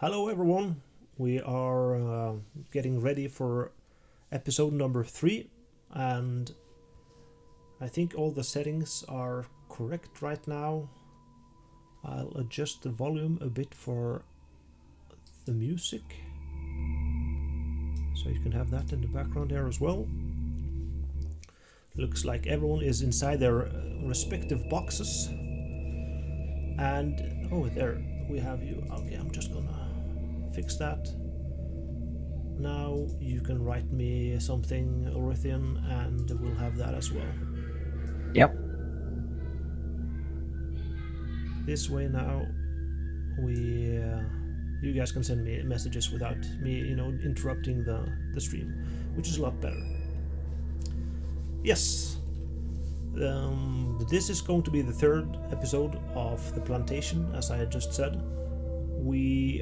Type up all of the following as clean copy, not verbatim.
Hello, everyone. We are getting ready for episode number 3, and I think all the settings are correct right now. I'll adjust the volume a bit for the music, so you can have that in the background there as well. Looks like everyone is inside their respective boxes. And there we have you. Okay, I'm just gonna fix that. Now you can write me something, Orithian, and we'll have that as well. Yep. This way now, you guys can send me messages without me, interrupting the stream, which is a lot better. Yes. This is going to be the third episode of the Plantation, as I had just said. We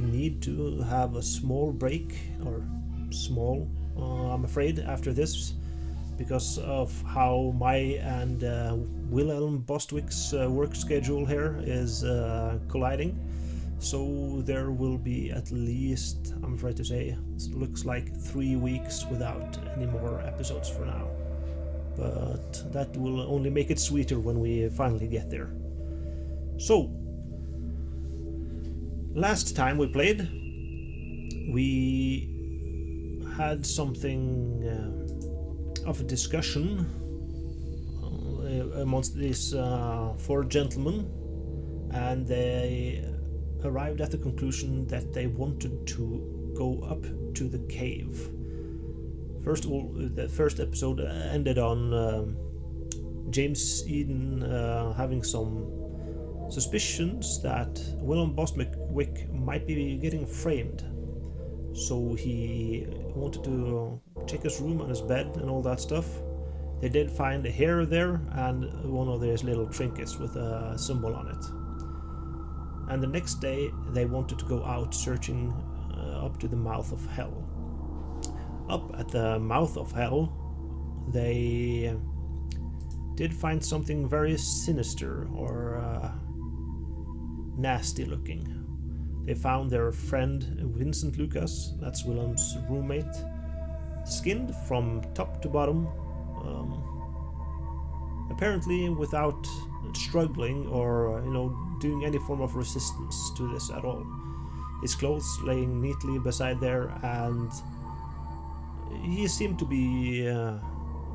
need to have a small break, I'm afraid, after this, because of how my and Wilhelm Bostwick's work schedule here is colliding. So there will be at least, I'm afraid to say, it looks like 3 weeks without any more episodes for now. But that will only make it sweeter when we finally get there. So, last time we played, we had something of a discussion amongst these 4 gentlemen, and they arrived at the conclusion that they wanted to go up to the cave. First of all, the first episode ended on James Eden having some suspicions that Wilhelm Bostwick might be getting framed. So he wanted to check his room and his bed and all that stuff. They did find a hair there and one of those little trinkets with a symbol on it. And the next day they wanted to go out searching up to the mouth of hell. Up at the mouth of hell, they did find something very sinister or nasty looking. They found their friend Vincent Lucas, that's Wilhelm's roommate, skinned from top to bottom, apparently without struggling or doing any form of resistance to this at all. His clothes laying neatly beside there, and he seemed to be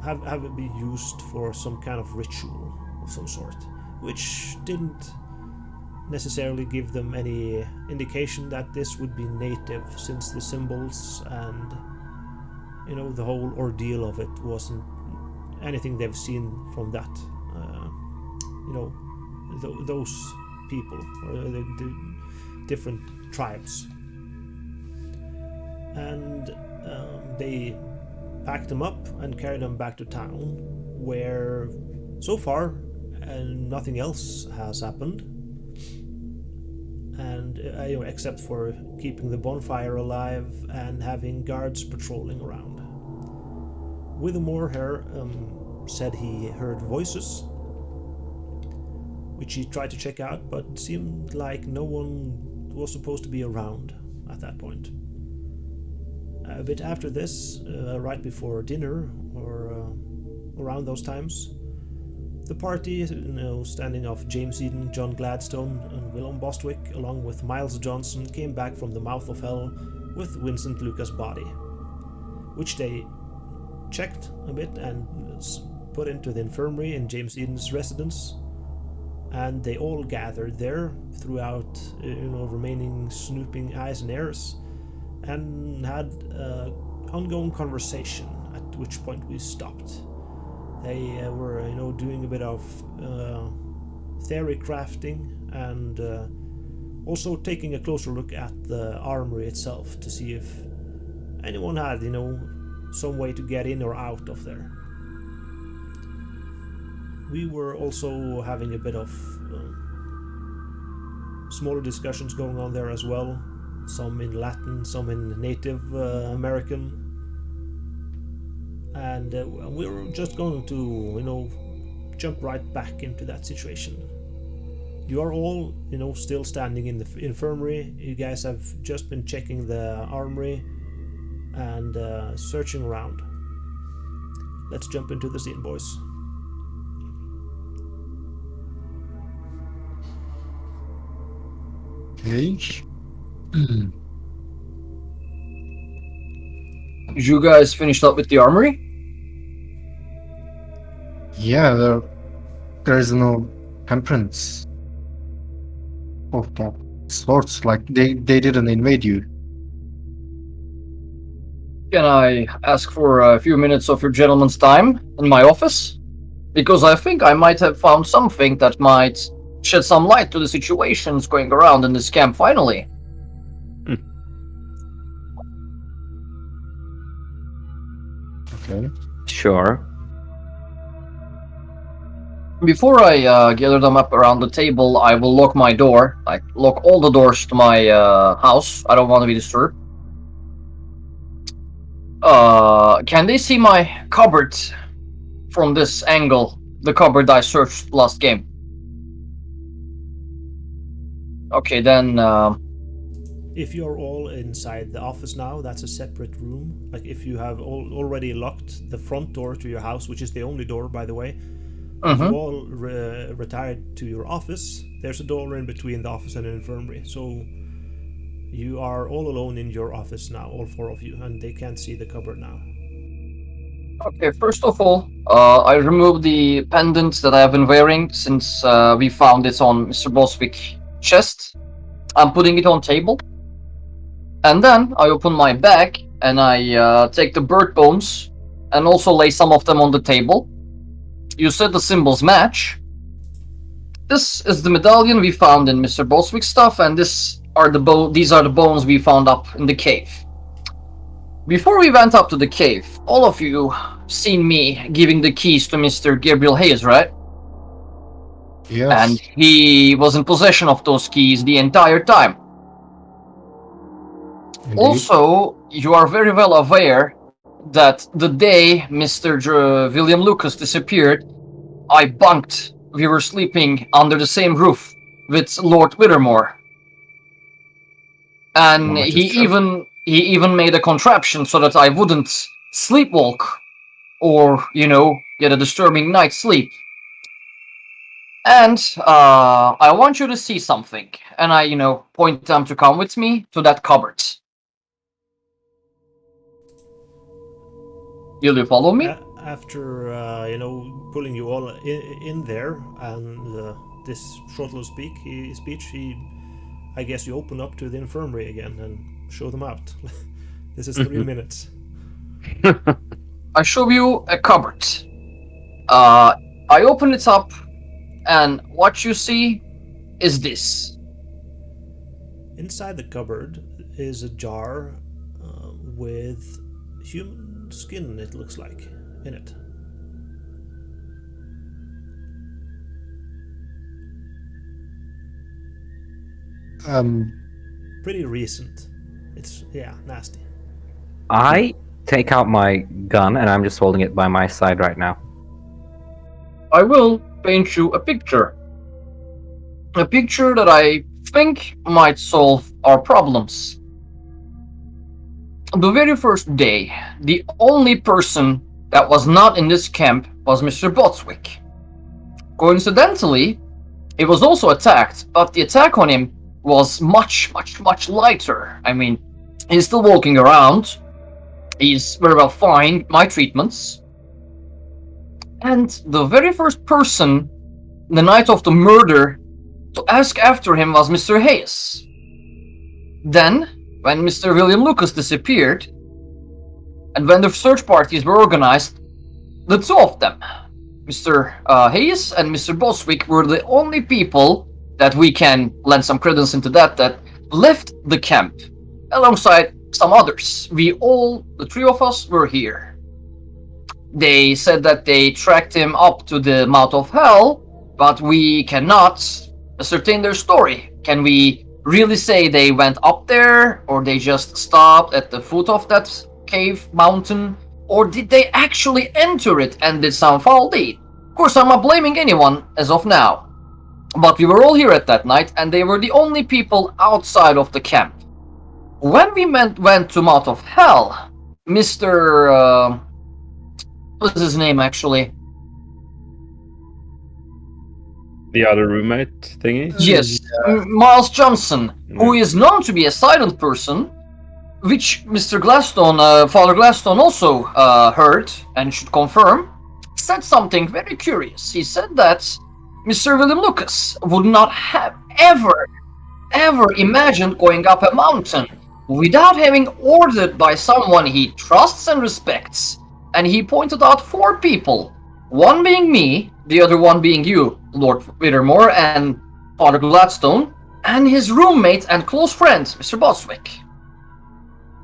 have been used for some kind of ritual of some sort, which didn't necessarily give them any indication that this would be native, since the symbols and the whole ordeal of it wasn't anything they've seen from that those people or the different tribes. And they packed them up and carried them back to town, where so far nothing else has happened, and except for keeping the bonfire alive and having guards patrolling around. Withermore here said he heard voices, which he tried to check out, but it seemed like no one was supposed to be around at that point. A bit after this, right before dinner or around those times, the party, standing off James Eden, John Gladstone, and Wilhelm Bostwick, along with Miles Johnson, came back from the mouth of hell with Vincent Lucas' body, which they checked a bit and put into the infirmary in James Eden's residence. And they all gathered there throughout, remaining snooping eyes and ears, and had ongoing conversation, at which point we stopped. They were, doing a bit of theory crafting and also taking a closer look at the armory itself to see if anyone had, some way to get in or out of there. We were also having a bit of smaller discussions going on there as well, some in Latin, some in Native American, and we were just going to, jump right back into that situation. You are all, still standing in the infirmary. You guys have just been checking the armory and searching around. Let's jump into the scene, boys. Okay. You guys finished up with the armory? Yeah, there is no handprints of that sorts. Like they didn't invade you. Can I ask for a few minutes of your gentleman's time in my office? Because I think I might have found something that might shed some light to the situations going around in this camp finally. Okay. Sure. Before I gather them up around the table, I will lock my door. Like, lock all the doors to my house. I don't want to be disturbed. Can they see my cupboard from this angle? The cupboard I searched last game. Okay, then. If you're all inside the office now, that's a separate room. Like if you have already locked the front door to your house, which is the only door, by the way, if you all retired to your office, there's a door in between the office and the infirmary. So you are all alone in your office now, all four of you, and they can't see the cupboard now. Okay, first of all, I removed the pendant that I have been wearing since we found it on Mr. Boswick's chest. I'm putting it on table. And then I open my bag and I take the bird bones and also lay some of them on the table. You said the symbols match. This is the medallion we found in Mr. Boswick's stuff, and these are the bones we found up in the cave. Before we went up to the cave, all of you seen me giving the keys to Mr. Gabriel Hayes, right? Yes. And he was in possession of those keys the entire time. Indeed. Also, you are very well aware that the day Mr. William Lucas disappeared, I bunked. We were sleeping under the same roof with Lord Whittermore. And Well, that he is true. even made a contraption so that I wouldn't sleepwalk or, get a disturbing night's sleep. And I want you to see something. And I, point them to come with me to that cupboard. Will you follow me? After pulling you all in there and this short little speech, I guess you open up to the infirmary again and show them out. This is 3 minutes. I show you a cupboard. I open it up, and what you see is this. Inside the cupboard is a jar with human skin, it looks like, in it. Pretty recent. It's, nasty. I take out my gun and I'm just holding it by my side right now. I will paint you a picture. A picture that I think might solve our problems. The very first day, the only person that was not in this camp was Mr. Botswick. Coincidentally, he was also attacked, but the attack on him was much, much, much lighter. I mean, he's still walking around. He's very well fine, my treatments. And the very first person, the night of the murder, to ask after him was Mr. Hayes. Then, when Mr. William Lucas disappeared, and when the search parties were organized, the two of them, Mr. Hayes and Mr. Boswick, were the only people that we can lend some credence into that left the camp, alongside some others. The three of us, were here. They said that they tracked him up to the mouth of hell, but we cannot ascertain their story. Can we really say they went up there, or they just stopped at the foot of that cave mountain, or did they actually enter it and did some foul deed? Of course, I'm not blaming anyone as of now. But we were all here at that night, and they were the only people outside of the camp. When we went to Mouth of Hell, Mr. What's his name actually? The other roommate thingy? Yes, Miles Johnson, who is known to be a silent person, which Mr. Gladstone, Father Gladstone also heard and should confirm, said something very curious. He said that Mr. William Lucas would not have ever imagined going up a mountain without having ordered by someone he trusts and respects. And he pointed out 4 people, one being me, the other one being you, Lord Withermore, and Father Gladstone, and his roommate and close friend, Mr. Boswick.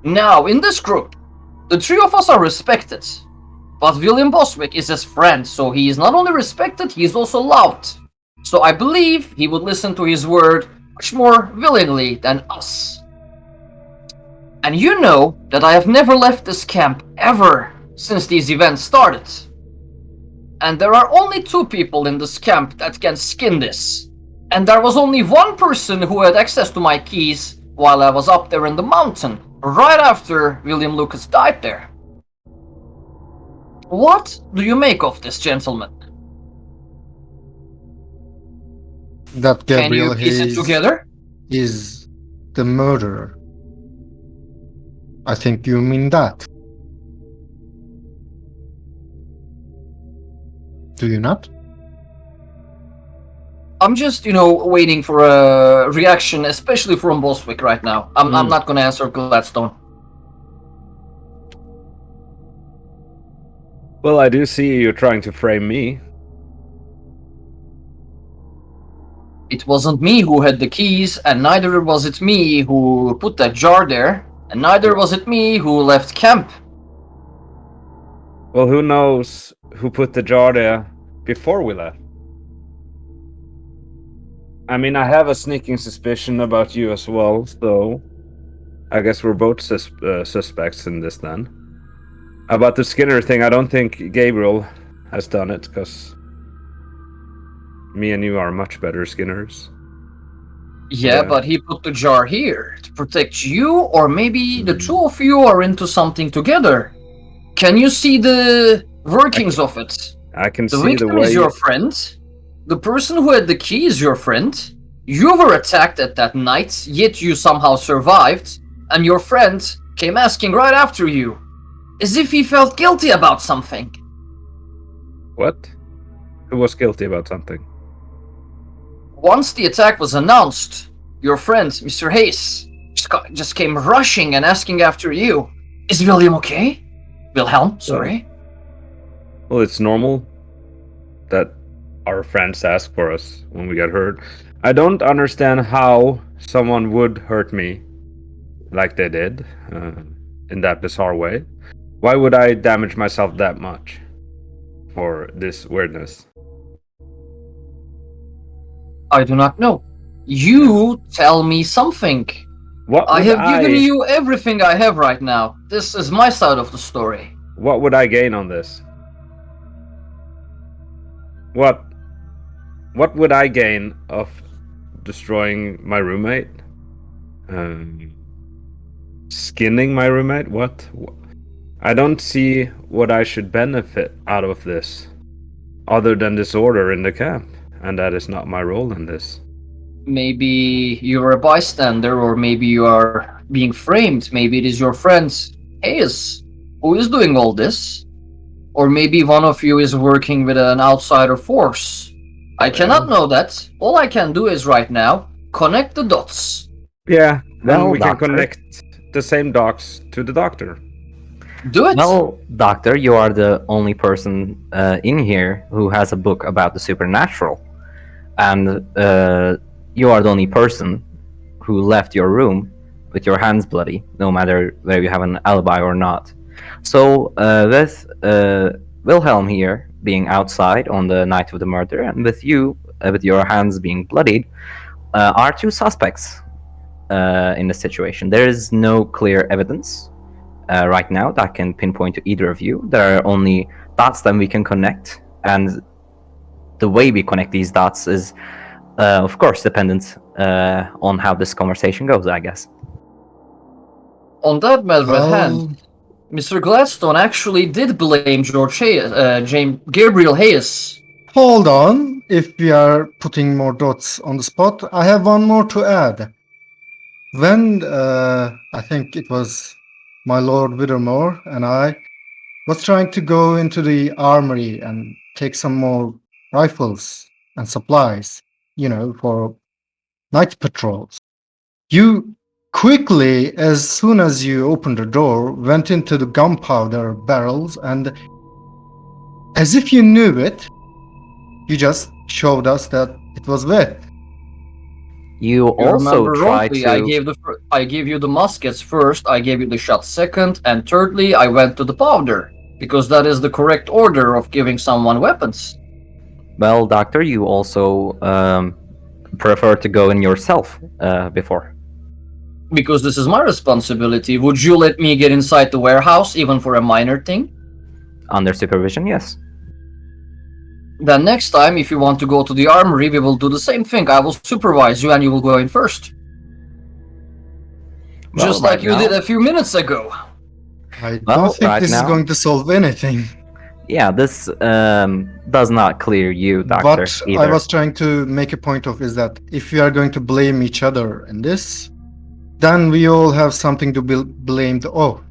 Now, in this group, the 3 of us are respected, but William Boswick is his friend, so he is not only respected, he is also loved. So I believe he would listen to his word much more willingly than us. And you know that I have never left this camp ever since these events started. And there are only 2 people in this camp that can skin this. And there was only one person who had access to my keys while I was up there in the mountain, right after William Lucas died there. What do you make of this, gentlemen? That Can you Gabriel piece it Hayes together? is the murderer. I think you mean that. Do you not? I'm just, waiting for a reaction, especially from Boswick right now. I'm not gonna answer Gladstone. Well, I do see you trying to frame me. It wasn't me who had the keys, and neither was it me who put that jar there, and neither was it me who left camp. Well, who knows who put the jar there before we left? I mean, I have a sneaking suspicion about you as well, so I guess we're both suspects in this then. About the Skinner thing, I don't think Gabriel has done it, because me and you are much better Skinners. Yeah, but he put the jar here to protect you, or maybe the 2 of you are into something together. Can you see the workings of it? I can The see the victim way. is your friend. The person who had the key is your friend. You were attacked at that night, yet you somehow survived. And your friend came asking right after you, as if he felt guilty about something. What? Who was guilty about something? Once the attack was announced, your friend, Mr. Hayes, just came rushing and asking after you. Is William okay? Wilhelm, sorry. Well, it's normal that our friends ask for us when we get hurt. I don't understand how someone would hurt me like they did, in that bizarre way. Why would I damage myself that much for this weirdness? I do not know. You tell me something. What I would have given you everything I have right now. This is my side of the story. What would I gain on this? What would I gain of destroying my roommate? Skinning my roommate? What? I don't see what I should benefit out of this, other than disorder in the camp, and that is not my role in this. Maybe you're a bystander, or maybe you are being framed. Maybe it is your friend Hayes who is doing all this. Or maybe one of you is working with an outsider force. I cannot know that. All I can do is right now connect the dots. Yeah, then Well, we can doctor. connect the same dots to the doctor. Do it. Well, Doctor, you are the only person in here who has a book about the supernatural. And you are the only person who left your room with your hands bloody, no matter whether you have an alibi or not. So, with Wilhelm here being outside on the night of the murder, and with you with your hands being bloodied, are 2 suspects in the situation. There is no clear evidence right now that can pinpoint to either of you. There are only dots that we can connect, and the way we connect these dots is of course, dependent on how this conversation goes, I guess. On that matter at hand, Well, Mr. Gladstone actually did blame James Gabriel Hayes. hold on. If we are putting more dots on the spot, I have one more to add. When I think it was my Lord Whittemore and I was trying to go into the armory and take some more rifles and supplies, for night patrols. You quickly, as soon as you opened the door, went into the gunpowder barrels and, as if you knew it, you just showed us that it was wet. You You also remember try wrongly, to. I gave you the muskets first, I gave you the shot second, and thirdly, I went to the powder, because that is the correct order of giving someone weapons. Well, Doctor, you also prefer to go in yourself before. Because this is my responsibility. Would you let me get inside the warehouse, even for a minor thing? Under supervision, yes. Then next time, if you want to go to the armory, we will do the same thing. I will supervise you and you will go in first. Well, Just like right you now- did a few minutes ago. I Well, don't think right this is now- going to solve anything. Yeah, this does not clear you, Doctor, What either. I was trying to make a point of is that if we are going to blame each other in this, then we all have something to be blamed of.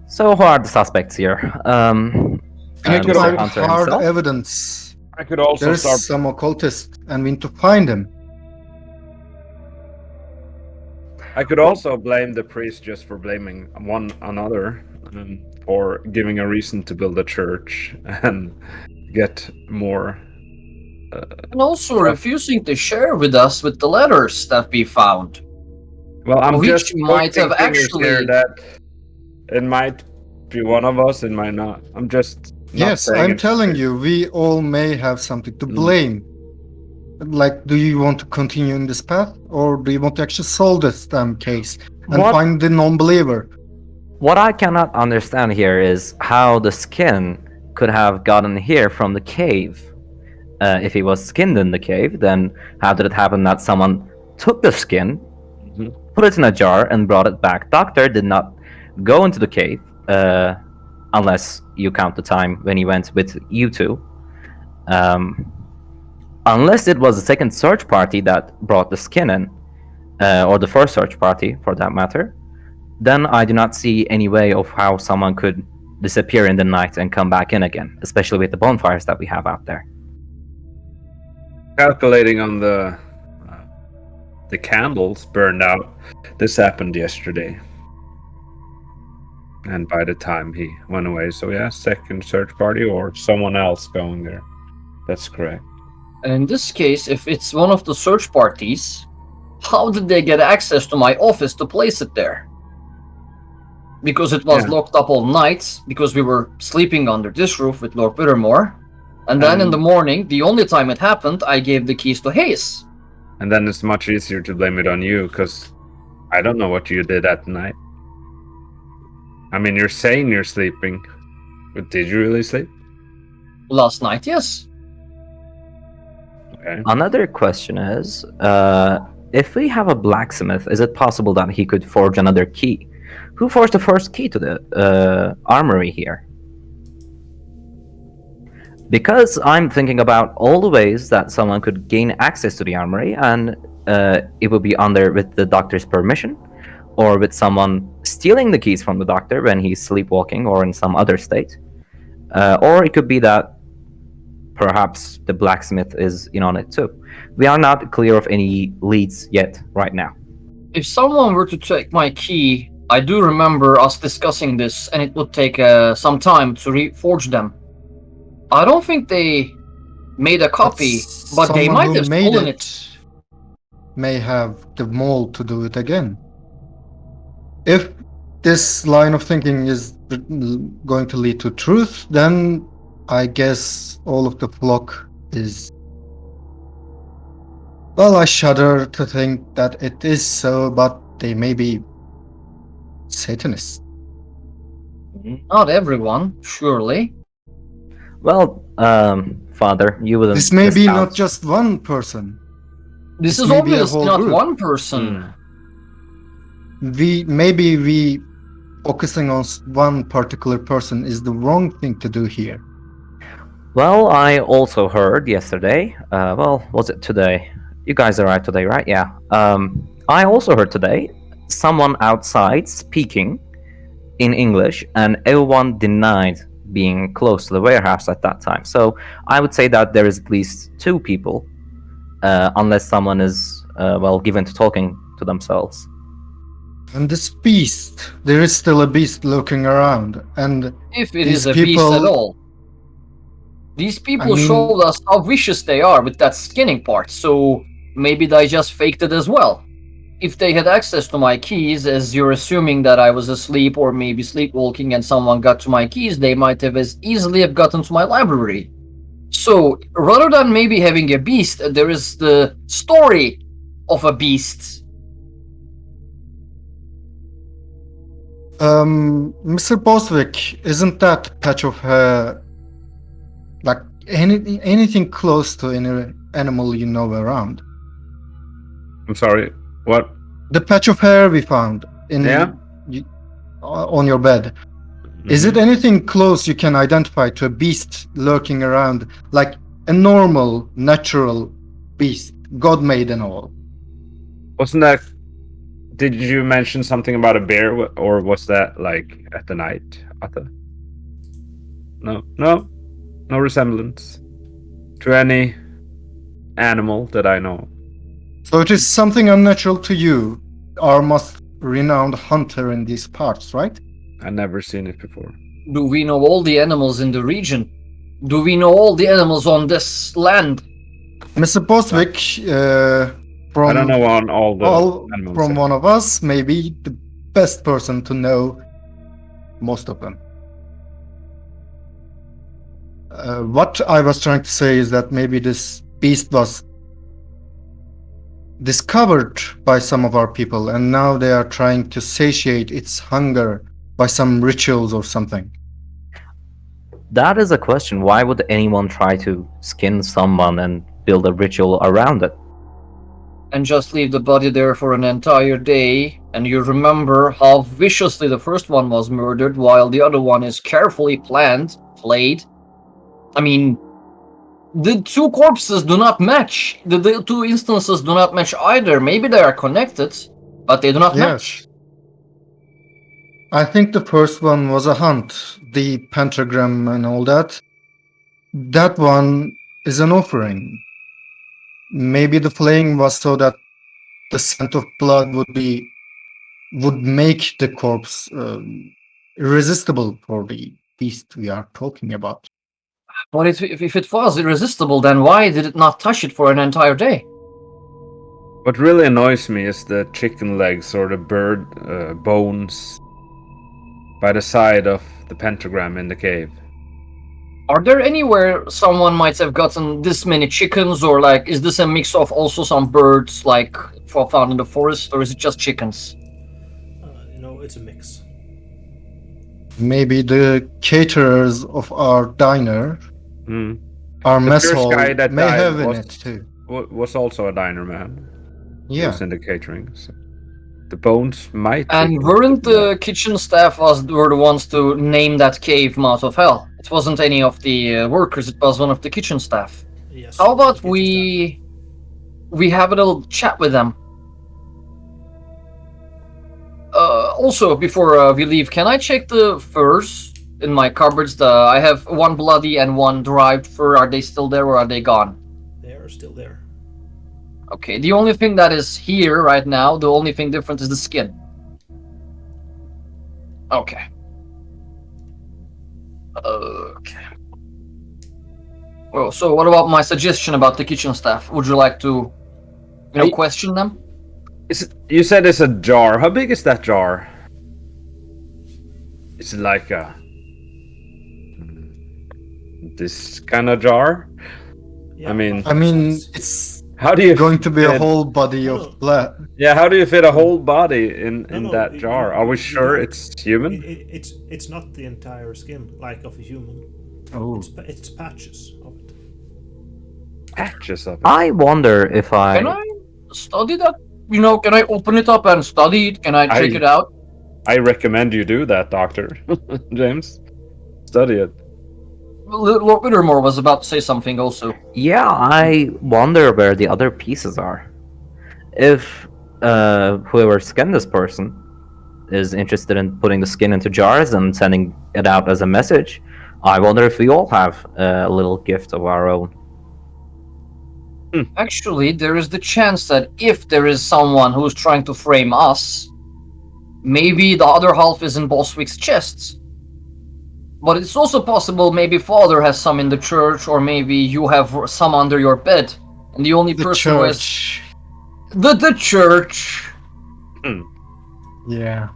So who are the suspects here? We need to Mr. find Hunter hard himself? evidence. I could also There's start. some occultist, and we need to find him. I could also blame the priest just for blaming one another, for giving a reason to build a church and get more. And also refusing to share with us with the letters that we found. Well, I'm Which just might pointing have fingers here actually- that it might be one of us, it might not. I'm just. not Yes, saying I'm it's telling true. you, we all may have something to Mm. blame. Like, do you want to continue in this path, or do you want to actually solve this damn case and What- find the non-believer? What I cannot understand here is how the skin could have gotten here from the cave. If he was skinned in the cave, then how did it happen that someone took the skin, Mhm. put it in a jar, and brought it back? Doctor did not go into the cave, unless you count the time when he went with you two. Unless it was the second search party that brought the skin in, or the first search party for that matter, then I do not see any way of how someone could disappear in the night and come back in again, especially with the bonfires that we have out there. Calculating on the candles burned out. This happened yesterday. And by the time he went away, so yeah, second search party or someone else going there. That's correct. And in this case, if it's one of the search parties, how did they get access to my office to place it there? Because it was Yeah. locked up all night, because we were sleeping under this roof with Lord Whittemore. And then in the morning, the only time it happened, I gave the keys to Hayes. And then it's much easier to blame it on you, because I don't know what you did that night. I mean, you're saying you're sleeping, but did you really sleep? Last night, yes. Okay. Another question is, if we have a blacksmith, is it possible that he could forge another key? Who forged the first key to the armory here? Because I'm thinking about all the ways that someone could gain access to the armory, and it would be under with the doctor's permission, or with someone stealing the keys from the doctor when he's sleepwalking or in some other state, or it could be that perhaps the blacksmith is in on it too. We are not clear of any leads yet right now. If someone were to take my key, I do remember us discussing this, and it would take some time to reforge them. I don't think they made a copy, but they Someone might who have made stolen it. may have the mold to do it again. If this line of thinking is going to lead to truth, then I guess all of the flock is... Well, I shudder to think that it is so, but they may be Satanists. Not everyone, surely. Well, Father, you wouldn't This may be discount. not just one person. This This is may be a obviously whole not group. one person. We focusing on one particular person is the wrong thing to do here. Well, I also heard yesterday. Well, was it today? You guys arrived today, right? Yeah. I also heard today someone outside speaking in English, and everyone denied being close to the warehouse at that time. So I would say that there is at least two people, unless someone is well given to talking to themselves. And this beast, there is still a beast lurking around, and If it these is a beast at people- all. These people I mean- showed us how vicious they are with that skinning part, so maybe they just faked it as well. If they had access to my keys, as you're assuming that I was asleep or maybe sleepwalking and someone got to my keys, they might have as easily have gotten to my library. So, rather than maybe having a beast, there is the story of a beast. Mr. Boswick, isn't that patch of hair like anything close to any animal you know around? I'm sorry. What? The patch of hair we found Yeah? on your bed. Is it anything close you can identify to a beast lurking around, like a normal, natural beast, God made and all? Wasn't that? Did you mention something about a bear, or was that like at the night? No resemblance to any animal that I know. So it is something unnatural to you, our most renowned hunter in these parts, right? I never seen it before. Do we know all the animals in the region? Do we know all the animals on this land? Mr. Boswick, from I don't know on all the animals. from one of us, maybe the best person to know most of them. What I was trying to say is that maybe this beast was discovered by some of our people, and now they are trying to satiate its hunger by some rituals or something. That is a question. Why would anyone try to skin someone and build a ritual around it? And just leave the body there for an entire day, and you remember how viciously the first one was murdered while the other one is carefully flayed. I mean, the two corpses do not match. The two instances do not match either. Maybe they are connected, but they do not match. I think the first one was a hunt, the pentagram and all that. That one is an offering. Maybe the flaying was so that the scent of blood would make the corpse irresistible for the beast we are talking about. But if it was irresistible, then why did it not touch it for an entire day? What really annoys me is the chicken legs or the bird bones by the side of the pentagram in the cave. Are there anywhere someone might have gotten this many chickens, or like, is this a mix of also some birds like found in the forest, or is it just chickens? It's a mix. Maybe the caterers of our diner, our The mess first hall, guy that may died have in was- it too. Was also a diner man. He Yeah. was in the catering. So the bones might. And weren't the kitchen staff were the ones to name that cave Mouth of Hell? It wasn't any of the workers, it was one of the kitchen staff. Yes. How about the kitchen we have a little chat with them? Also, before we leave, can I check the furs in my cupboards? I have one bloody and one derived fur. Are they still there or are they gone? staff. They are still there. Okay, the only thing that is here right now, the only thing different is the skin. Okay. Okay. Well, so what about my suggestion about the kitchen staff? Would you like to, question them? You said it's a jar. How big is that jar? Is it like this kind of jar? Yeah, I mean- I mean, it's How do you going to be a fit- whole body No. of blood. Yeah, how do you fit a whole body in No, that jar? Are we sure it's human? It's not the entire skin like of a human. Oh, It's patches of it. Patches of it. I wonder if Can I study that? You know, can I open it up and study it? Can I check it out? I recommend you do that, Doctor James. Study it. Lord Whittermore was about to say something also. Yeah, I wonder where the other pieces are. If whoever skinned this person is interested in putting the skin into jars and sending it out as a message, I wonder if we all have a little gift of our own. Actually, there is the chance that if there is someone who's trying to frame us, maybe the other half is in Boswick's chest. But it's also possible maybe Father has some in the church, or maybe you have some under your bed. And the only the person who has church. the church. Yeah.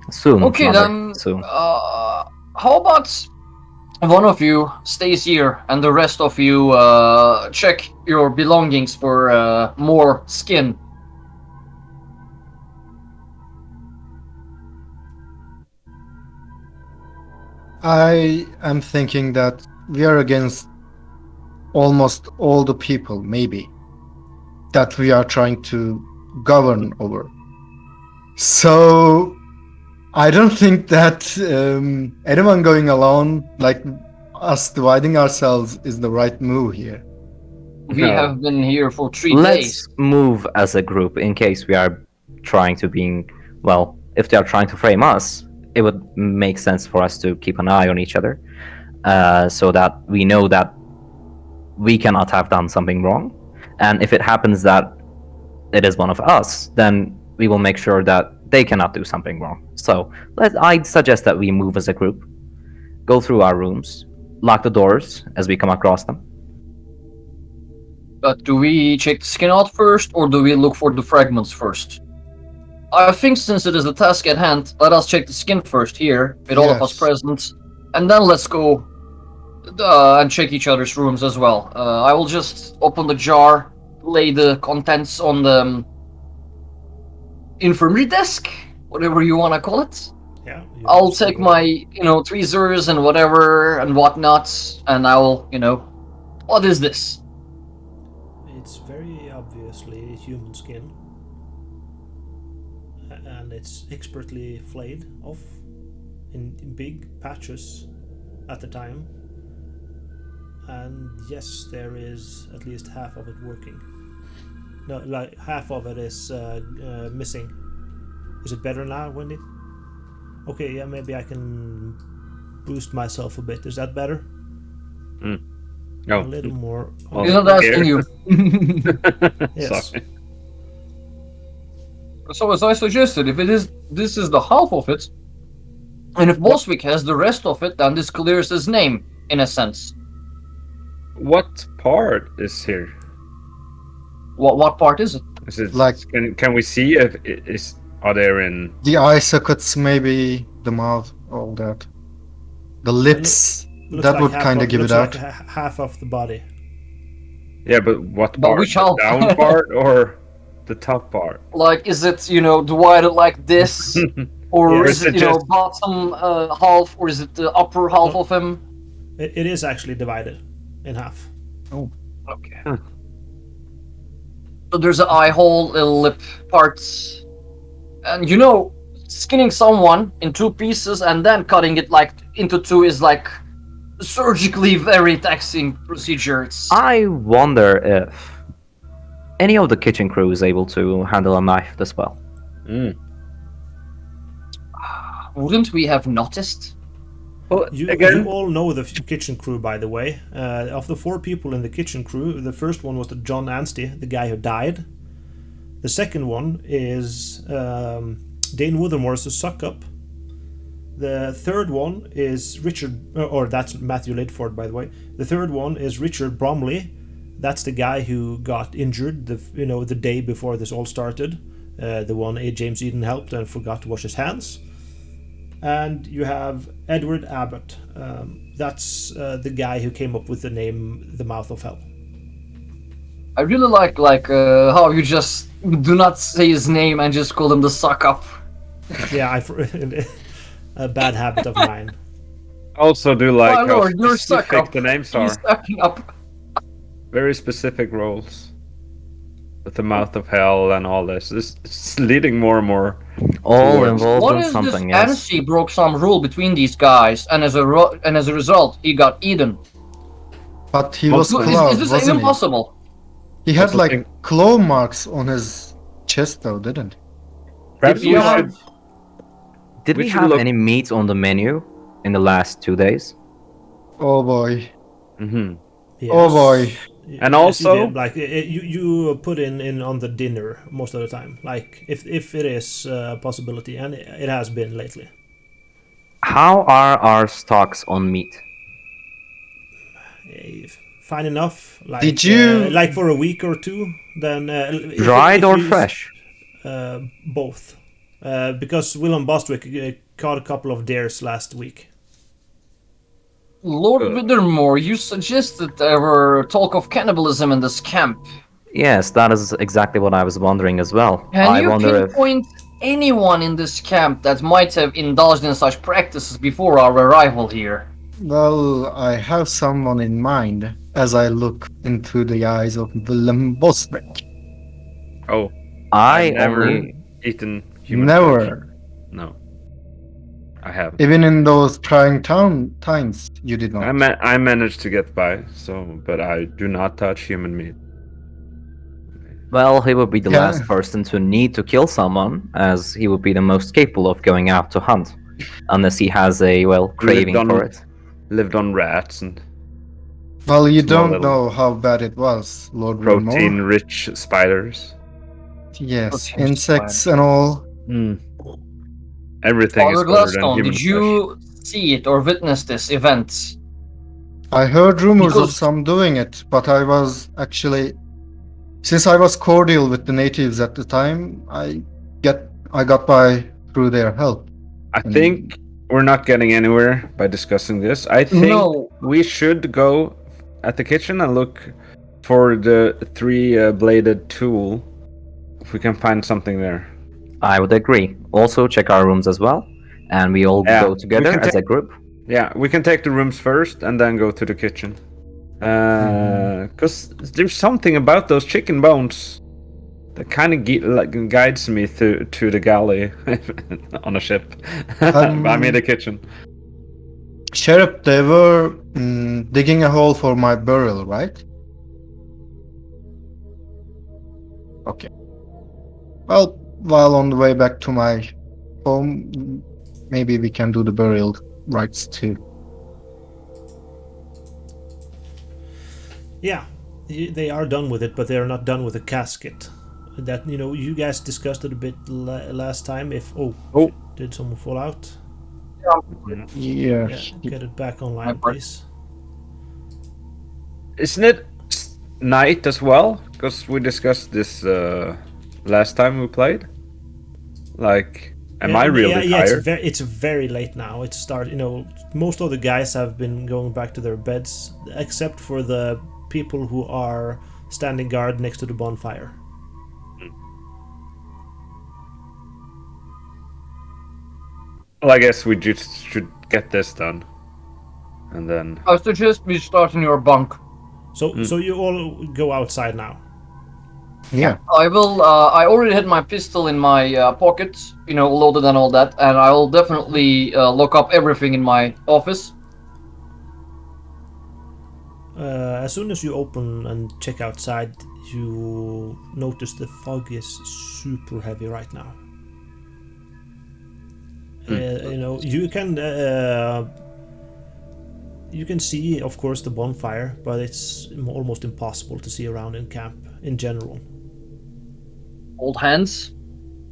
Soon. Okay, Mother, then. soon. How about one of you stays here and the rest of you check your belongings for more skin? I am thinking that we are against almost all the people, maybe, that we are trying to govern over. So I don't think that anyone going alone, like us dividing ourselves, is the right move here. We No. have been here for 3 Let's days. move as a group in case we are trying to being well. If they are trying to frame us, it would make sense for us to keep an eye on each other, so that we know that we cannot have done something wrong. And if it happens that it is one of us, then we will make sure that they cannot do something wrong. So I'd suggest that we move as a group, go through our rooms, lock the doors as we come across them. But do we check the skin out first, or do we look for the fragments first? I think since it is the task at hand, let us check the skin first here, with all of us Yes. present, and then let's go and check each other's rooms as well. I will just open the jar, lay the contents on the infirmary desk, whatever you want to call it. Yeah. I'll take my, tweezers and whatever and whatnot, and I will, what is this? It's very obviously human skin, and it's expertly flayed off in big patches at the time. And yes, there is at least half of it working. No, like half of it is missing. Is it better now, Wendy? Okay, yeah, maybe I can boost myself a bit. Is that better? No. A little more. Well, He's not asking you. Yes. Sorry. So as I suggested, if this is the half of it, and if Boswick has the rest of it, then this clears his name, in a sense. What part is here? What part is it? Is it Like- can we see if it is are there in The eye sockets, maybe the mouth, all that. The lips, Looks that like would half kind of give it looks out. like half of the body. yeah, but what But part? which The half? down part or the top part? Like, is it, divided like this? Or Yeah. is it, bottom half, or is it the upper half No. of him? It is actually divided in half. Okay. So there's an eye hole, little lip parts. And skinning someone in 2 pieces and then cutting it like into 2 is like surgically very taxing procedure. It's I wonder if any of the kitchen crew is able to handle a knife this well. wouldn't we have noticed? Well, You again, all know the kitchen crew, by the way. Of the 4 people in the kitchen crew, the first one was the John Anstey, the guy who died. The second one is Dane Withermore's suck up. The third one is Richard, or that's Matthew Lidford, by the way. The third one is Richard Bromley. That's the guy who got injured the day before this all started. The one James Eden helped and forgot to wash his hands. And you have Edward Abbott. That's the guy who came up with the name The Mouth of Hell. I really like how you just do not say his name and just call him the suck up. Yeah, a bad habit of mine. Also, do My like how lord, you're stuck specific up. the names You're are. stacking up. Very specific roles. With the mouth of hell and all this. It's leading more and more. All Towards- involved What in is this? something, yes. Ansi broke some rule between these guys, and as a result, he got eaten. But he Well, was so Is clawed, this wasn't even he? possible? He had Also like think- claw marks on his chest, though, didn't he? Perhaps Did we we have, should. did we we should have look- any meat on the menu in the last 2 days? Oh boy. Mhm. Oh boy. And Yes, also- you did. Like you put in on the dinner most of the time. Like if it is a possibility, and it has been lately. How are our stocks on meat? Fine enough. Like Did you- like for a week or two? Then Dried or fresh? Both. Because Willem Bostwick caught a couple of deers last week. Lord Good. Withermore, you suggested there were talk of cannibalism in this camp. Yes, that is exactly what I was wondering as well. Can I you wonder if pinpoint anyone in this camp that might have indulged in such practices before our arrival here? Well, I have someone in mind as I look into the eyes of Willem Bosbeck. Oh, I I've never only eaten human flesh. Never. No. I have. Even in those trying times, you did not. I managed to get by, but I do not touch human meat. Well, he would be the Yeah. last person to need to kill someone, as he would be the most capable of going out to hunt, unless he has a, well, craving on- for it. Lived on rats and Well, you Small don't little know how bad it was, Lord Wilmore. protein-rich spiders. Yes, Protein insects and all. Everything is Father better than Gladstone, human did you see it or witness this event? I heard rumors of Because- some doing it, but I was actually, since I was cordial with the natives at the time, I got by through their help. I think we're not getting anywhere by discussing this. I think No. we should go at the kitchen and look for the three-bladed tool. If we can find something there. I would agree. Also, check our rooms as well, and we all Yeah, go we together can as ta- a group. Yeah, we can take the rooms first and then go to the kitchen. Because there's something about those chicken bones that kind of guides me to the galley on a ship. I mean the kitchen. Sheriff, they were digging a hole for my burial, right? Okay. Well, while on the way back to my home, maybe we can do the burial rites too. Yeah, they are done with it, but they are not done with the casket. That you guys discussed it a bit last time. Oh. Did someone fall out? Yeah. Yeah, get it back online, part. please. Isn't it night as well? Because we discussed this last time we played. Like, am I really tired? It's very late now. It's start. Most of the guys have been going back to their beds, except for the people who are standing guard next to the bonfire. Well, I guess we just should get this done, and then I suggest we start in your bunk. So you all go outside now. Yeah. I will. I already had my pistol in my pocket, loaded and all that, and I will definitely lock up everything in my office. As soon as you open and check outside, you notice the fog is super heavy right now. You can see, of course, the bonfire, but it's almost impossible to see around in camp in general. Hold hands,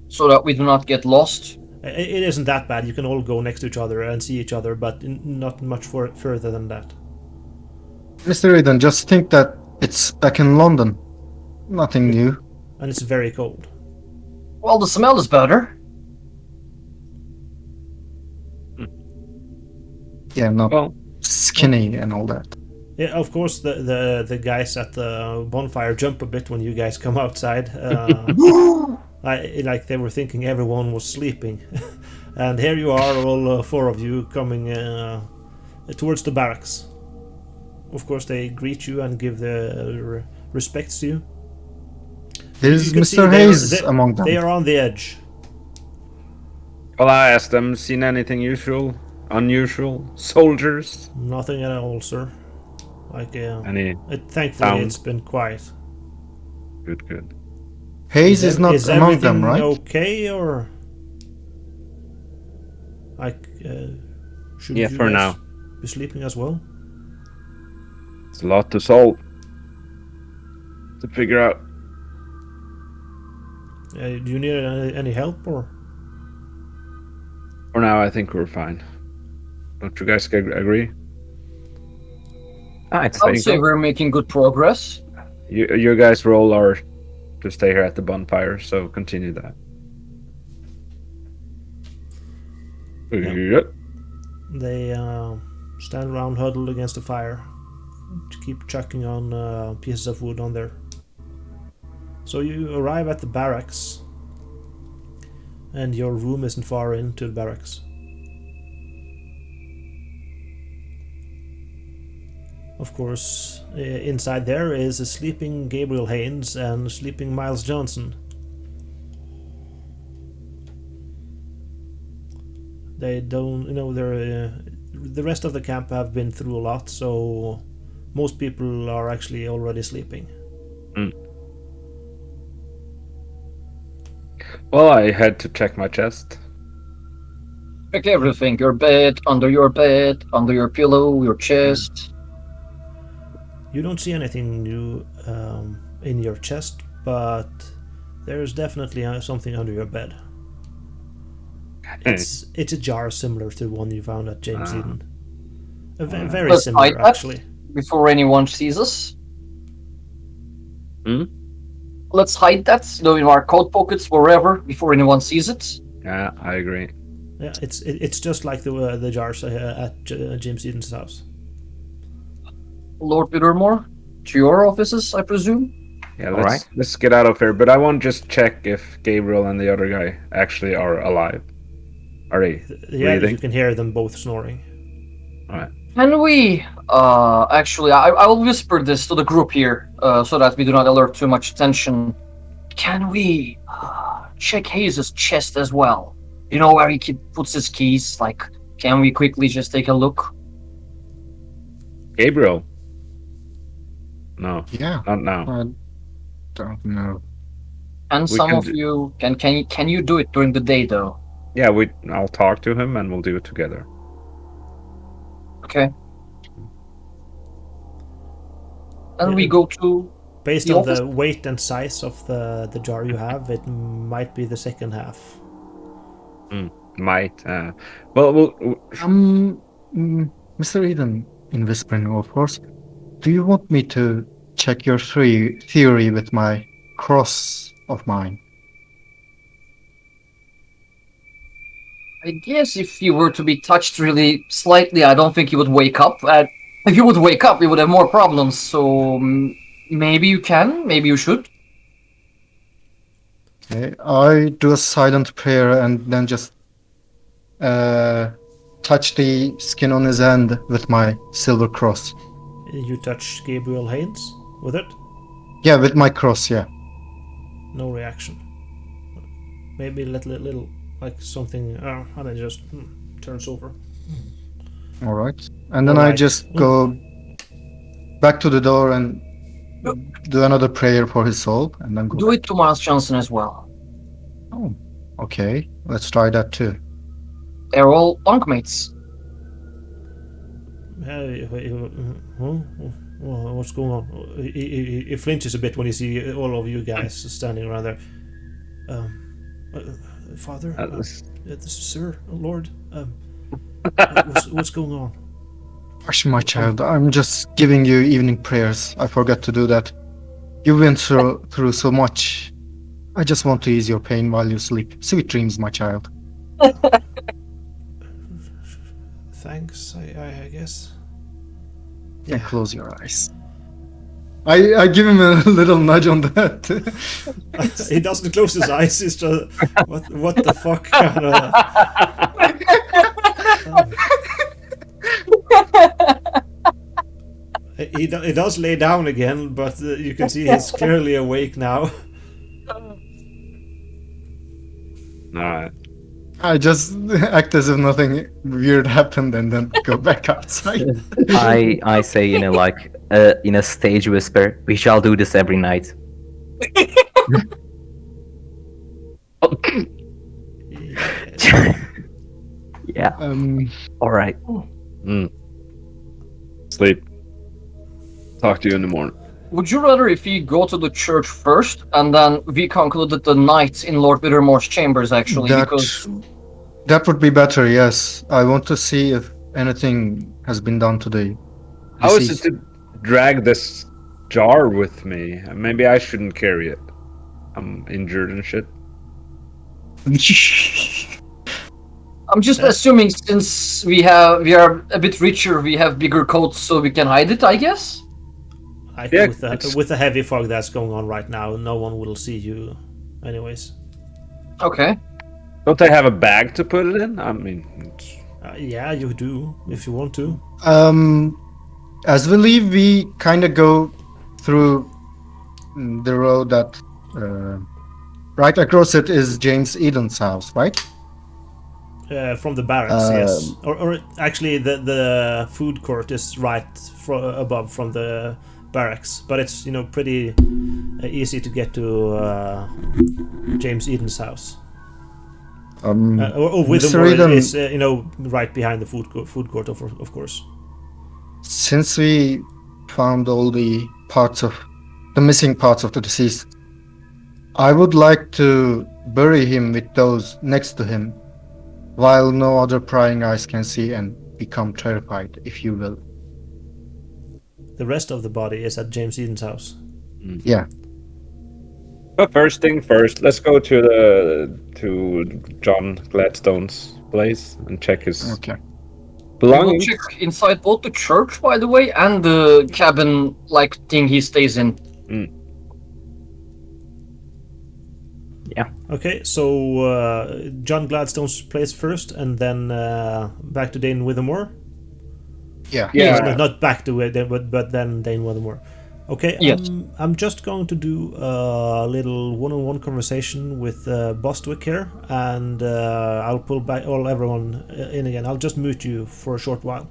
so that we do not get lost. It isn't that bad. You can all go next to each other and see each other, but not much further than that. Mr. Eden, just think that it's back in London. Nothing new. And it's very cold. Well, the smell is better. Yeah, not well, skinny and all that. Yeah, of course, the guys at the bonfire jump a bit when you guys come outside. Like they were thinking everyone was sleeping. And here you are, all four of you coming towards the barracks. Of course, they greet you and give their respects to you. Is You can see Mr. Hayes they among them? They are on the edge. Well, I asked them, seen anything unusual? Soldiers? Nothing at all, sir. Like, Any? thankfully, Sound? it's been quiet. Good. Hayes is not is among them, everything right? okay, or like, should Yeah, you for guys now. be sleeping as well? It's a lot to solve. To figure out. Do you need any help, or? For now, I think we're fine. Don't you guys agree? I I would think say so. we're making good progress. You guys' role are to stay here at the bonfire, so continue that. Yep. They stand around huddled against the fire to keep chucking on pieces of wood on there. So you arrive at the barracks, and your room isn't far into the barracks. Of course, inside there is a sleeping Gabriel Haynes and a sleeping Miles Johnson. They don't, they're the rest of the camp have been through a lot, so most people are actually already sleeping. Well, I had to check my chest. Check everything. Your bed, under your pillow, your chest. You don't see anything new in your chest, but there's definitely something under your bed. It's a jar similar to one you found at James Eden. Very Let's hide similar, that actually. before anyone sees us. Hmm? Let's hide that, in our coat pockets, wherever, before anyone sees it. Yeah, I agree. Yeah, it's just like the jars at James Eden's house. Lord Bittermore, to your offices, I presume. Yeah, Alright. let's get out of here. But I want to just check if Gabriel and the other guy actually are alive. Are they Yeah, breathing? you can hear them both snoring. Alright. Can we, actually, I will whisper this to the group here, so that we do not alert too much attention. Can we check Hayes' chest as well? You know where he puts his keys? Like, can we quickly just take a look? Gabriel? No, Yeah, not now. I don't know. And some can of you can you do it during the day though? Yeah, I'll talk to him and we'll do it together. Okay. And Yeah. we go to Based the on office? the weight and size of the jar you have, it might be the second half. Might. Well, Mr. Eden, in whispering, of course, do you want me to check your theory with my cross of mine? I guess if you were to be touched really slightly, I don't think you would wake up. If you would wake up, you would have more problems. So maybe you can, maybe you should. Okay, I do a silent prayer and then just touch the skin on his hand with my silver cross. You touch Gabriel Haynes with it? Yeah, with my cross, yeah. No reaction. Maybe a little like something, and it just turns over. All right. And then I Alright. just go back to the door and do another prayer for his soul and then go Do back. it to Miles Johnson as well. Oh, okay. Let's try that too. They're all bunkmates. What's going on? He flinches a bit when you see all of you guys standing around there. Father, sir, Lord, what's going on? Hush, my child. I'm just giving you evening prayers. I forgot to do that. You went through so much. I just want to ease your pain while you sleep. Sweet dreams, my child. Thanks, I guess. And close your eyes. I give him a little nudge on that. He doesn't close his eyes. It's just what the fuck kind of. he does lay down again, but you can see he's clearly awake now. Alright. I just act as if nothing weird happened and then go back outside. I say in a stage whisper, we shall do this every night. Yeah. All right. Sleep. Talk to you in the morning. Would you rather if we go to the church first and then we concluded the night in Lord Withermore's chambers, actually? Because That would be better, yes. I want to see if anything has been done to the How is it deceased. to drag this jar with me? Maybe I shouldn't carry it. I'm injured and shit. I'm just assuming since we are a bit richer, we have bigger coats so we can hide it, I guess? I Yeah, think with the heavy fog that's going on right now, no one will see you anyways. Okay. Don't they have a bag to put it in? I mean, Yeah, you do, if you want to. As we leave, we kind of go through the road that right across it is James Eden's house, right? From the barracks, yes. Or actually, the food court is right above from the barracks, but it's pretty easy to get to James Eden's house. Or Mr. Withermore Eden, is right behind the food court, of course. since we found all the missing parts of the deceased, I would like to bury him with those next to him, while no other prying eyes can see and become terrified, if you will. The rest of the body is at James Eden's house. Yeah. but first thing first, let's go to John Gladstone's place and check his Okay. We will belongings. check inside both the church, by the way, and the cabin-like thing he stays in. Okay, so John Gladstone's place first, and then back to Dane Withermore. Yeah. Yeah. Not back to it, but then Dane Withermore. Okay, Yes. I'm just going to do a little one-on-one conversation with Bostwick here, and I'll pull back everyone in again. I'll just mute you for a short while.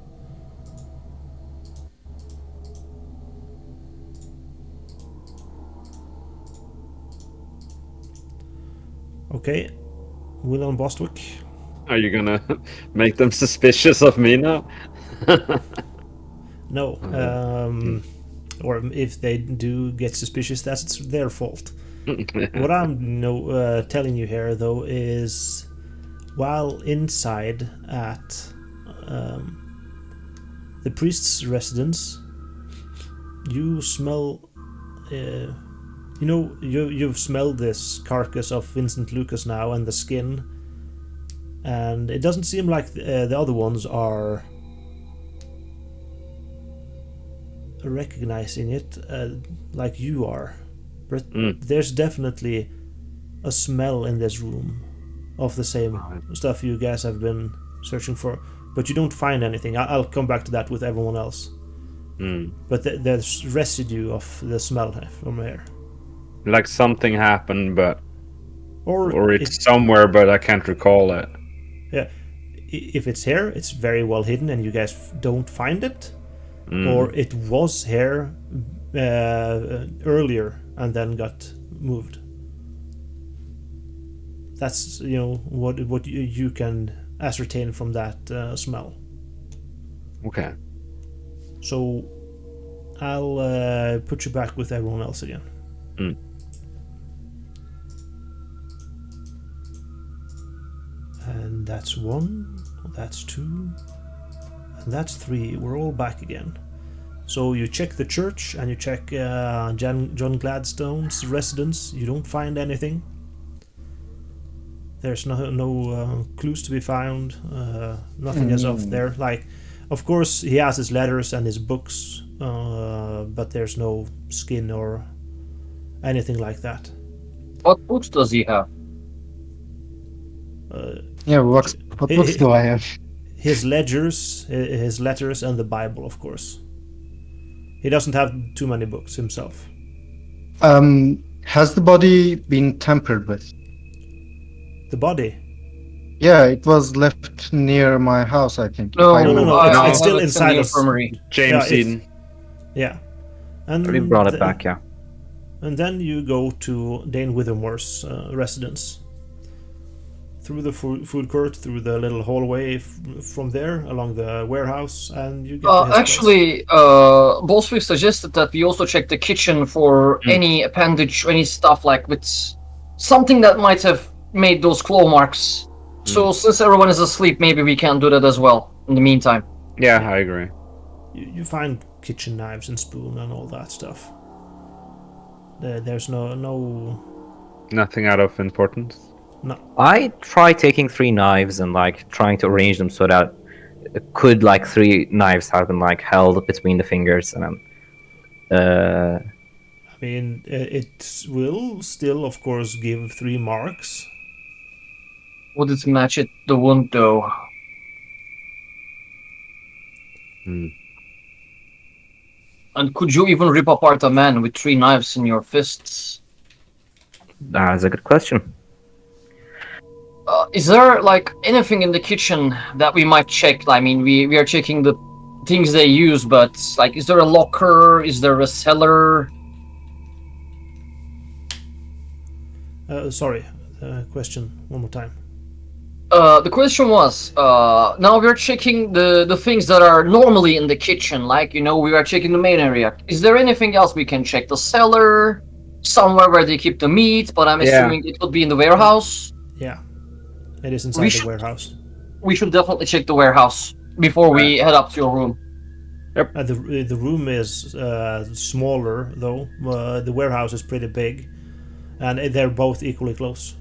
Okay, William Bostwick. Are you gonna make them suspicious of me now? No, or if they do get suspicious, that's their fault. What I'm telling you here, though, is while inside at the priest's residence, you smell. You've smelled this carcass of Vincent Lucas now and the skin, and it doesn't seem like the other ones are recognizing it like you are, but there's definitely a smell in this room of the same stuff you guys have been searching for, but you don't find anything. I'll come back to that with everyone else. But there's residue of the smell from here, Like something happened, but or it's somewhere, but I can't recall it. yeah, if it's here, it's very well hidden and you guys don't find it. Or it was here earlier and then got moved. That's what you can ascertain from that smell. Okay. So I'll put you back with everyone else again. And that's 1, that's 2, and that's 3. We're all back again. So you check the church and you check John Gladstone's residence. You don't find anything. There's no clues to be found. Nothing is off there. Like, of course, he has his letters and his books, but there's no skin or anything like that. What books does he have? Yeah, what books do I have? His ledgers, his letters, and the Bible, of course. He doesn't have too many books himself. Has the body been tampered with? The body? Yeah, it was left near my house, I think. No, if I No, remember. it's I it's still have it in inside the us. infirmary. James Yeah, Eden. Yeah. And We brought it back, yeah. And then you go to Dane Withermore's residence. Through the food court, through the little hallway from there, along the warehouse, and you get to his place. Actually, Bolswick suggested that we also check the kitchen for any appendage, any stuff like with something that might have made those claw marks. So since everyone is asleep, maybe we can do that as well in the meantime. Yeah, I agree. You find kitchen knives and spoon and all that stuff. There's no Nothing out of importance. I try taking 3 knives and like trying to arrange them so that could like 3 knives have been like held between the fingers and I mean, it will still, of course, give 3 marks. Would it match it the wound though? And could you even rip apart a man with 3 knives in your fists? that's a good question. Is there like anything in the kitchen that we might check? I mean, we are checking the things they use, but like, is there a locker? Is there a cellar? Sorry, question one more time. The question was, now we're checking the things that are normally in the kitchen, like, you know, we are checking the main area. Is there anything else we can check? The cellar? Somewhere where they keep the meat, but I'm assuming it would be in the warehouse. Yeah, it is inside the warehouse. We should definitely check the warehouse before we head up to your room. Yep. The room is smaller, though. The warehouse is pretty big, and they're both equally close.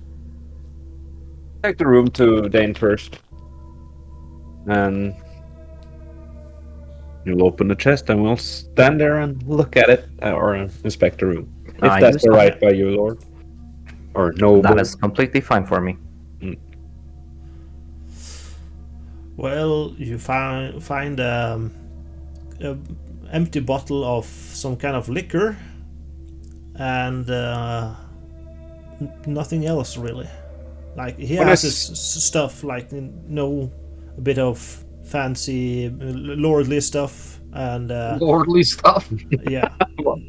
Take the room to Dane first. And you'll open the chest and we'll stand there and look at it or inspect the room. If that's alright by you, Lord. Or no. That is completely fine for me. Well, you find an empty bottle of some kind of liquor and nothing else really. Like he has his stuff, like a bit of fancy lordly stuff and Lordly stuff. Yeah.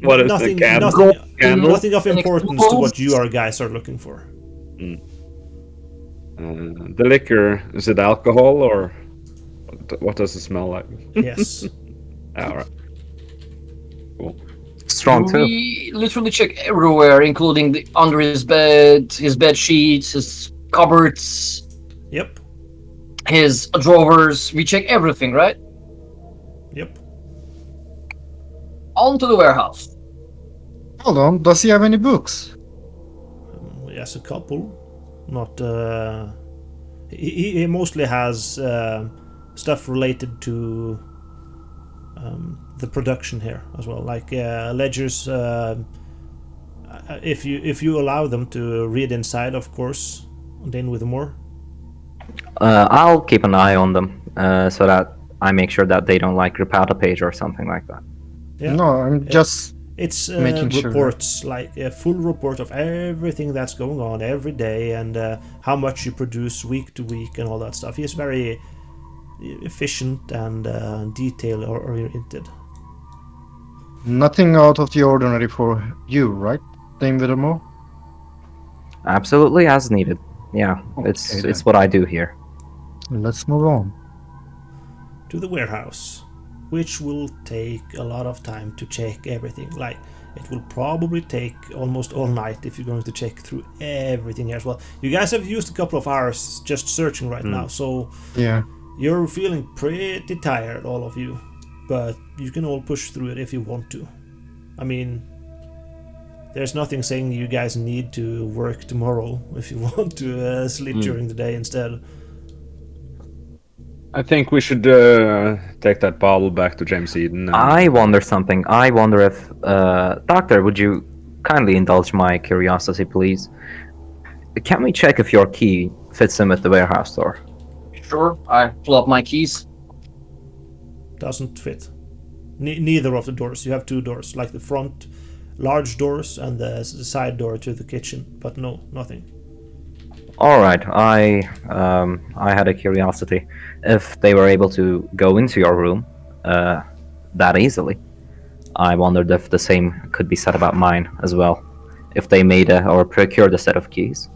What is nothing, the candle? Nothing of importance to what you guys are looking for. The liquor, is it alcohol or what does it smell like? Yes. Alright. Cool. Strong too. We literally check everywhere, including under his bed, his bed sheets, his cupboards. Yep. His drawers. We check everything, right? Yep. On to the warehouse. Hold on, does he have any books? Yes, a couple. Not. He mostly has stuff related to the production here as well, like ledgers. If you allow them to read inside, of course, Dane Withermore. I'll keep an eye on them so that I make sure that they don't like rip out a page or something like that. Yeah. No, I'm just It's making reports, sure. like a full report of everything that's going on every day and how much you produce week to week and all that stuff. He's very efficient and detail oriented. Nothing out of the ordinary for you, right, Dame Withermore? Absolutely, as needed. Yeah, it's what I do here. Let's move on. To the warehouse, which will take a lot of time to check everything. Like, it will probably take almost all night if you're going to check through everything as well. You guys have used a couple of hours just searching right now, so Yeah. you're feeling pretty tired, all of you. But you can all push through it if you want to. I mean, there's nothing saying you guys need to work tomorrow if you want to sleep during the day instead. I think we should take that bottle back to James Eden. I wonder something. I wonder if, Doctor, would you kindly indulge my curiosity, please? Can we check if your key fits in at the warehouse door? Sure. I pull up my keys. Doesn't fit. Neither of the doors. You have two doors, like the front large doors and the side door to the kitchen, but no, nothing. All right, I had a curiosity. If they were able to go into your room that easily, I wondered if the same could be said about mine as well. If they made or procured a set of keys,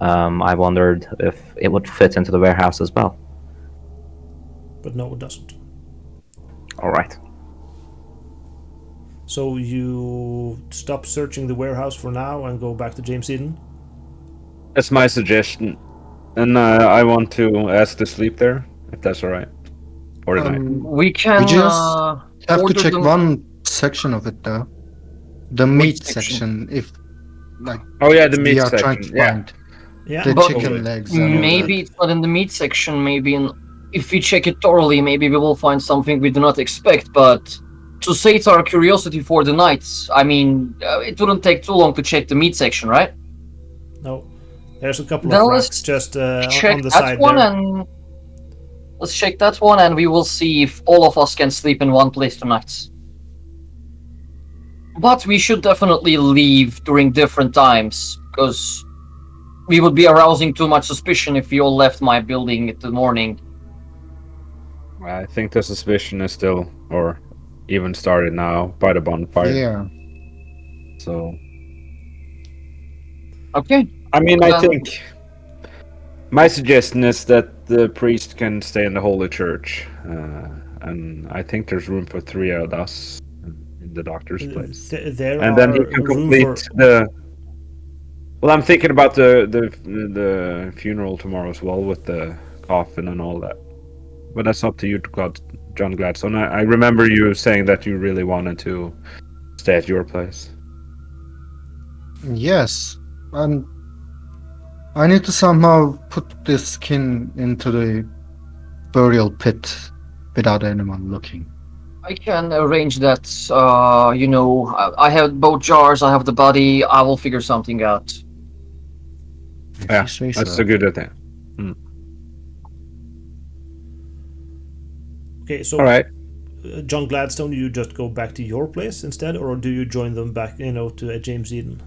I wondered if it would fit into the warehouse as well. But no, it doesn't. All right. So you stop searching the warehouse for now and go back to James Eden? That's my suggestion. And I want to ask to sleep there, if that's alright. For the night. We can We just have to order check them- one section of it though. The Which meat section? section, if like Oh yeah, the we meat are trying section. to Yeah. find Yeah. the But chicken legs. And Maybe it's not in the meat section. Maybe if we check it thoroughly, maybe we will find something we do not expect. But to sate our curiosity for the night, I mean, it wouldn't take too long to check the meat section, right? No. There's a couple Then of let's racks just check on the that side one, there. and let's check that one, and we will see if all of us can sleep in one place tonight. But we should definitely leave during different times, because we would be arousing too much suspicion if we all left my building in the morning. I think the suspicion is still, or even started now, by the bonfire. yeah, So, Okay. I mean, I Then- think my suggestion is that the priest can stay in the holy church, and I think there's room for 3 of us in the doctor's place. There And are then he can room complete for... the. Well, I'm thinking about the funeral tomorrow as well, with the coffin and all that. But that's up to you, John Gladstone. I remember you saying that you really wanted to stay at your place. yes, and I need to somehow put this skin into the burial pit without anyone looking. I can arrange that. I have both jars. I have the body. I will figure something out. If Yeah, you say that's so. a good thing. Okay, so All right. John Gladstone, you just go back to your place instead, or do you join them back, to James Eden?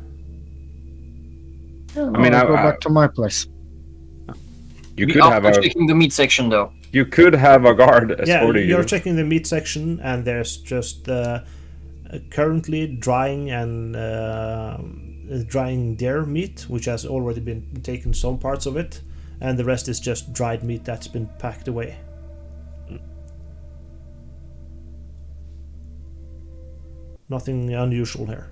Yeah, I mean, I'll go I- back to my place. You We could have after a checking the meat section, though. guard Yeah, escorting you're you. checking the meat section, and there's just currently drying and drying their meat, which has already been taken, some parts of it, and the rest is just dried meat that's been packed away. Nothing unusual here.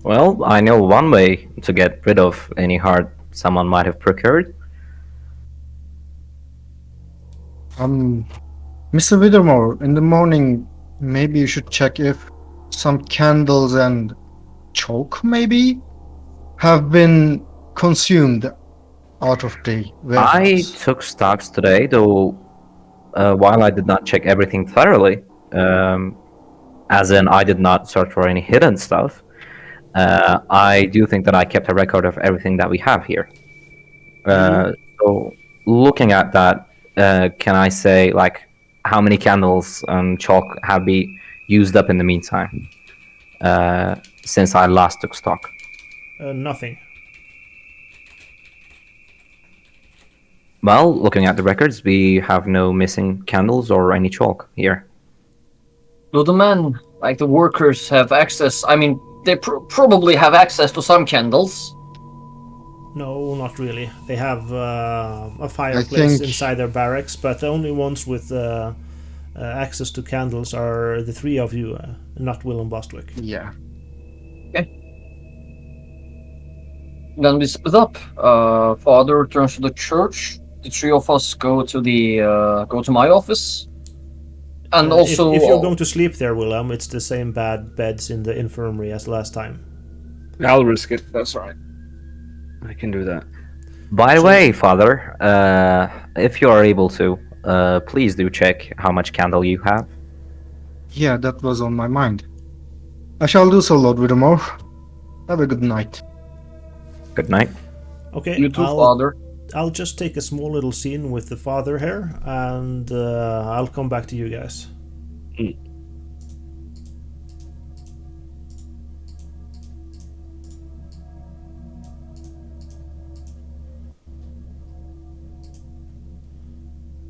Well, I know one way to get rid of any heart someone might have procured. Mr. Whittemore, in the morning, maybe you should check if some candles and chalk, maybe, have been consumed out of the I warehouse. took stocks today, though while I did not check everything thoroughly, as in I did not search for any hidden stuff, I do think that I kept a record of everything that we have here. So looking at that, can I say, like, how many candles and chalk have been used up in the meantime, since I last took stock? Nothing. Well, looking at the records, we have no missing candles or any chalk here. Do the men, like the workers, have access? I mean, they probably have access to some candles. No, not really. They have a fireplace think- inside their barracks, but the only ones with access to candles are the 3 of you, not Will and Bostwick. Yeah. Then we split up. Father returns to the church. The 3 of us go to my office. And also, if you're going to sleep there, Willem, it's the same bad beds in the infirmary as last time. I'll risk it. That's right. I can do that. By the way, Father, if you are able to, please do check how much candle you have. Yeah, that was on my mind. I shall do so, Lord Whittemore. Have a good night. Good night. Okay, you too, Father. I'll just take a small little scene with the father here, and I'll come back to you guys. Mm.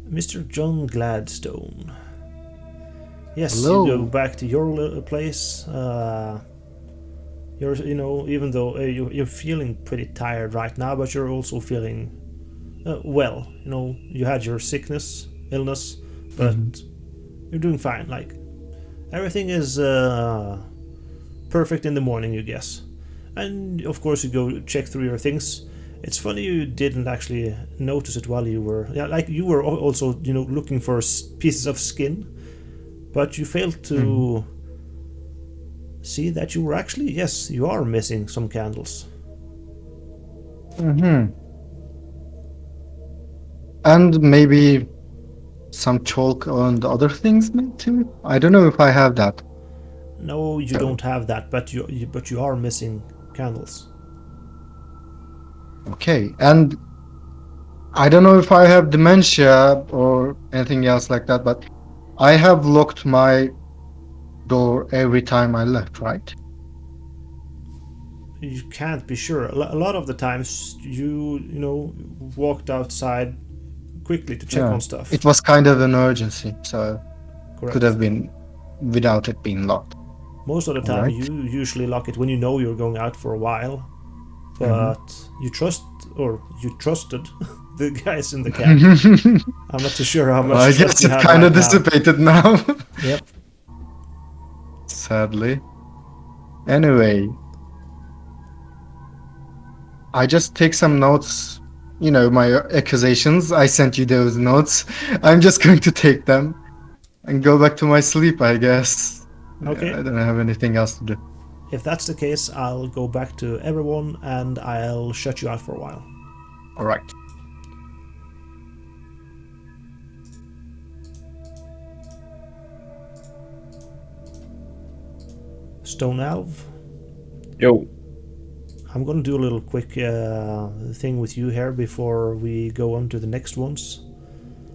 Mr. John Gladstone. Yes, Hello. you go back to your place. You're, even though you're feeling pretty tired right now, but you're also feeling well. You had your illness, but you're doing fine. Like, everything is perfect in the morning, you guess. And of course, you go check through your things. It's funny you didn't actually notice it while you were, like you were also, looking for pieces of skin, but you failed to see that you were actually, yes, you are missing some candles. And maybe some chalk and other things too. I don't know if I have that. No, you don't have that, but you are missing candles. Okay, and I don't know if I have dementia or anything else like that, but I have locked my door every time I left, right? You can't be sure. A lot of the times you walked outside quickly to check on stuff. It was kind of an urgency, so Correct. could have been without it being locked. Most of the time, Alright. you usually lock it when you know you're going out for a while, but you trusted the guys in the cab. I'm not too sure how much. I trust guess you it have kind of right now. dissipated now. Yep. Sadly. Anyway, I just take some notes. My accusations. I sent you those notes. I'm just going to take them and go back to my sleep, I guess. Okay. I don't have anything else to do. If that's the case, I'll go back to everyone and I'll shut you out for a while. All right. Stone Elf, Yo. I'm gonna do a little quick thing with you here before we go on to the next ones.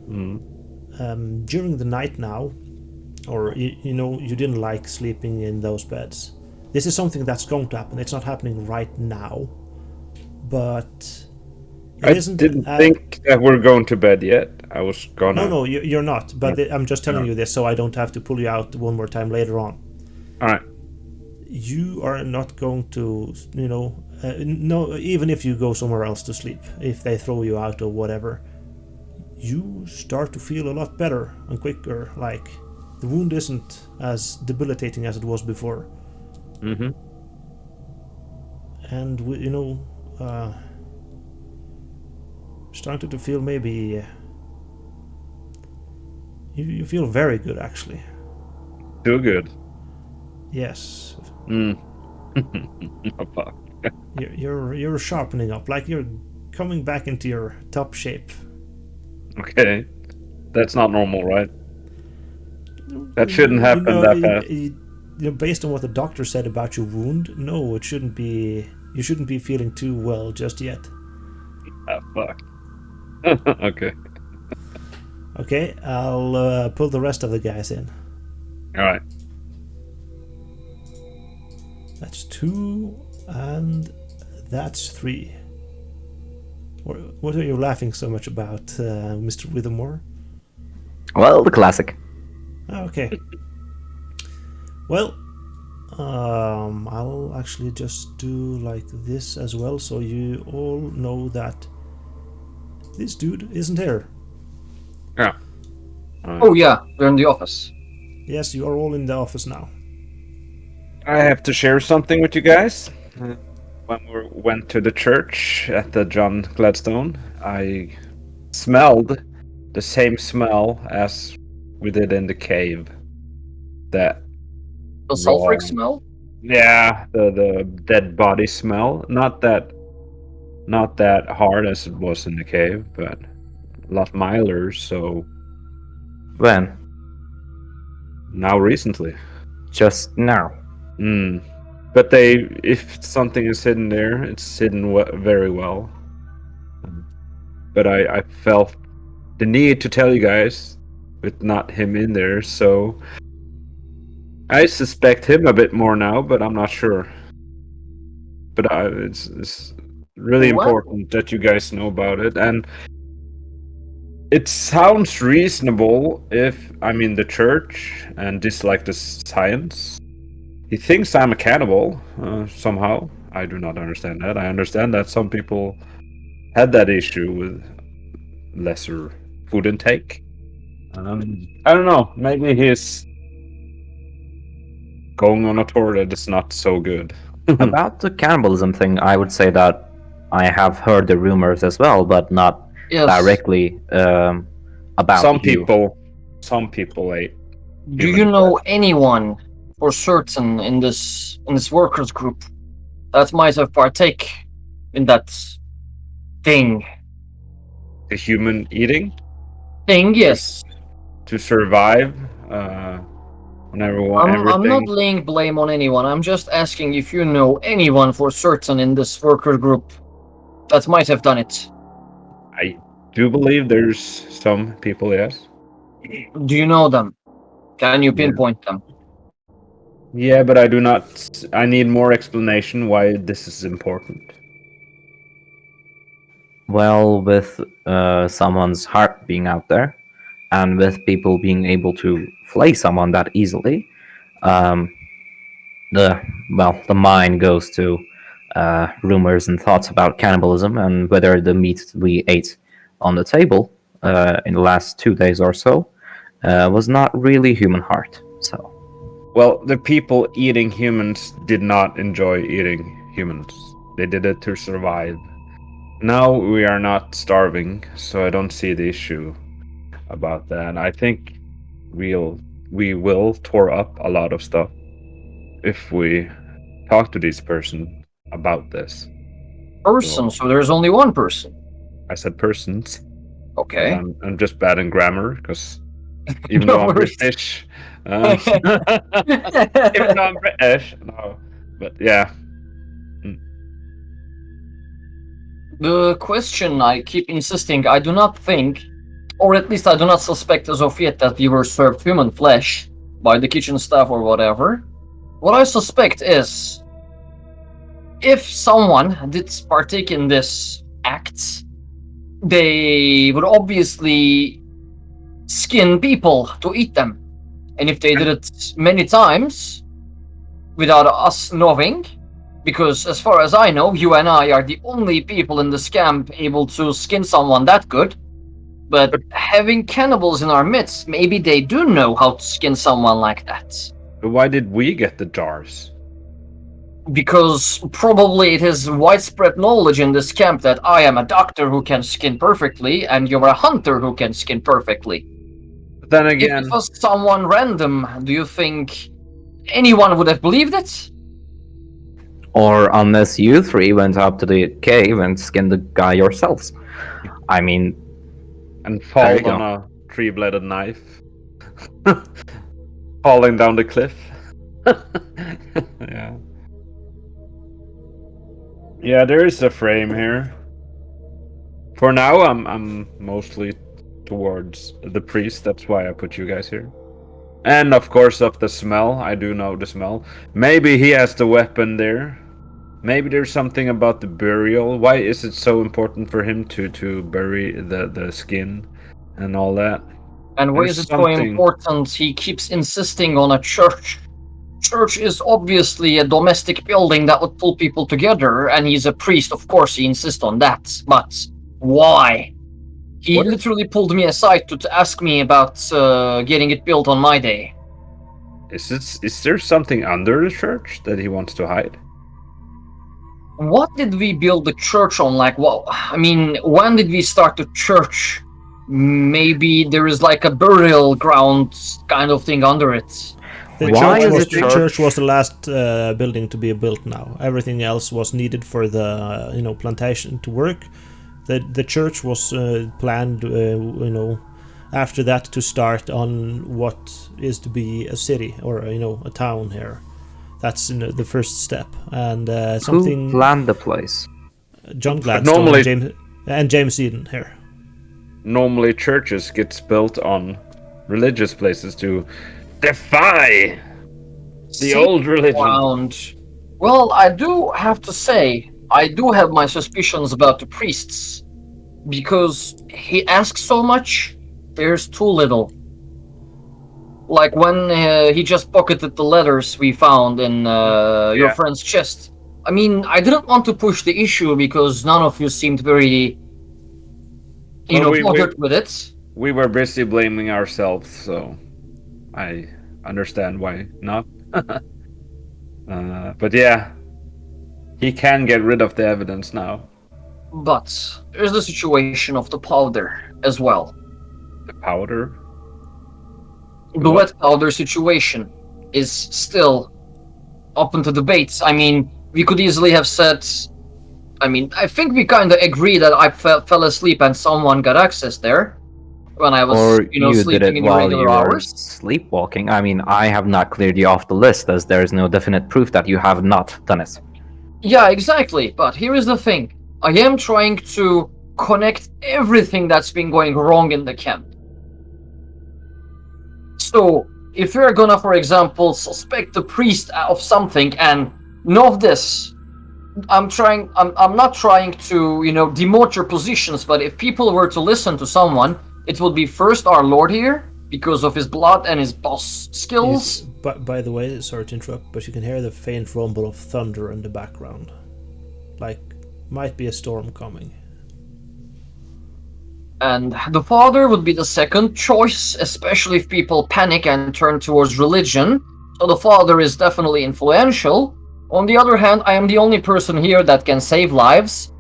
During the night now, or you didn't like sleeping in those beds. This is something that's going to happen. It's not happening right now, but I didn't think that we're going to bed yet. I was gonna. No, you're not. But I'm just telling you this so I don't have to pull you out one more time later on. All right. You are not going to, no, even if you go somewhere else to sleep, if they throw you out or whatever, you start to feel a lot better and quicker. Like, the wound isn't as debilitating as it was before. Mm-hmm. And starting to feel maybe you feel very good, actually. Too good. Yes. Oh, fuck. You're sharpening up, like you're coming back into your top shape. Okay. That's not normal, right? That shouldn't happen that fast. Based on what the doctor said about your wound, no, it shouldn't be. You shouldn't be feeling too well just yet. Ah, fuck. Okay. Okay, I'll pull the rest of the guys in. All right. That's 2, and that's 3. What are you laughing so much about, Mr. Withermore? Well, the classic. Okay. Well, I'll actually just do like this as well, so you all know that this dude isn't here. Yeah. Oh yeah, they're in the office. Yes, you are all in the office now. I have to share something with you guys. When we went to the church at the John Gladstone, I smelled the same smell as we did in the cave. That The sulfuric raw- smell? Yeah, the dead body smell. Not that hard as it was in the cave, but a lot milder. So When? now recently. Just now. But if something is hidden there, it's hidden very well. but I felt the need to tell you guys with not him in there, so I suspect him a bit more now, but I'm not sure. But it's really Well- important that you guys know about it, and it sounds reasonable if I'm in the church and dislike the science. He thinks I'm a cannibal somehow. I do not understand that. I understand that some people had that issue with lesser food intake. I don't know. Maybe he's going on a tour that is not so good. About the cannibalism thing, I would say that I have heard the rumors as well, but not Yes. directly about some you. people ate. Do human you know flesh. anyone for certain in this workers group that might have partake in that thing? The human eating Yes. to survive. On everyone, I'm not everything. laying blame on anyone. I'm just asking if you know anyone for certain in this worker group that might have done it. I do believe there's some people, yes. Do you know them? Can you Yeah. pinpoint them? Yeah, but I do not. I need more explanation why this is important. Well, with someone's heart being out there, and with people being able to flay someone that easily, um, the mind goes to rumors and thoughts about cannibalism and whether the meat we ate on the table in the last 2 days or so was not really human heart. So, Well, the people eating humans did not enjoy eating humans. They did it to survive. Now we are not starving, so I don't see the issue about that. I think we will tore up a lot of stuff if we talk to this person about this. Person, so there's only one person. I said persons. Okay. I'm just bad in grammar because even No though I'm worries. British, even though I'm British, no, but yeah, The question I keep insisting, I do not think, or at least I do not suspect as of yet, that we were served human flesh by the kitchen staff or whatever. What I suspect is, if someone did partake in this act, they would obviously skin people to eat them. And if they did it many times without us knowing, because as far as I know, you and I are the only people in this camp able to skin someone that good. But having cannibals in our midst, maybe they do know how to skin someone like that. but why did we get the jars? Because probably it is widespread knowledge in this camp that I am a doctor who can skin perfectly, and you're a hunter who can skin perfectly. But then If again, it was someone random, do you think anyone would have believed it? or unless you three went up to the cave and skinned the guy yourselves. I mean, and There fall you go. on a three-bladed knife, falling down the cliff. Yeah. Yeah, there is a frame here. For now, I'm mostly towards the priest. That's why I put you guys here. And of course, of the smell. I do know the smell. Maybe he has the weapon there. Maybe there's something about the burial. Why is it so important for him to bury the skin and all that? And why There's is it so something- important he keeps insisting on a church? Church is obviously a domestic building that would pull people together, and he's a priest, of course he insists on that. But why? He What- literally pulled me aside to ask me about getting it built on my day. Is there something under the church that he wants to hide? What did we build the church on? Like, well, I mean, when did we start the church? Maybe there is like a burial ground kind of thing under it. The Why church is was, it the church? church was the last building to be built now. Everything else was needed for the plantation to work. The church was planned after that to start on what is to be a city or a town here. That's the first step, and who something planned the place? John But Gladstone normally- and James Eden here. normally churches gets built on religious places to defy the old religion. Ground. Well, I do have to say, I do have my suspicions about the priests. Because he asks so much, there's too little. Like when he just pocketed the letters we found in your friend's chest. I mean, I didn't want to push the issue because none of you seemed very, bothered with it. We were busy blaming ourselves, so I understand why not. But yeah, he can get rid of the evidence now. But there's the situation of the powder as well. The powder? The wet powder situation is still open to debate. I mean, we could easily have said... I think we kind of agree that I fell asleep and someone got access there when I was, Or you did sleeping it in the while regular you were hours. sleepwalking. I mean, I have not cleared you off the list as there is no definite proof that you have not done it. Yeah, exactly. But here is the thing. I am trying to connect everything that's been going wrong in the camp. So, if you're gonna, for example, suspect the priest of something and know of this, I'm not trying to, demote your positions, but if people were to listen to someone, it would be first our lord here, because of his blood and his boss skills. Yes, by the way, sorry to interrupt, but you can hear the faint rumble of thunder in the background. Like, might be a storm coming. And the father would be the second choice, especially if people panic and turn towards religion. So the father is definitely influential. On the other hand, I am the only person here that can save lives.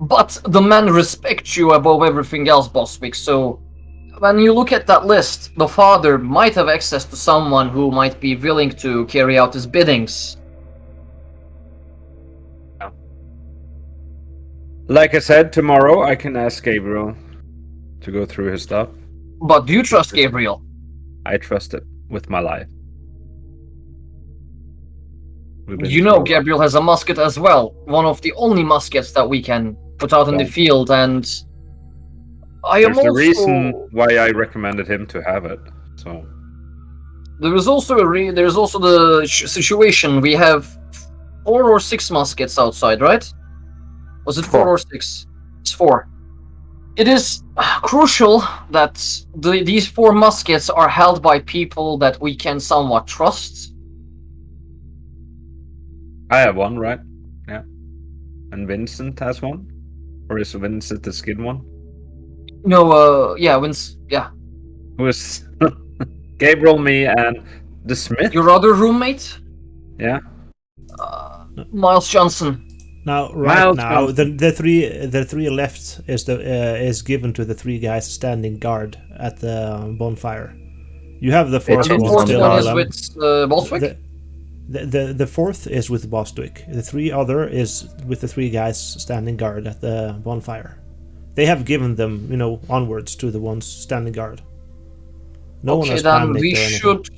But the man respects you above everything else, Boswick, so when you look at that list, the father might have access to someone who might be willing to carry out his biddings. Like I said, tomorrow I can ask Gabriel to go through his stuff. But do you trust Gabriel? I trust it with my life. Gabriel has a musket as well. One of the only muskets that we can put out in the field, and There's a reason why I recommended him to have it. So there's also the situation. We have 4 or 6 muskets outside, right? Was it 4 or 6? It's 4. It is crucial that these 4 muskets are held by people that we can somewhat trust. I have one, right? Yeah. And Vincent has one? Or is Vincent the skin one? No, yeah, yeah. Who is Gabriel, me, and the Smith? Your other roommate? Yeah. Miles Johnson. Now, the 3 left is given to the 3 guys standing guard at the bonfire. You have the 4th The one 4th still. one is with Boswick? The 4th is with Bostwick. The 3 other is with the 3 guys standing guard at the bonfire. They have given them, onwards to the ones standing guard. No one has panicked. We should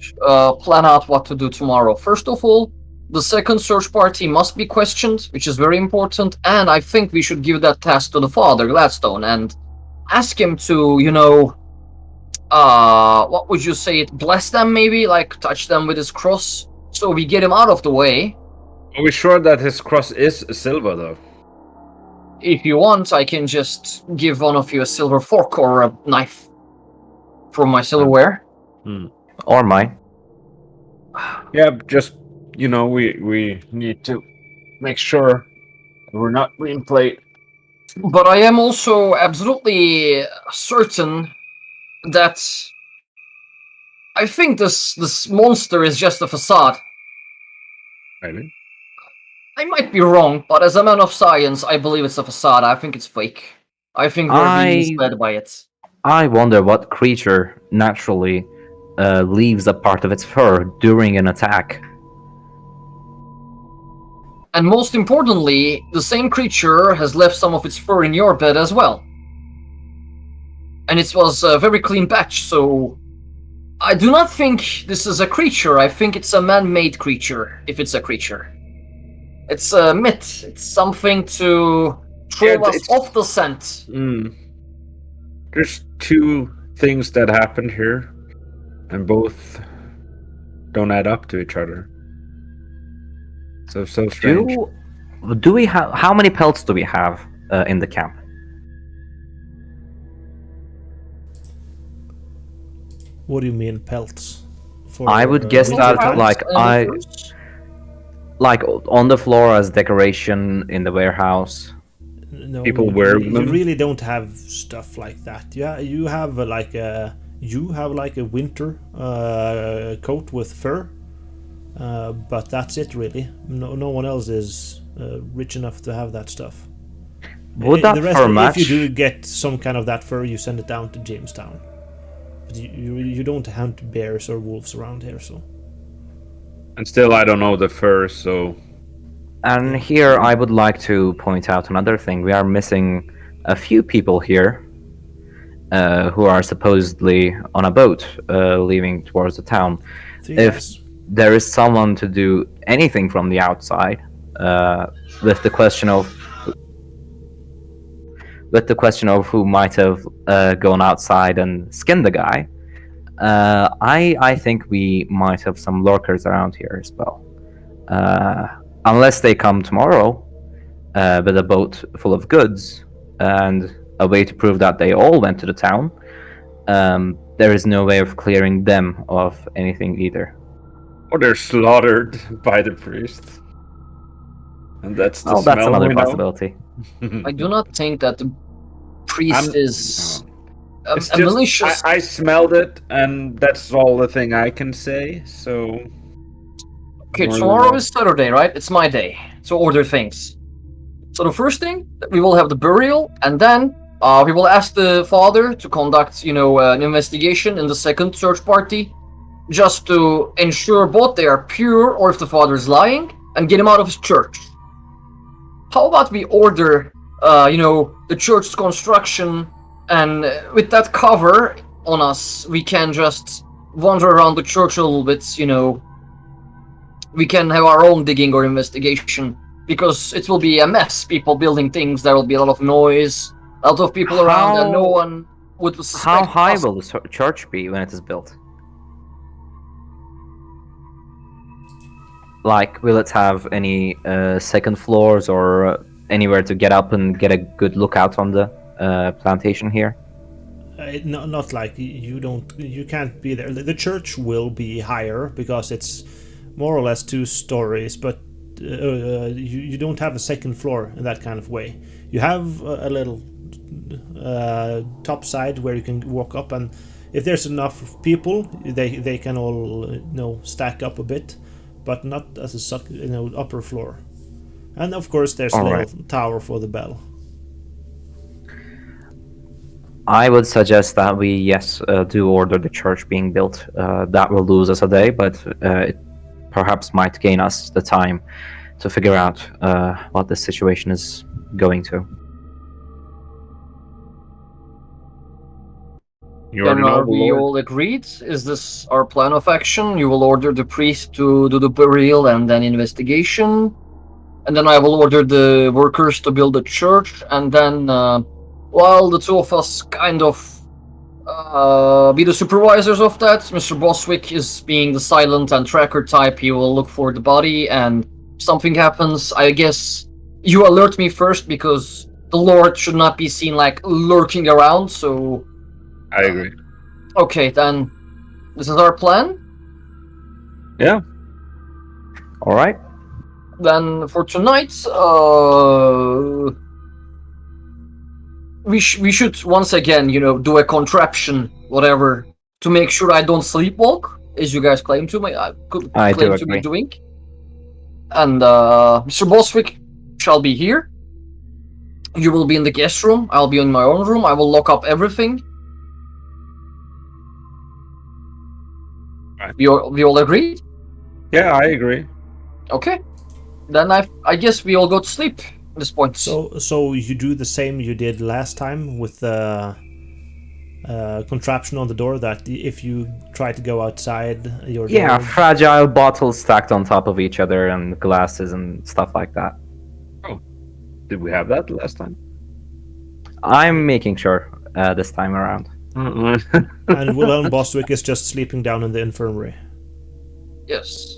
plan out what to do tomorrow. First of all, the second search party must be questioned, which is very important, and I think we should give that task to the father, Gladstone, and ask him to, what would you say, bless them maybe, like touch them with his cross, so we get him out of the way. Are we sure that his cross is silver, though? If you want, I can just give one of you a silver fork or a knife from my silverware. Or mine. Yeah, just, we need to make sure we're not being played. But I am also absolutely certain that I think this monster is just a facade. Really? I might be wrong, but as a man of science, I believe it's a facade. I think it's fake. I think we're being misled by it. I wonder what creature naturally leaves a part of its fur during an attack. And most importantly, the same creature has left some of its fur in your bed as well. And it was a very clean batch, so I do not think this is a creature. I think it's a man-made creature, if it's a creature. It's a myth. It's something to throw us off the scent. There's two things that happened here, and both don't add up to each other. So strange. Do we have how many pelts do we have in the camp? What do you mean pelts? For, I would guess winter that times? like First? like on the floor as decoration in the warehouse. No, People you, wear you them? really don't have stuff like that. Yeah, you have like a winter coat with fur, but that's it really. No one else is rich enough to have that stuff. Would that The rest, fur match? if you do get some kind of that fur, you send it down to Jamestown. But you don't hunt bears or wolves around here, so. And still, I don't know the fur, so And here I would like to point out another thing. We are missing a few people here who are supposedly on a boat leaving towards the town. Three If guys. there is someone to do anything from the outside, with the question of who might have gone outside and skinned the guy, I think we might have some lurkers around here as well. Unless they come tomorrow with a boat full of goods and a way to prove that they all went to the town, there is no way of clearing them of anything either. or they're slaughtered by the priest, and that's the Oh, smell. that's another we know. possibility. I do not think that the priest I'm- is It's a just malicious. I smelled it, and that's all the thing I can say. So Okay, more tomorrow than is Saturday, right? It's my day. So order things. So the first thing, we will have the burial, and then we will ask the father to conduct, an investigation in the second search party, just to ensure both they are pure or if the father is lying, and get him out of his church. How about we order, the church's construction, and with that cover on us, we can just wander around the church a little bit, we can have our own digging or investigation, because it will be a mess. People building things, there will be a lot of noise, a lot of people around, and no How- one would suspect How high us. will the church be when it is built? Like, will it have any second floors or anywhere to get up and get a good lookout on the plantation here? Not like you can't be there. The church will be higher because it's more or less 2 stories, but you don't have a second floor in that kind of way. You have a little top side where you can walk up, and if there's enough people, they can all stack up a bit, but not as a upper floor. And of course, there's a All little right. tower for the bell. I would suggest that we, do order the church being built. That will lose us a day, but it perhaps might gain us the time to figure out what the situation is going to. you Then already know, are we Lord. all agreed? Is this our plan of action? You will order the priest to do the burial and then investigation, and then I will order the workers to build a church, and then while the two of us kind of be the supervisors of that, Mr. Boswick is being the silent and tracker type. He will look for the body, and if something happens, I guess you alert me first, because the Lord should not be seen like lurking around. So I agree. okay, then this is our plan. Yeah, All right. Then for tonight, we should once again, do a contraption, whatever, to make sure I don't sleepwalk, as you guys claim to I do claim to be agree. doing. And Mr. Boswick shall be here. You will be in the guest room. I'll be in my own room. I will lock up everything. Right. We all agreed? yeah, I agree. Okay. Then I guess we all go to sleep at this point. So you do the same you did last time with the contraption on the door, that if you try to go outside your Yeah, door, fragile bottles stacked on top of each other and glasses and stuff like that. Did we have that last time? I'm making sure. this time around. And Wilhelm Bostwick is just sleeping down in the infirmary. Yes.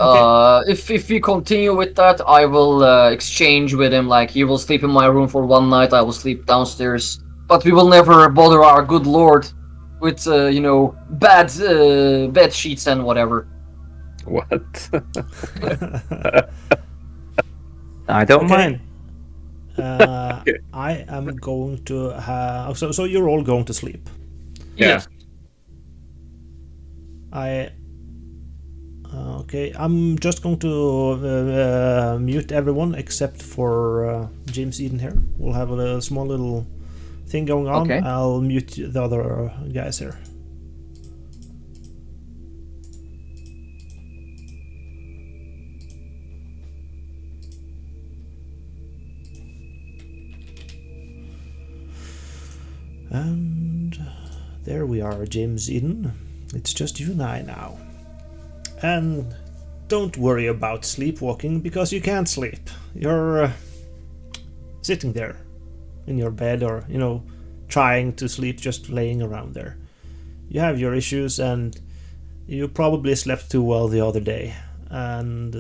Okay. If we continue with that, I will exchange with him. Like, he will sleep in my room for one night. I will sleep downstairs. But we will never bother our good lord with bad bed sheets and whatever. What? I don't Okay. mind. I am going to have. So you're all going to sleep. Yeah. Yes. Okay, I'm just going to mute everyone except for James Eden here. We'll have a small little thing going on. Okay. I'll mute the other guys here. And there we are, James Eden. It's just you and I now. And don't worry about sleepwalking, because you can't sleep. You're sitting there in your bed, or, trying to sleep, just laying around there. You have your issues, and you probably slept too well the other day. And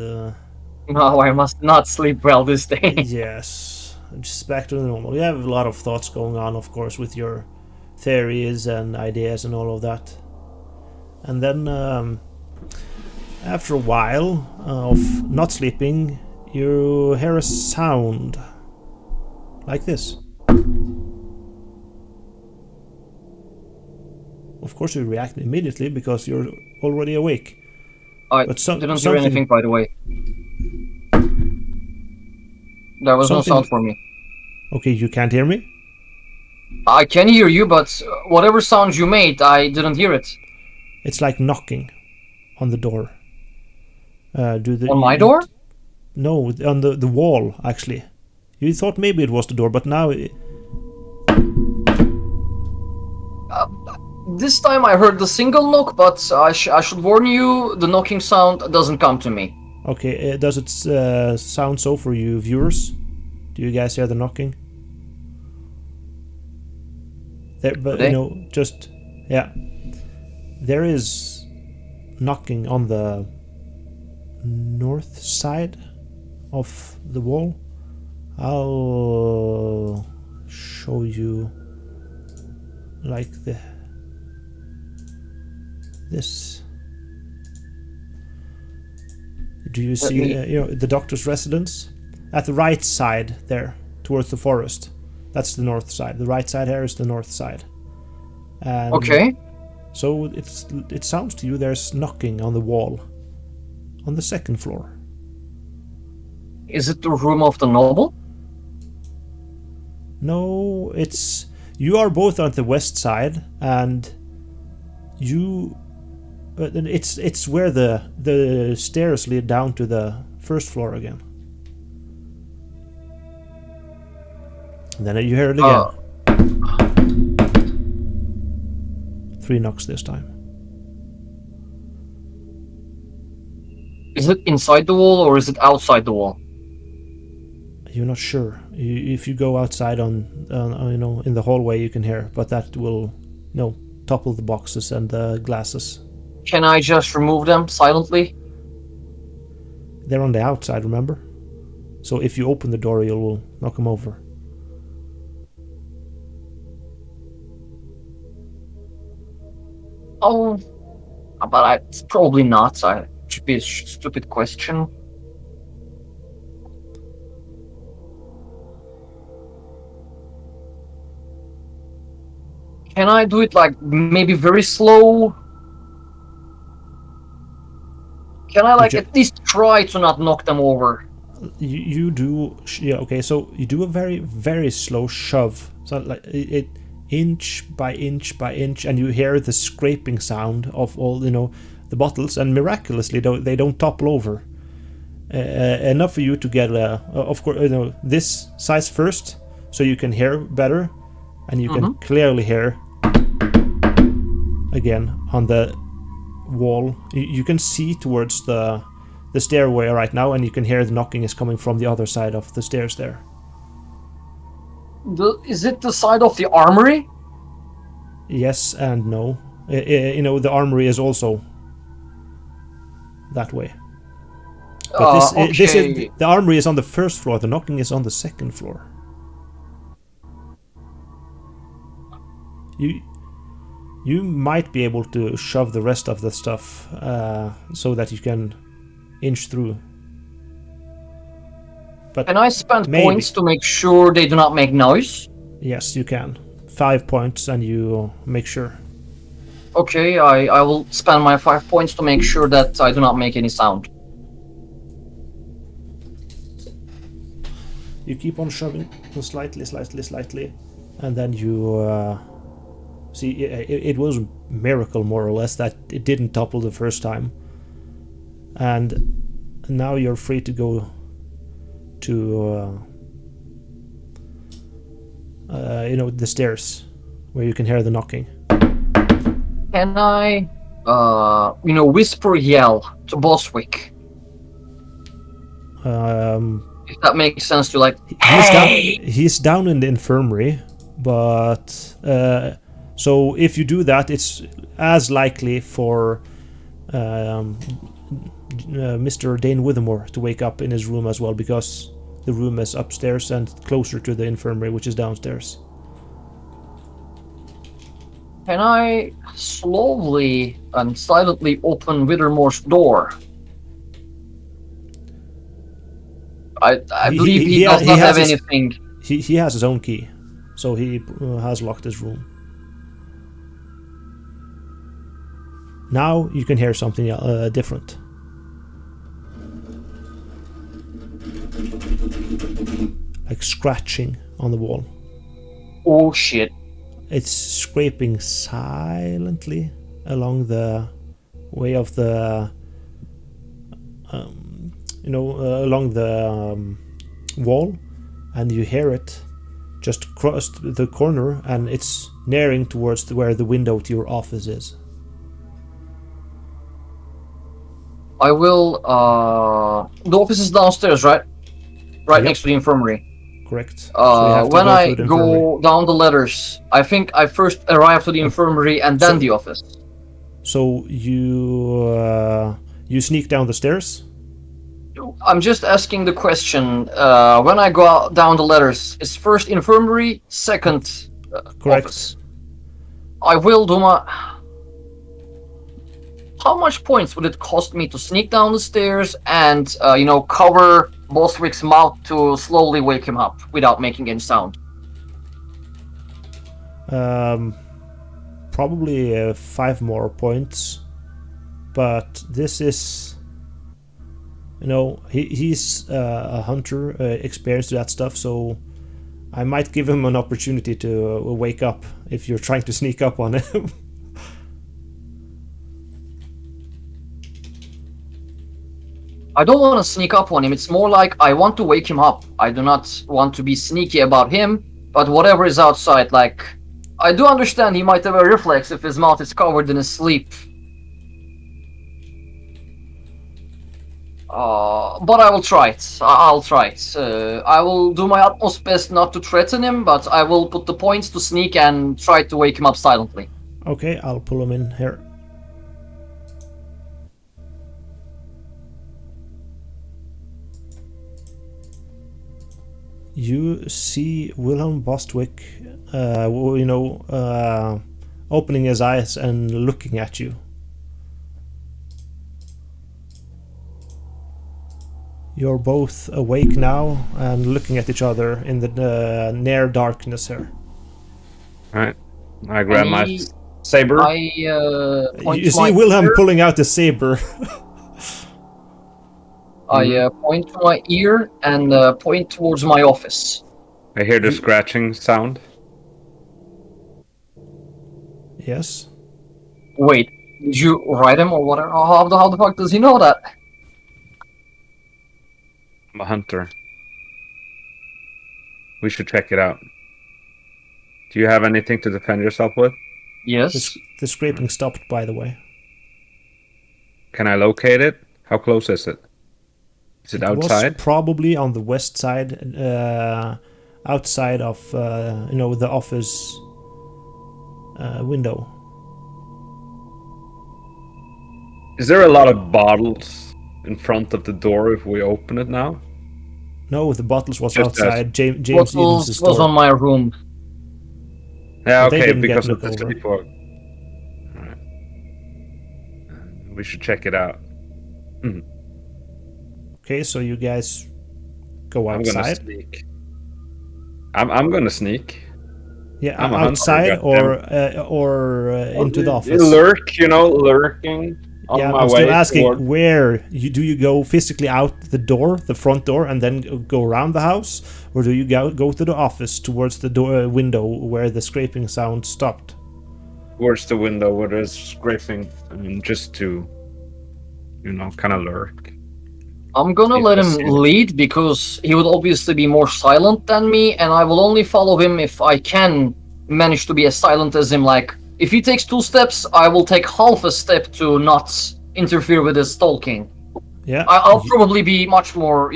No, I must not sleep well this day. yes, just back to the normal. You have a lot of thoughts going on, of course, with your theories and ideas and all of that. And then after a while of not sleeping, you hear a sound like this. Of course, you react immediately because you're already awake. I But didn't hear something- anything, by the way. There was no Something- sound for me. Okay, you can't hear me? I can hear you, but whatever sound you made, I didn't hear it. It's like knocking on the door. On my door? No, on the wall, actually. You thought maybe it was the door, but now... This time I heard the single knock, but I should warn you, the knocking sound doesn't come to me. Okay, does it sound so for you viewers? Do you guys hear the knocking? There, but Okay. just yeah, there is knocking on the north side of the wall. I'll show you like this. Do you see the doctor's residence at the right side there towards the forest? That's the north side. The right side here is the north side. And Okay. so it sounds to you there's knocking on the wall on the second floor. Is it the room of the noble? No, you are both on the west side, and it's where the stairs lead down to the first floor again. And then you hear it again. 3 knocks this time. Is it inside the wall or is it outside the wall? You're not sure. If you go outside on in the hallway, you can hear, but that will topple the boxes and the glasses. Can I just remove them silently? They're on the outside, remember? So if you open the door, you will knock them over. Oh, but it's probably not. It should be a stupid question. Can I do it like maybe very slow? Can I at least try to not knock them over? You do, yeah, okay, so you do a very, very slow shove. So like it inch by inch by inch, and you hear the scraping sound of all, the bottles, and miraculously they don't topple over. Enough for you to get, of course, this size first, so you can hear better, and you can clearly hear again on the wall. You can see towards the stairway right now, and you can hear the knocking is coming from the other side of the stairs there. Is it the side of the armory? Yes and no. You know, the armory is also that way. But this is Okay. the armory is on the first floor. The knocking is on the second floor. You might be able to shove the rest of the stuff so that you can inch through. But Can I spend maybe. points to make sure they do not make noise? Yes, you can. 5 points and you make sure. Okay, I will spend my 5 points to make sure that I do not make any sound. You keep on shoving slightly, and then you see it was a miracle more or less that it didn't topple the first time. And now you're free to go to you know, the stairs where you can hear the knocking. Can I, whisper yell to Boswick? If that makes sense to, like, hey! He's down in the infirmary, but so if you do that, it's as likely for Mr. Dane Withermore to wake up in his room as well, because the room is upstairs and closer to the infirmary, which is downstairs. Can I slowly and silently open Withermore's door? I believe he does not have anything. He has his own key, so he has locked his room. Now you can hear something different. Like scratching on the wall. Oh shit. It's scraping silently along the way of the along the wall, and you hear it just cross the corner, and it's nearing towards where the window to your office is. I will, the office is downstairs, right? Right Yep. next to the infirmary. Correct. So you have to When go I through the infirmary. go down the ladders, I think I first arrive to the infirmary and then So- the office. So you sneak down the stairs. I'm just asking the question. When I go down the ladders, it's first infirmary, second Correct. office. I will do my. How much points would it cost me to sneak down the stairs and cover Boswick's mouth to slowly wake him up without making any sound? Probably 5 more points, but this is, he's a hunter, experienced with that stuff, so I might give him an opportunity to wake up if you're trying to sneak up on him. I don't want to sneak up on him. It's more like I want to wake him up. I do not want to be sneaky about him, but whatever is outside, like, I do understand he might have a reflex if his mouth is covered in his sleep. But I will try it. I'll try it. I will do my utmost best not to threaten him, but I will put the points to sneak and try to wake him up silently. Okay, I'll pull him in here. You see Wilhelm Bostwick, opening his eyes and looking at you. You're both awake now and looking at each other in the near darkness here. Alright. I grab my Any- saber. I point You to my see Wilhelm ear. pulling out the saber. I point to my ear and point towards my office. I hear the scratching sound. Yes. Wait, did you write him or whatever? How the fuck does he know that? I'm a hunter. We should check it out. Do you have anything to defend yourself with? Yes. The scraping stopped, by the way. Can I locate it? How close is it? Is it outside? Was probably on the west side, outside of the office window. Is there a lot of bottles in front of the door if we open it now? No, the bottles was Just outside James What Evans' was door. on my room? Yeah, But they okay, didn't get because of look the over. sleepwalk. Alright. We should check it out. Okay, so you guys go I'm gonna outside. sneak. I'm gonna sneak. Yeah, I'm a hunter, outside goddamn. or into the You office. lurking on Yeah, my I'm way still asking toward- where do you go physically out the door, the front door, and then go around the house, or do you go to the office towards the door window where the scraping sound stopped? towards the window where there's scraping, just to, kind of lurk. I'm gonna He's let a him cynic. lead because he would obviously be more silent than me, and I will only follow him if I can manage to be as silent as him. Like, if he takes 2 steps, I will take half a step to not interfere with his stalking. Yeah, I'll probably be much more,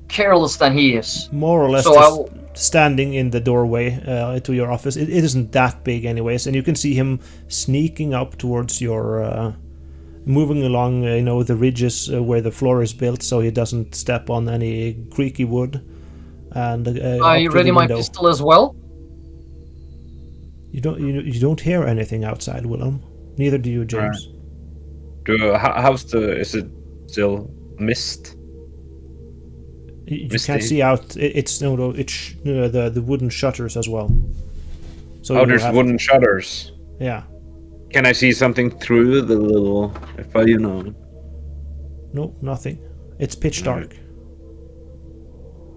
careless than he is. more or less So I just will- standing in the doorway to your office. It isn't that big anyways, and you can see him sneaking up towards your moving along the ridges where the floor is built so he doesn't step on any creaky wood, and I up to ready the my window. pistol as well. You don't hear anything outside, Willem. Neither do you, James. Is it still mist? You Misty. can't see out. It's the wooden shutters as well. So Oh, you there's have- wooden shutters. Yeah. Can I see something through the little? If I, No, nothing. It's pitch dark.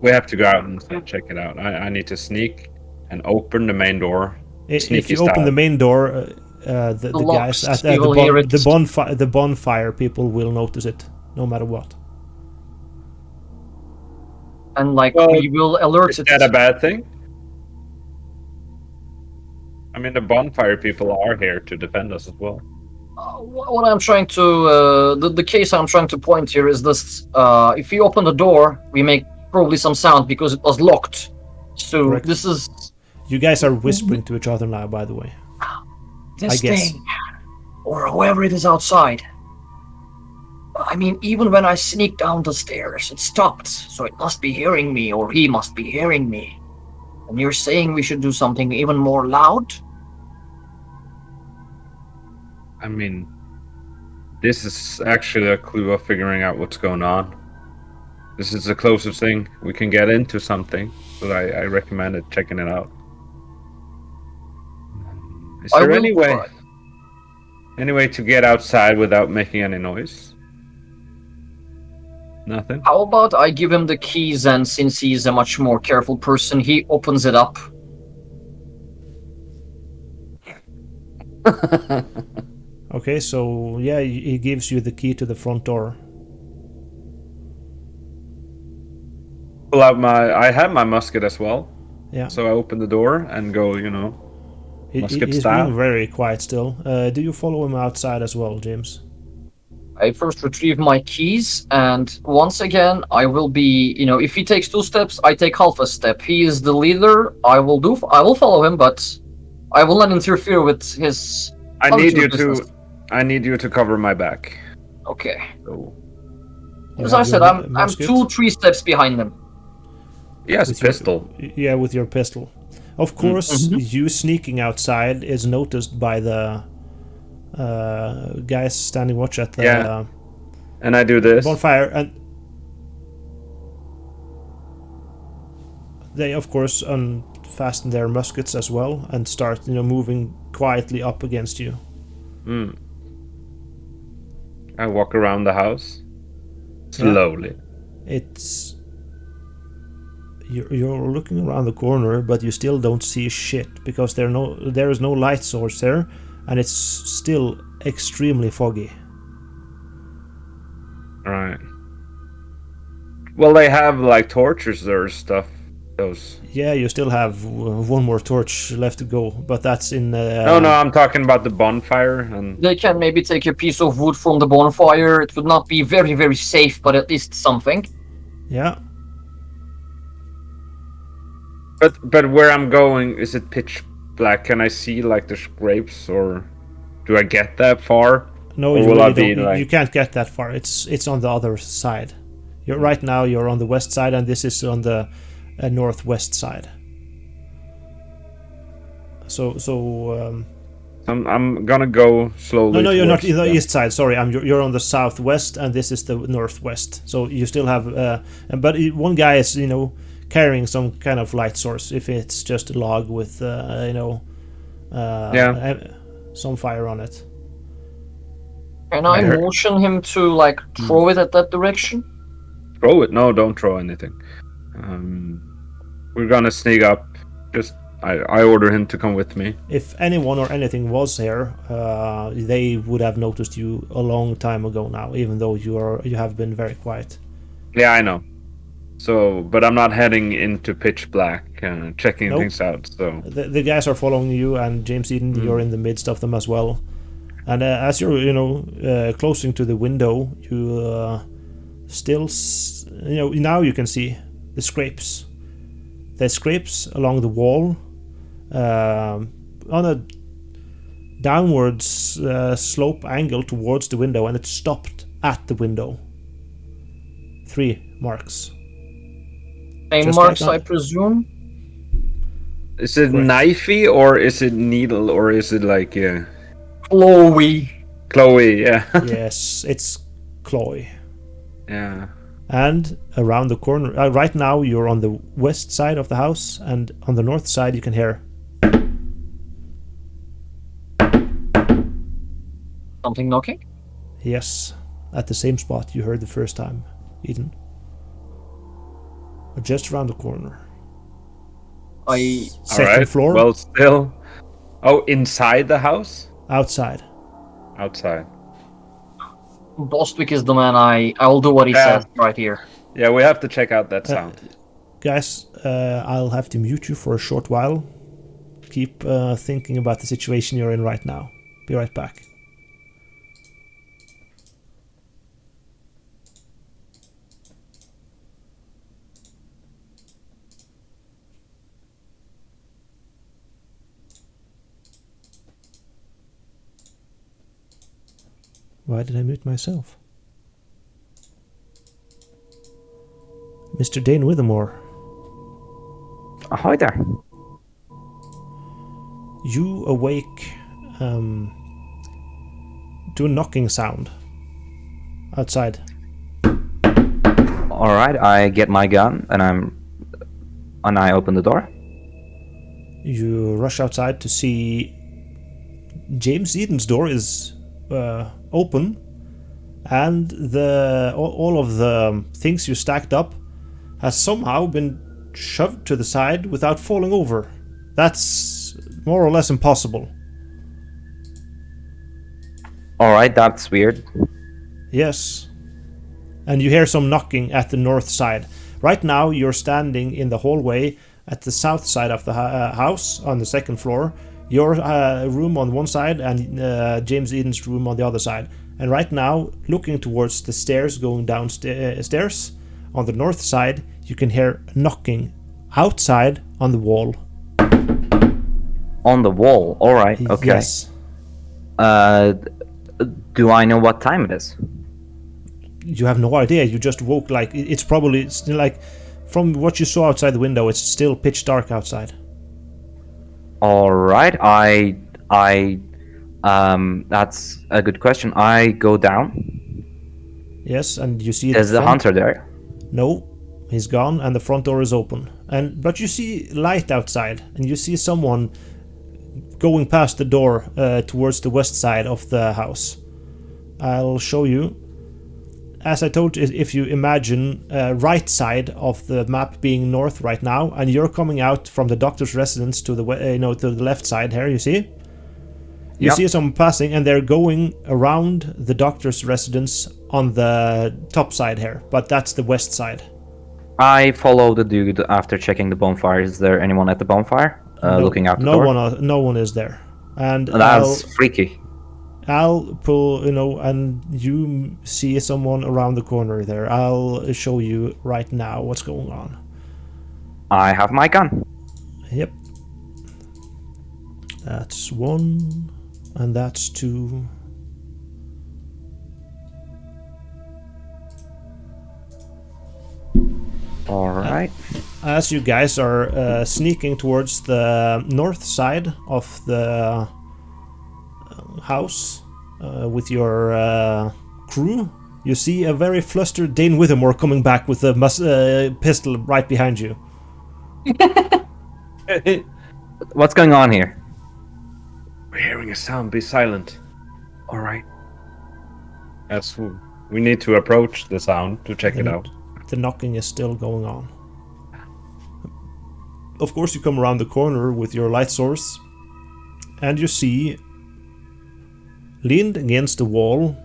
we have to go out and check it out. I need to sneak and open the main door. If Sneaky you open style. the main door, the locks, guys at we will hear it. the bonfire people will notice it, no matter what. And Well, we will alert Is it. that a bad thing? I mean, the bonfire people are here to defend us as well. What I'm trying to the case I'm trying to point here is this: if we open the door, we make probably some sound because it was locked. So Correct. this is You guys are whispering to each other now, by the way. this guess. thing, or whoever it is outside. I mean, even when I sneaked down the stairs, it stopped. So it must be hearing me, or he must be hearing me. And you're saying we should do something even more loud? I mean, this is actually a clue of figuring out what's going on. This is the closest thing we can get into something, but I recommended checking it out. Is I there will any way to get outside without making any noise? Nothing? How about I give him the keys, and since he's a much more careful person, he opens it up. Okay, so yeah, he gives you the key to the front door. Pull out I have my musket as well. Yeah. So I open the door and go, musket He's style. being very quiet still. Do you follow him outside as well, James? I first retrieve my keys, and once again, I will be, if he takes 2 steps, I take half a step. He is the leader. I will follow him, but I will not interfere with his. I business. need you to cover my back. Okay. So You As have I said, your I'm musket 2-3 steps behind him. he has a with your- pistol. Yeah, with your pistol. Of course, Mhm. you sneaking outside is noticed by the guys standing watch at the Yeah. And I do this. bonfire, and they, of course, unfasten their muskets as well and start, moving quietly up against you. I walk around the house slowly. It's you're looking around the corner, but you still don't see shit because there is no light source there, and it's still extremely foggy. Right. Well, they have like torches or stuff. Those. Yeah, you still have one more torch left to go, but that's in. No, I'm talking about the bonfire and. They can maybe take a piece of wood from the bonfire. It would not be very, very safe, but at least something. Yeah. But where I'm going, is it pitch black? Can I see like the scrapes, or do I get that far? No, Or you will I really be don't. like? You can't get that far. It's on the other side. You're right now. You're on the west side, and this is on the northwest side. So. I'm gonna go slowly. No, you're not towards in the them. east side. Sorry, you're on the southwest, and this is the northwest. So you still have, but one guy is carrying some kind of light source. If it's just a log with some fire on it. Can I There. motion him to like throw it at that direction? Throw it? No, don't throw anything. We're gonna sneak up. Just I order him to come with me. If anyone or anything was here, they would have noticed you a long time ago now. Even though you have been very quiet. Yeah, I know. So, but I'm not heading into pitch black, checking Nope. things out. So The guys are following you, and James Eden, you're in the midst of them as well. And as you're closing to the window, you still now you can see the scrapes. The scrapes along the wall, on a downwards slope angle towards the window, and it stopped at the window. 3 marks. Same Just marks, like I presume. is it Correct. knifey, or is it needle, or is it like Chloe. Chloe? Yeah. Yes, it's Chloe. Yeah. And around the corner, right now you're on the west side of the house, and on the north side you can hear Something knocking? yes, at the same spot you heard the first time, Eden. Just around the corner. I Second All right. floor, Well, still. Oh, inside the house? outside. Outside. Bostwick is the man. I'll do what he Yeah. says right here. Yeah, we have to check out that sound. Guys, I'll have to mute you for a short while. Keep thinking about the situation you're in right now. Be right back. Why did I mute myself? Mr. Dane Withermore, Hi there. you awake to a knocking sound outside. All right, I get my gun and I open the door. You rush outside to see James Eden's door is open, and all of the things you stacked up has somehow been shoved to the side without falling over. That's more or less impossible. All right, that's weird. Yes. And you hear some knocking at the north side. Right now you're standing in the hallway at the south side of the house on the second floor. Your room on one side and James Eden's room on the other side. And right now, looking towards the stairs going downstairs, on the north side, you can hear knocking outside on the wall. On the wall. All right. Okay. Yes. Do I know what time it is? You have no idea. You just woke. Like it's probably still like, from what you saw outside the window, it's still pitch dark outside. All right. That's a good question. I go down. Yes, and you see Is the front- hunter there? No, he's gone, and the front door is open. But you see light outside, and you see someone going past the door towards the west side of the house. I'll show you. As I told you, if you imagine right side of the map being north right now, and you're coming out from the doctor's residence to the to the left side here, you see? You Yep. see someone passing, and they're going around the doctor's residence on the top side here, but that's the west side. I follow the dude after checking the bonfire. Is there anyone at the bonfire? Looking out the door? No one is there. And That's freaky. I'll pull, and you see someone around the corner there. I'll show you right now what's going on. I have my gun. Yep. That's 1, and that's 2. All right. As you guys are sneaking towards the north side of the house with your crew, you see a very flustered Dane Withermore coming back with a pistol right behind you. What's going on here? We're hearing a sound. Be silent. All right. Yes, we need to approach the sound to check it out. The knocking is still going on. Of course, you come around the corner with your light source, and you see, leaned against the wall,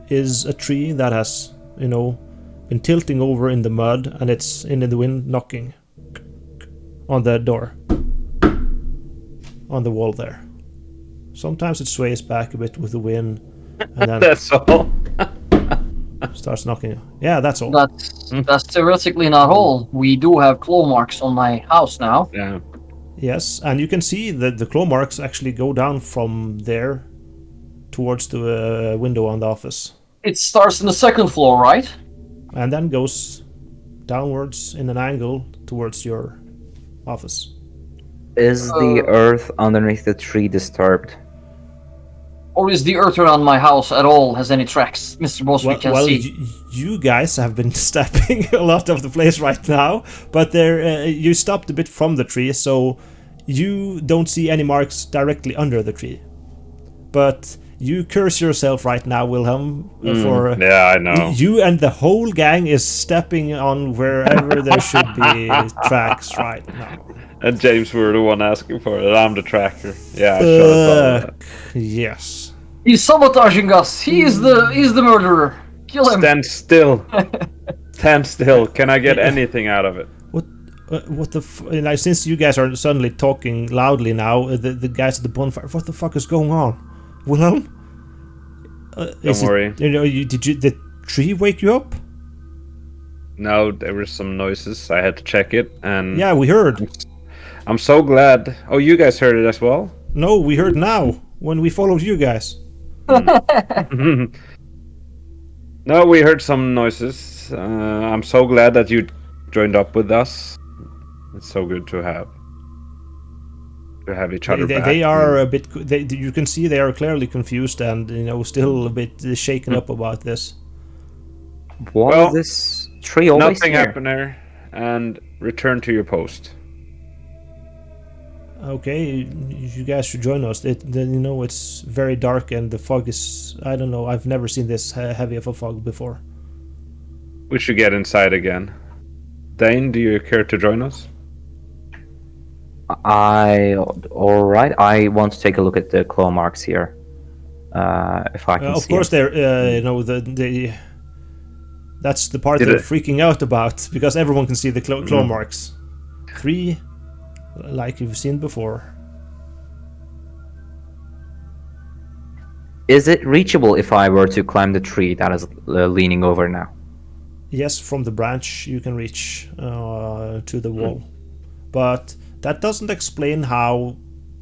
is a tree that has, been tilting over in the mud, and it's in the wind knocking on the door, on the wall there. Sometimes it sways back a bit with the wind, and then That's all. starts knocking. Yeah, that's all. That's theoretically not all. We do have claw marks on my house now. Yeah. Yes, and you can see that the claw marks actually go down from there towards the window on the office, It starts in the second floor, right? and then goes downwards in an angle towards your office. Is the earth underneath the tree disturbed? Or is the earth around my house at all has any tracks, Mr. Boss, we can see? You guys have been stepping a lot of the place right now, but there you stopped a bit from the tree, so you don't see any marks directly under the tree. But you curse yourself right now, Wilhelm, for Yeah, I know. you and the whole gang is stepping on wherever there should be tracks right now. And James were the one asking for it. I'm the tracker. Yeah, I should have thought of that. Yes. He's sabotaging us. He's the murderer. Kill him. Stand still. Stand still. Can I get anything out of it? What the like, since you guys are suddenly talking loudly now, the guys at the bonfire, what the fuck is going on? Wilhelm? Don't worry. Did the tree wake you up? No, there were some noises. I had to check it, and Yeah, we heard. I'm so glad. Oh, you guys heard it as well? No, we heard now when we followed you guys. No, we heard some noises. I'm so glad that you joined up with us. It's so good to have each other back. They are a bit. You can see they are clearly confused and still a bit shaken up about this. Was this tree always Nothing here? happened there, and return to your post. Okay, you guys should join us. It's very dark and the fog is. I don't know. I've never seen this heavy of a fog before. We should get inside again. Dane, do you care to join us? All right. I want to take a look at the claw marks here. If I can Of see course, them. they're that's the part Did they're it- freaking out about because everyone can see the claw marks. 3, like you've seen before. Is it reachable if I were to climb the tree that is leaning over now? Yes, from the branch you can reach to the wall, but that doesn't explain how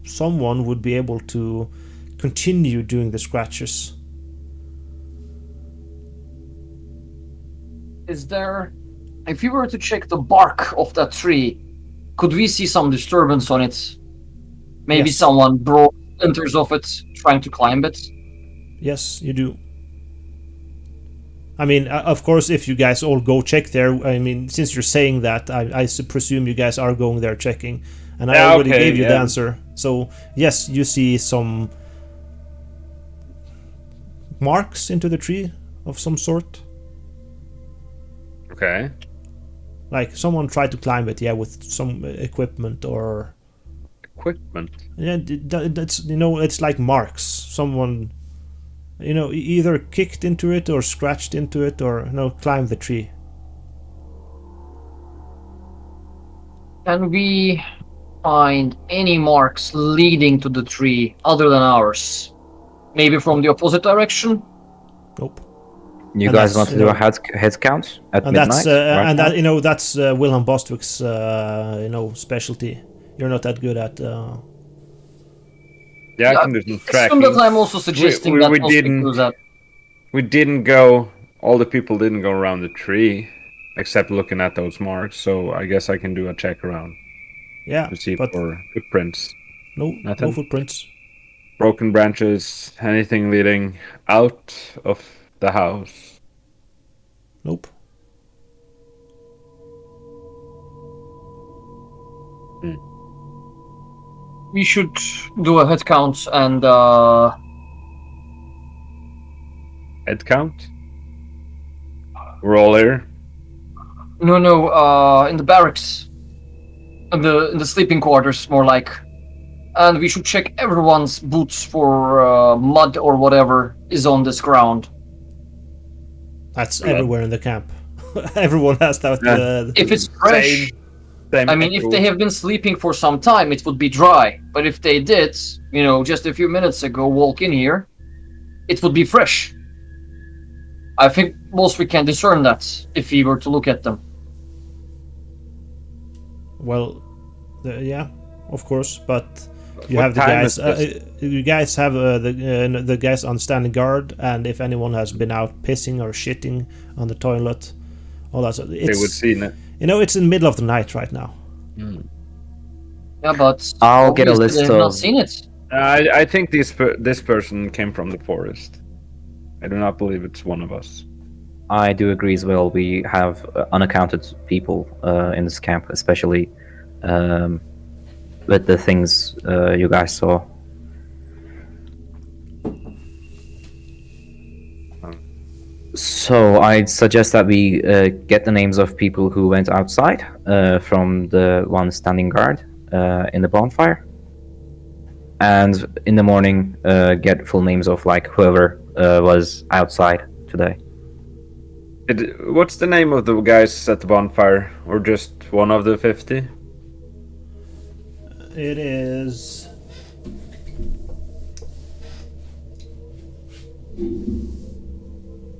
someone would be able to continue doing the scratches. Is there... If you were to check the bark of that tree, could we see some disturbance on it? Maybe Yes. someone broke splinters of it, trying to climb it? Yes, you do. I mean, of course, if you guys all go check there, I mean, since you're saying that, I presume you guys are going there checking. And I Yeah, already okay, gave you the yeah. answer. So, yes, you see some marks into the tree of some sort. Okay. Like someone tried to climb it, yeah, with some equipment or... Equipment. Yeah, that's, it's like marks. Someone, either kicked into it or scratched into it or, climbed the tree. Can we find any marks leading to the tree other than ours? Maybe from the opposite direction? Nope. You And guys that's, want to do a head count at And midnight? that's right and now? that that's Wilhelm Bostwick's specialty. You're not that good at. Yeah, I Yeah, can do some assume tracking. that I'm also suggesting we that Boswick didn't. does that. We didn't go. All the people didn't go around the tree, except looking at those marks. So I guess I can do a check around Yeah, to see but for footprints. no Nothing. footprints. Broken branches. Anything leading out of the house. Nope. We should do a head count and Head count. We're all here. no, in the barracks, in the sleeping quarters, more like. And we should check everyone's boots for mud or whatever is on this ground. That's Blood. everywhere in the camp. Everyone has that. Yeah. If it's fresh, Same I mean, if echo. they have been sleeping for some time, it would be dry. But if they did, just a few minutes ago walk in here, it would be fresh. I think most we can discern that if we were to look at them. Well, yeah, of course, but you What have the time guys. is this? You guys have the guys on standing guard, and if anyone has been out pissing or shitting on the toilet, all that. They would see it. It's in the middle of the night right now. Yeah, but I'll get a obviously list they have not of- seen it. I think this person came from the forest. I do not believe it's one of us. I do agree as well. We have unaccounted people in this camp, especially with the things you guys saw. So I'd suggest that we get the names of people who went outside from the one standing guard in the bonfire, and in the morning get full names of like whoever was outside today. What's the name of the guys at the bonfire, or just one of the 50? It is.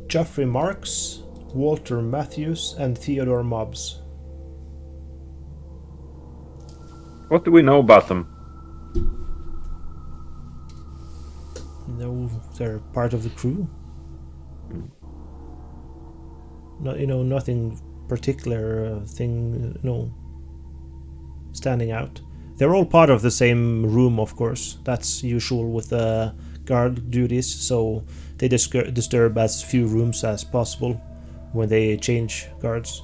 Geoffrey Marks, Walter Matthews, and Theodore Mobbs. What do we know about them? No, they're part of the crew. No, nothing particular thing, standing out. They're all part of the same room, of course. That's usual with guard duties, so they disturb as few rooms as possible when they change guards.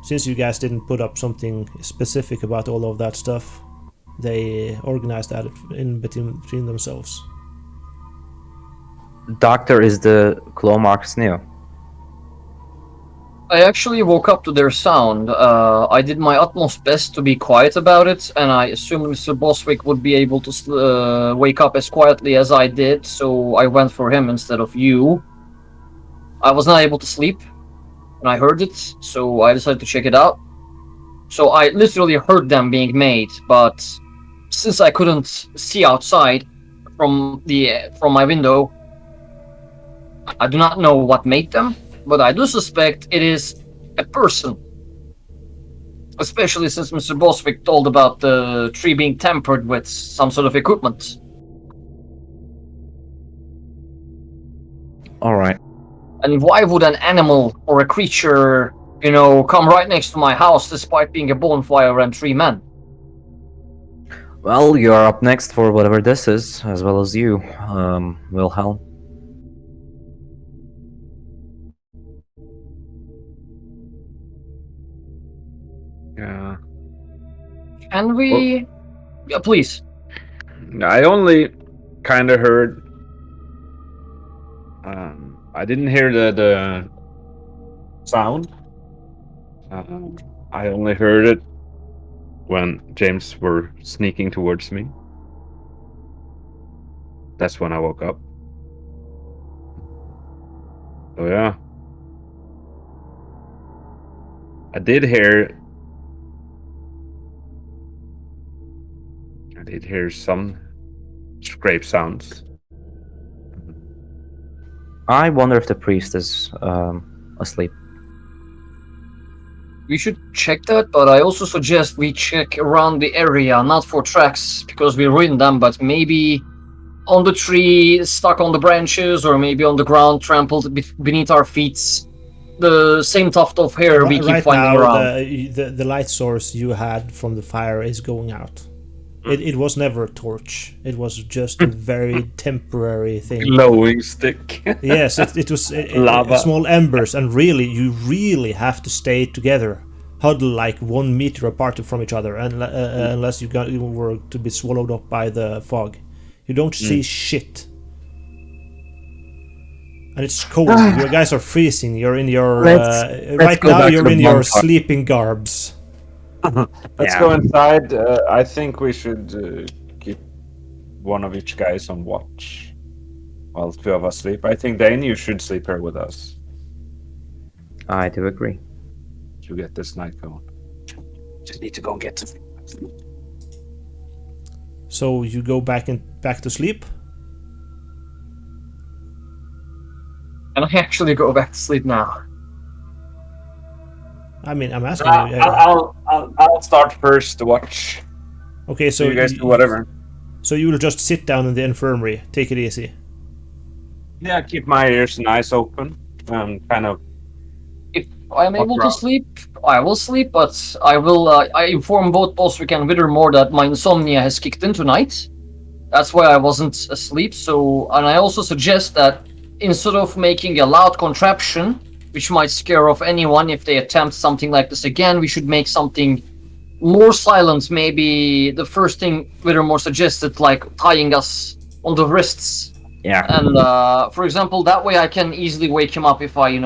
Since you guys didn't put up something specific about all of that stuff, they organized that in between themselves. Doctor, is the claw marks new? I actually woke up to their sound. I did my utmost best to be quiet about it, and I assumed Mr. Boswick would be able to wake up as quietly as I did, so I went for him instead of you. I was not able to sleep, and I heard it, so I decided to check it out. So I literally heard them being made, but since I couldn't see outside from my window, I do not know what made them, but I do suspect it is a person. Especially since Mr. Boswick told about the tree being tampered with some sort of equipment. Alright. And why would an animal or a creature, come right next to my house despite being a bonfire and 3 men? Well, you're up next for whatever this is, as well as you, Wilhelm. Yeah. Can we... Yeah, please. I only kind of heard. I didn't hear the sound. I only heard it when James were sneaking towards me. That's when I woke up. Oh yeah. I did hear some scrape sounds. I wonder if the priest is asleep. We should check that, but I also suggest we check around the area, not for tracks, because we ruined them, but maybe on the tree, stuck on the branches, or maybe on the ground, trampled beneath our feet. The same tuft of hair we keep Right finding now, around. the light source you had from the fire is going out. It was never a torch. It was just a very temporary thing. Glowing stick. Yes, it was Lava. small embers, and really, you really have to stay together, huddle like 1 meter apart from each other, and unless you were to be swallowed up by the fog, you don't see shit. And it's cold. You guys are freezing. You're in your Let's right go now. back to You're the in your bonfire. sleeping garbs. Let's go inside. I think we should keep one of each guys on watch while 2 of us sleep. I think Dane, you should sleep here with us. I do agree. You get this night going. Just need to go and get some. So you go back to sleep. Can I actually go back to sleep now? I mean, I'm asking you. I'll start first to watch. Okay, so So you guys do whatever. So you will just sit down in the infirmary. Take it easy. Yeah, keep my ears and eyes open. Kind of. If I am able to around. sleep, I will sleep, but I will. I inform both Boswick and Withermore that my insomnia has kicked in tonight. That's why I wasn't asleep. So, and I also suggest that instead of making a loud contraption, which might scare off anyone if they attempt something like this again, we should make something more silent. Maybe the first thing Withermore suggested, like tying us on the wrists. Yeah. And for example, that way I can easily wake him up if I,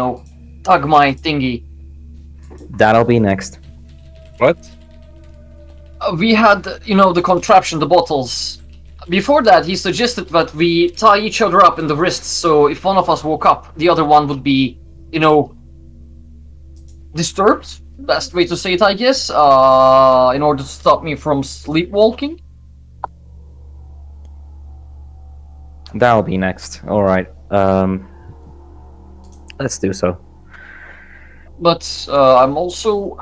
tug my thingy. That'll be next. What? We had, the contraption, the bottles. Before that, he suggested that we tie each other up in the wrists, so if one of us woke up, the other one would be, disturbed. Best way to say it, I guess, in order to stop me from sleepwalking. That'll be next. All right. Let's do so. But I'm also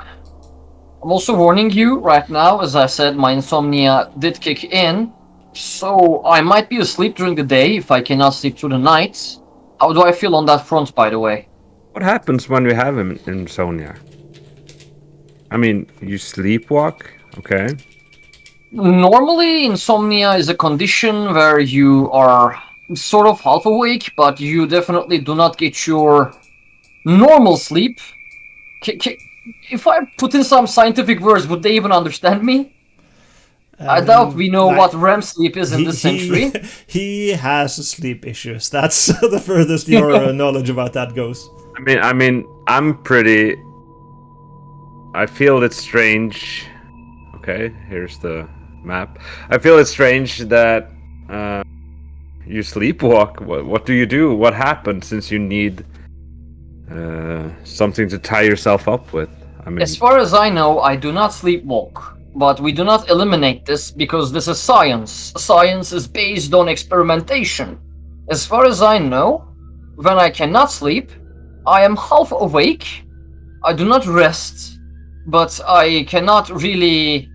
warning you right now. As I said, my insomnia did kick in, so I might be asleep during the day if I cannot sleep through the night. How do I feel on that front, by the way? What happens when we have insomnia? I mean, you sleepwalk, okay? Normally, insomnia is a condition where you are sort of half awake, but you definitely do not get your normal sleep. If I put in some scientific words, would they even understand me? I doubt we know what REM sleep is in this century. He has sleep issues. That's the furthest your knowledge about that goes. I mean, I feel it's strange. Okay, here's the map. I feel it's strange that you sleepwalk. What do you do? What happened since you need something to tie yourself up with? I mean, As far as I know, I do not sleepwalk, but we do not eliminate this because this is science. Science is based on experimentation. As far as I know, when I cannot sleep, I am half awake. I do not rest, but I cannot really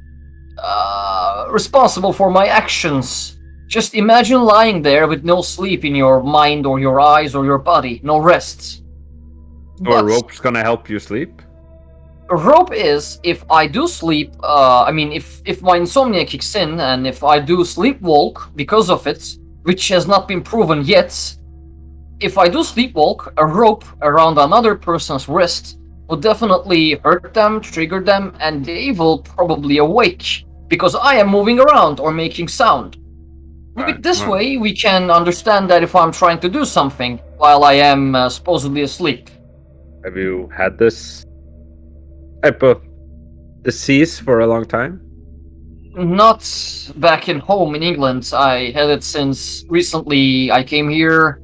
responsible for my actions. Just imagine lying there with no sleep in your mind or your eyes or your body, no rest. so a rope's gonna help you sleep? A rope is if I do sleep. If my insomnia kicks in and if I do sleepwalk because of it, which has not been proven yet. If I do sleepwalk, a rope around another person's wrist would definitely hurt them, trigger them, and they will probably awake because I am moving around or making sound. Right, This right. way, we can understand that if I'm trying to do something while I am supposedly asleep. Have you had this type of disease for a long time? Not back in home in England. I had it since recently I came here.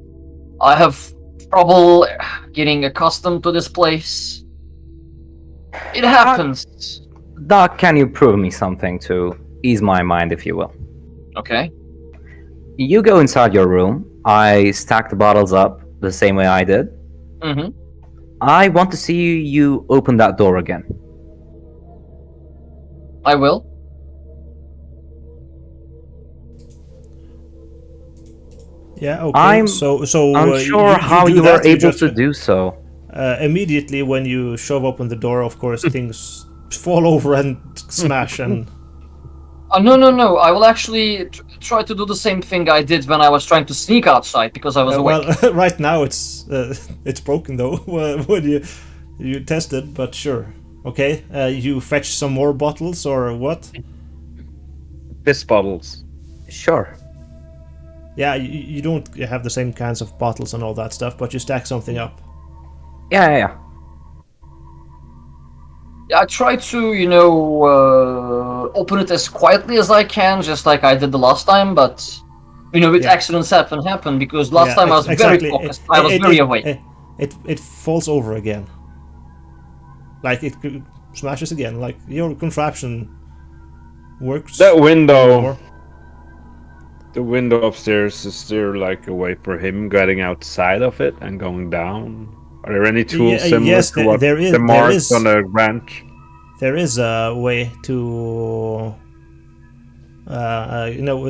I have trouble getting accustomed to this place. It happens. Doc, can you prove me something to ease my mind, if you will? Okay. You go inside your room. I stack the bottles up the same way I did. Mm-hmm. I want to see you open that door again. I will. Yeah. Okay. I'm so unsure you how do you were that. You able just to do so. immediately when you shove open the door. Of course, things fall over and smash and. No. I will actually try to do the same thing I did when I was trying to sneak outside because I was awake. Well, right now it's broken though. When you tested, but sure. Okay, you fetch some more bottles or what? Piss bottles. Sure. Yeah, you don't have the same kinds of bottles and all that stuff, but you stack something up. Yeah. Yeah, I try to, open it as quietly as I can, just like I did the last time, but, with Yeah. accidents happen, because last time I was very exactly. focused, I was very awake. It falls over again. Like it smashes again. Like your contraption works. That more window. and more. The window upstairs, is there like a way for him getting outside of it and going down? Are there any tools similar yes, to what there is. the There marks is. on the branch? There is a way to.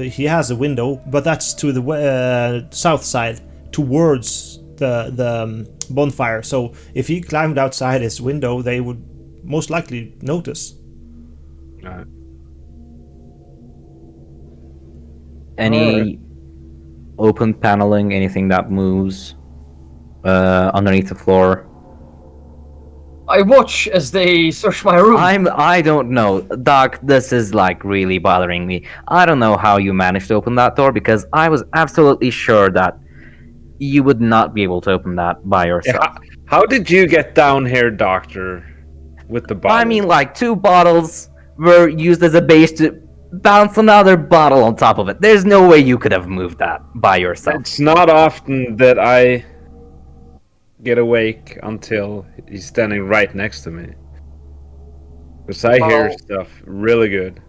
He has a window, but that's to the south side, towards the bonfire. So if he climbed outside his window, they would most likely notice. Any open paneling, anything that moves underneath the floor? I watch as they search my room. I don't know, Doc. This is like really bothering me. I don't know how you managed to open that door because I was absolutely sure that you would not be able to open that by yourself. How did you get down here, Doctor? With the bottle? I mean, like 2 bottles were used as a base to bounce another bottle on top of it. There's no way you could have moved that by yourself. It's not often that I get awake until he's standing right next to me. Because I hear stuff really good.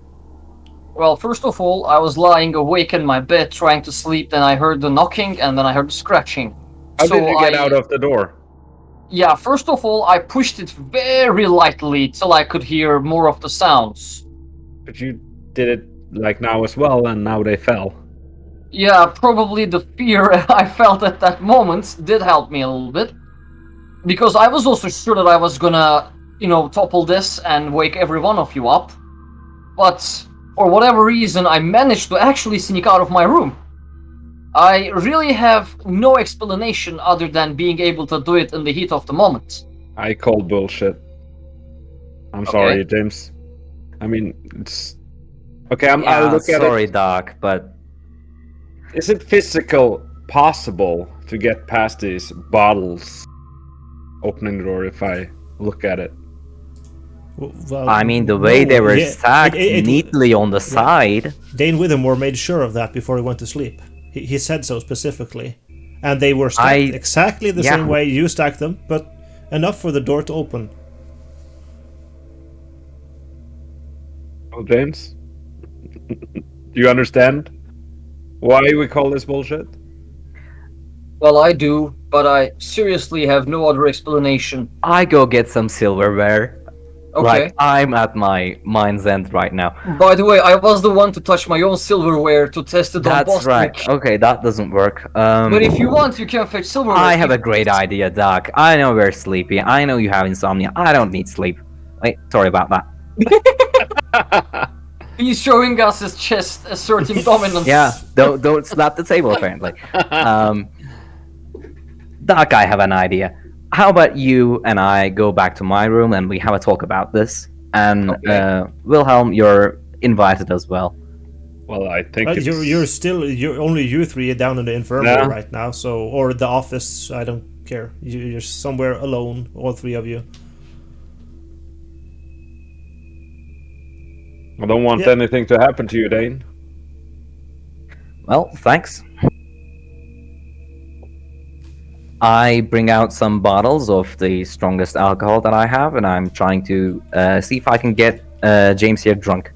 Well, first of all, I was lying awake in my bed trying to sleep, then I heard the knocking, and then I heard the scratching. How did you get out of the door? Yeah, first of all, I pushed it very lightly till I could hear more of the sounds. But you did it like now as well, and now they fell. Yeah, probably the fear I felt at that moment did help me a little bit. Because I was also sure that I was gonna, topple this and wake every one of you up. But for whatever reason, I managed to actually sneak out of my room. I really have no explanation other than being able to do it in the heat of the moment. I call bullshit. I'm sorry, James. I mean, it's... Okay, I'll look at it. Sorry, Doc, but... Is it physical possible to get past these bottles opening the door if I look at it? Well, I mean, the way they were stacked neatly on the side. Dane Withermore made sure of that before he went to sleep. He said so specifically. And they were stacked exactly the same way you stacked them, but enough for the door to open. Oh, James? Do you understand why we call this bullshit? Well, I do, but I seriously have no other explanation. I go get some silverware. Okay. Like, I'm at my mind's end right now. By the way, I was the one to touch my own silverware to test it on That's Boston. right. Okay, that doesn't work. But if you want, you can fetch silverware. I have a great idea, Doc. I know we're sleepy. I know you have insomnia. I don't need sleep. Wait, sorry about that. He's showing us his chest, asserting dominance. Yeah, don't slap the table, apparently. Doc, I have an idea. How about you and I go back to my room and we have a talk about this? And Wilhelm, you're invited as well. Well, I think you're only you three down in the infirmary right now, so or the office. I don't care. You're somewhere alone, all three of you. I don't want anything to happen to you, Dane. Well, thanks. I bring out some bottles of the strongest alcohol that I have, and I'm trying to see if I can get James here drunk.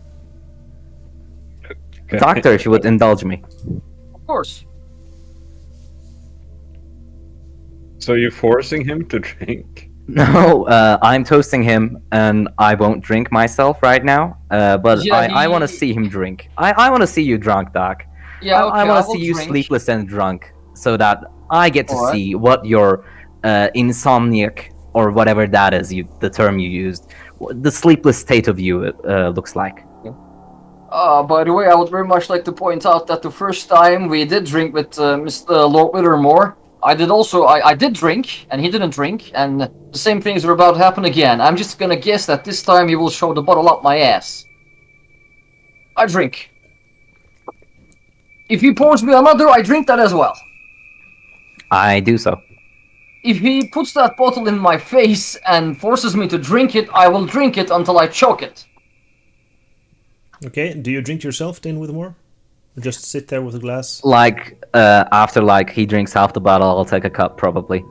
Okay. Doctor, if you would indulge me. Of course. So you're forcing him to drink? No, I'm toasting him, and I won't drink myself right now. But Yeah, I want to he- see him drink. I want to see you drunk, Doc. Yeah, I okay, want I to see will you drink. sleepless and drunk, so that I get to Alright. see what your insomniac or whatever that is, the term you used, the sleepless state of you looks like. By the way, I would very much like to point out that the first time we did drink with Mr. Lord Withermore, I did drink, and he didn't drink, and the same things are about to happen again. I'm just gonna guess that this time he will shove the bottle up my ass. I drink. If he pours me another, I drink that as well. I do so. If he puts that bottle in my face and forces me to drink it, I will drink it until I choke it. Okay, do you drink yourself, Dane Withermore? Or just sit there with a glass? Like after he drinks half the bottle, I'll take a cup probably.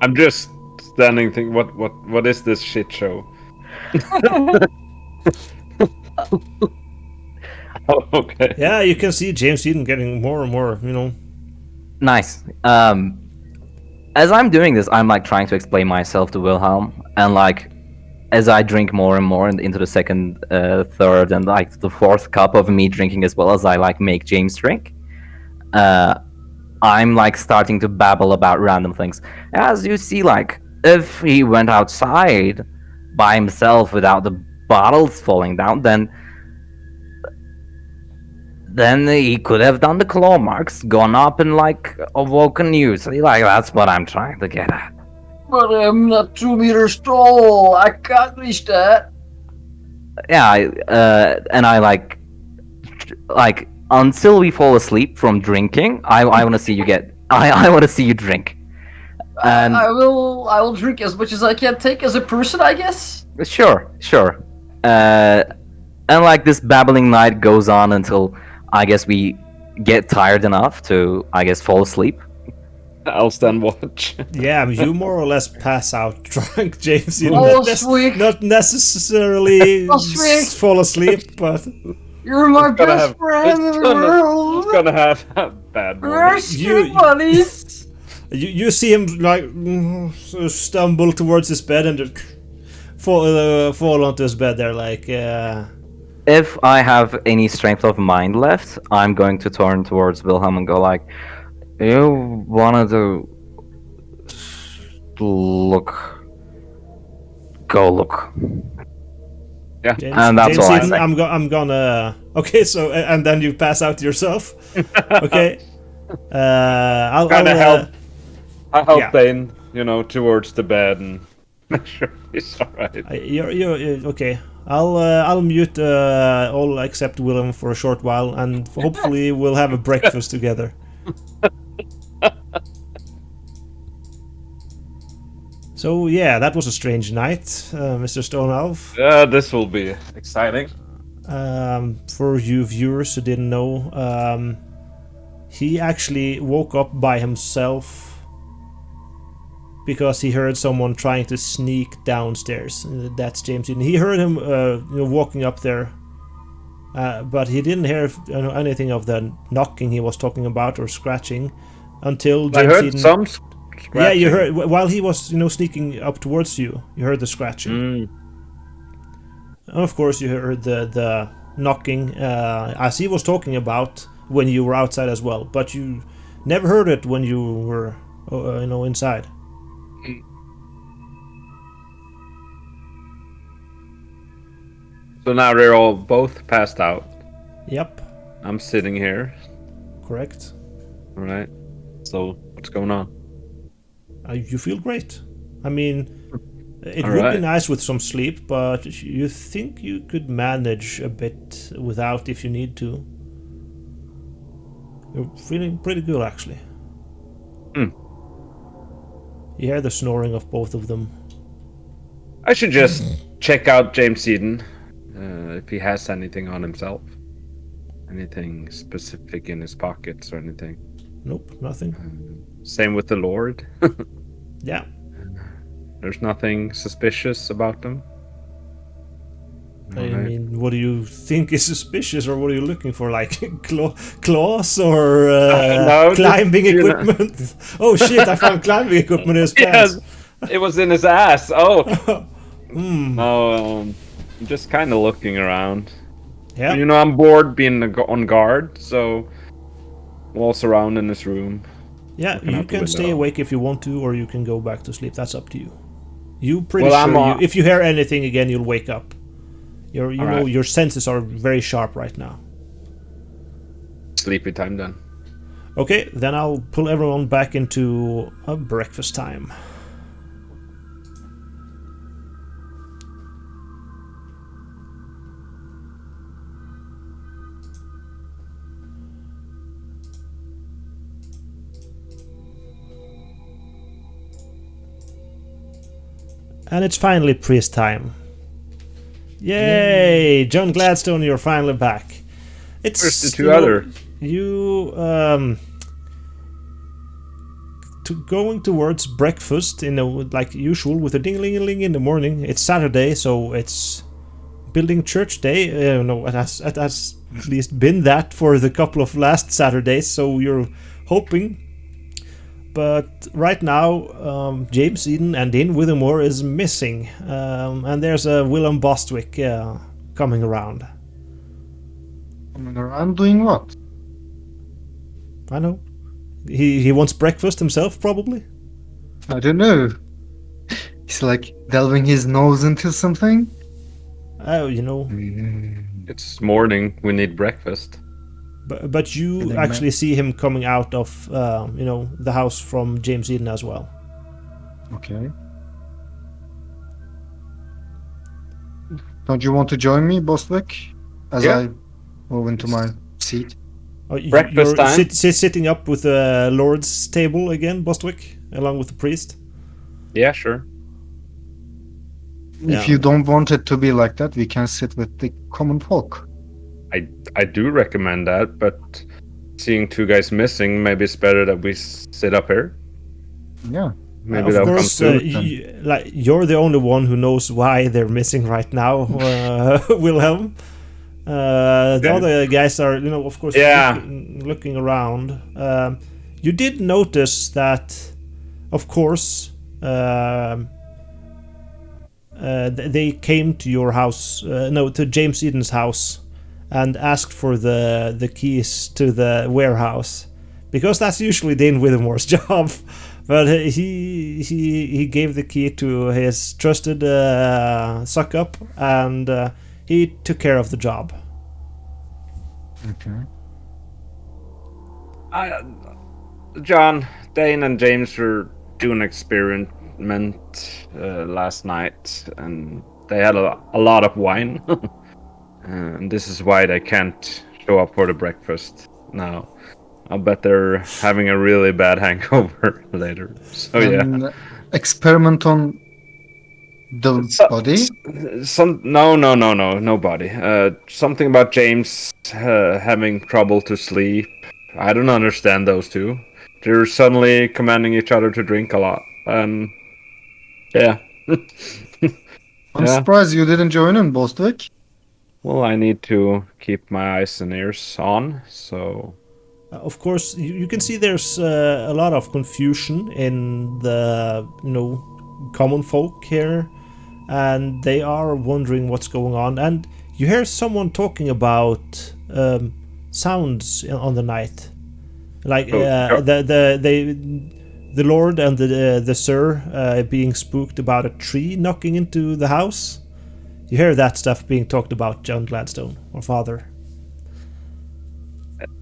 I'm just standing thinking, what is this shit show? Oh, okay. Yeah, you can see James Eden getting more and more, Nice. As I'm doing this, I'm trying to explain myself to Wilhelm, and as I drink more and more into the second, third, and the fourth cup of me drinking, as well as I make James drink, I'm starting to babble about random things. As you see, if he went outside by himself without the bottles falling down, then he could have done the claw marks, gone up and awoken you. So that's what I'm trying to get at. But I'm not 2 meters tall. I can't reach that. Yeah, and I until we fall asleep from drinking, I want to see you get. I want to see you drink. And I will drink as much as I can take as a person, I guess. Sure. And this babbling night goes on until I guess we get tired enough to fall asleep. I'll stand watch. Yeah, you more or less pass out drunk, James. You Oh, sweet. not necessarily Oh, sweet. fall asleep, but You're my Gonna best have- friend in the world. He's gonna have a bad We're morning. skinny buddies. you see him stumble towards his bed and just fall onto his bed there, If I have any strength of mind left, I'm going to turn towards Wilhelm and go you wanted to look. Go look. Yeah. James, And that's James all I Eden, say. I'm gonna. Okay, so and then you pass out yourself. Okay. I'll Kinda help. I help yeah. Dane, towards the bed and make sure he's alright. You're okay. I'll mute all except Willem for a short while, and hopefully we'll have a breakfast together. So yeah, that was a strange night, Mr. Stonehalf. This will be exciting. For you viewers who didn't know, he actually woke up by himself because he heard someone trying to sneak downstairs. That's James Eden. He heard him walking up there, but he didn't hear anything of the knocking he was talking about or scratching until I James heard Eden. some scratching. Yeah, you heard while he was sneaking up towards you. You heard the scratching. And of course, you heard the knocking as he was talking about when you were outside as well. But you never heard it when you were inside. So now they're all both passed out. Yep, I'm sitting here. correct. Alright. So, what's going on? You feel great. I mean, it All would be right. nice with some sleep, but you think you could manage a bit without if you need to. You're feeling pretty good, actually. Hmm. You hear the snoring of both of them. I should just check out James Eden. If he has anything on himself. Anything specific in his pockets or anything. Nope, nothing. Same with the Lord. Yeah. There's nothing suspicious about them. I Alright. mean, what do you think is suspicious, or what are you looking for? Like claws or No, just, climbing you know. equipment? Oh shit! I found climbing equipment in his Yeah, pants. It was in his ass. Oh. Hmm. No, I'm just kind of looking around. Yeah. You know, I'm bored being on guard, so walks around in this room. Yeah, Looking you out the can stay window. awake if you want to, or you can go back to sleep. That's up to you. You pretty Well, I'm sure you, on. if you hear anything again, you'll wake up. You know, Alright. your senses are very sharp right now. Sleepy time then. Okay, then I'll pull everyone back into a breakfast time. And it's finally priest time. Yay! John Gladstone, you're finally back. It's Where's the two other? You going towards breakfast in a, like usual with a ding-a-ling-a-ling in the morning. It's Saturday, so it's building church day. No, it has at least been that for the couple of last Saturdays. So you're hoping. But right now, James Eden and Dean Withermore is missing, and there's a Willem Bostwick coming around. Coming around doing what? I know. He wants breakfast himself, probably. I don't know. He's like delving his nose into something. Oh, you know. It's morning. We need breakfast. But you Then actually see him coming out of the house from James Eden as well. Okay. Don't you want to join me, Bostwick? As Yeah. I move into my seat. Oh, Breakfast you're time? sitting up with the Lord's table again, Bostwick, along with the priest. Yeah, sure. Yeah. If you don't want it to be like that, we can sit with the common folk. I do recommend that, but seeing two guys missing, maybe it's better that we sit up here. Yeah. Maybe Of they'll come course, soon. you're the only one who knows why they're missing right now, Wilhelm. The Yeah. other guys are, of course, Yeah. looking around. You did notice that, of course, they came to your house, to James Eden's house, and asked for the keys to the warehouse, because that's usually Dane Whittemore's job. But he gave the key to his trusted suck up, and he took care of the job. Okay. John, Dane, and James were doing an experiment last night, and they had a lot of wine. And this is why they can't show up for the breakfast now. I'll bet they're having a really bad hangover later. So yeah. An experiment on the body? Nobody. Something about James having trouble to sleep. I don't understand those two. They're suddenly commanding each other to drink a lot, and yeah. I'm Yeah. surprised you didn't join in, Bostwick. Well, I need to keep my eyes and ears on, so Of course, you can see there's a lot of confusion in the common folk here, and they are wondering what's going on. And you hear someone talking about sounds on the night, like sure. the Lord and the Sir being spooked about a tree knocking into the house. You hear that stuff being talked about, John Gladstone, or Father.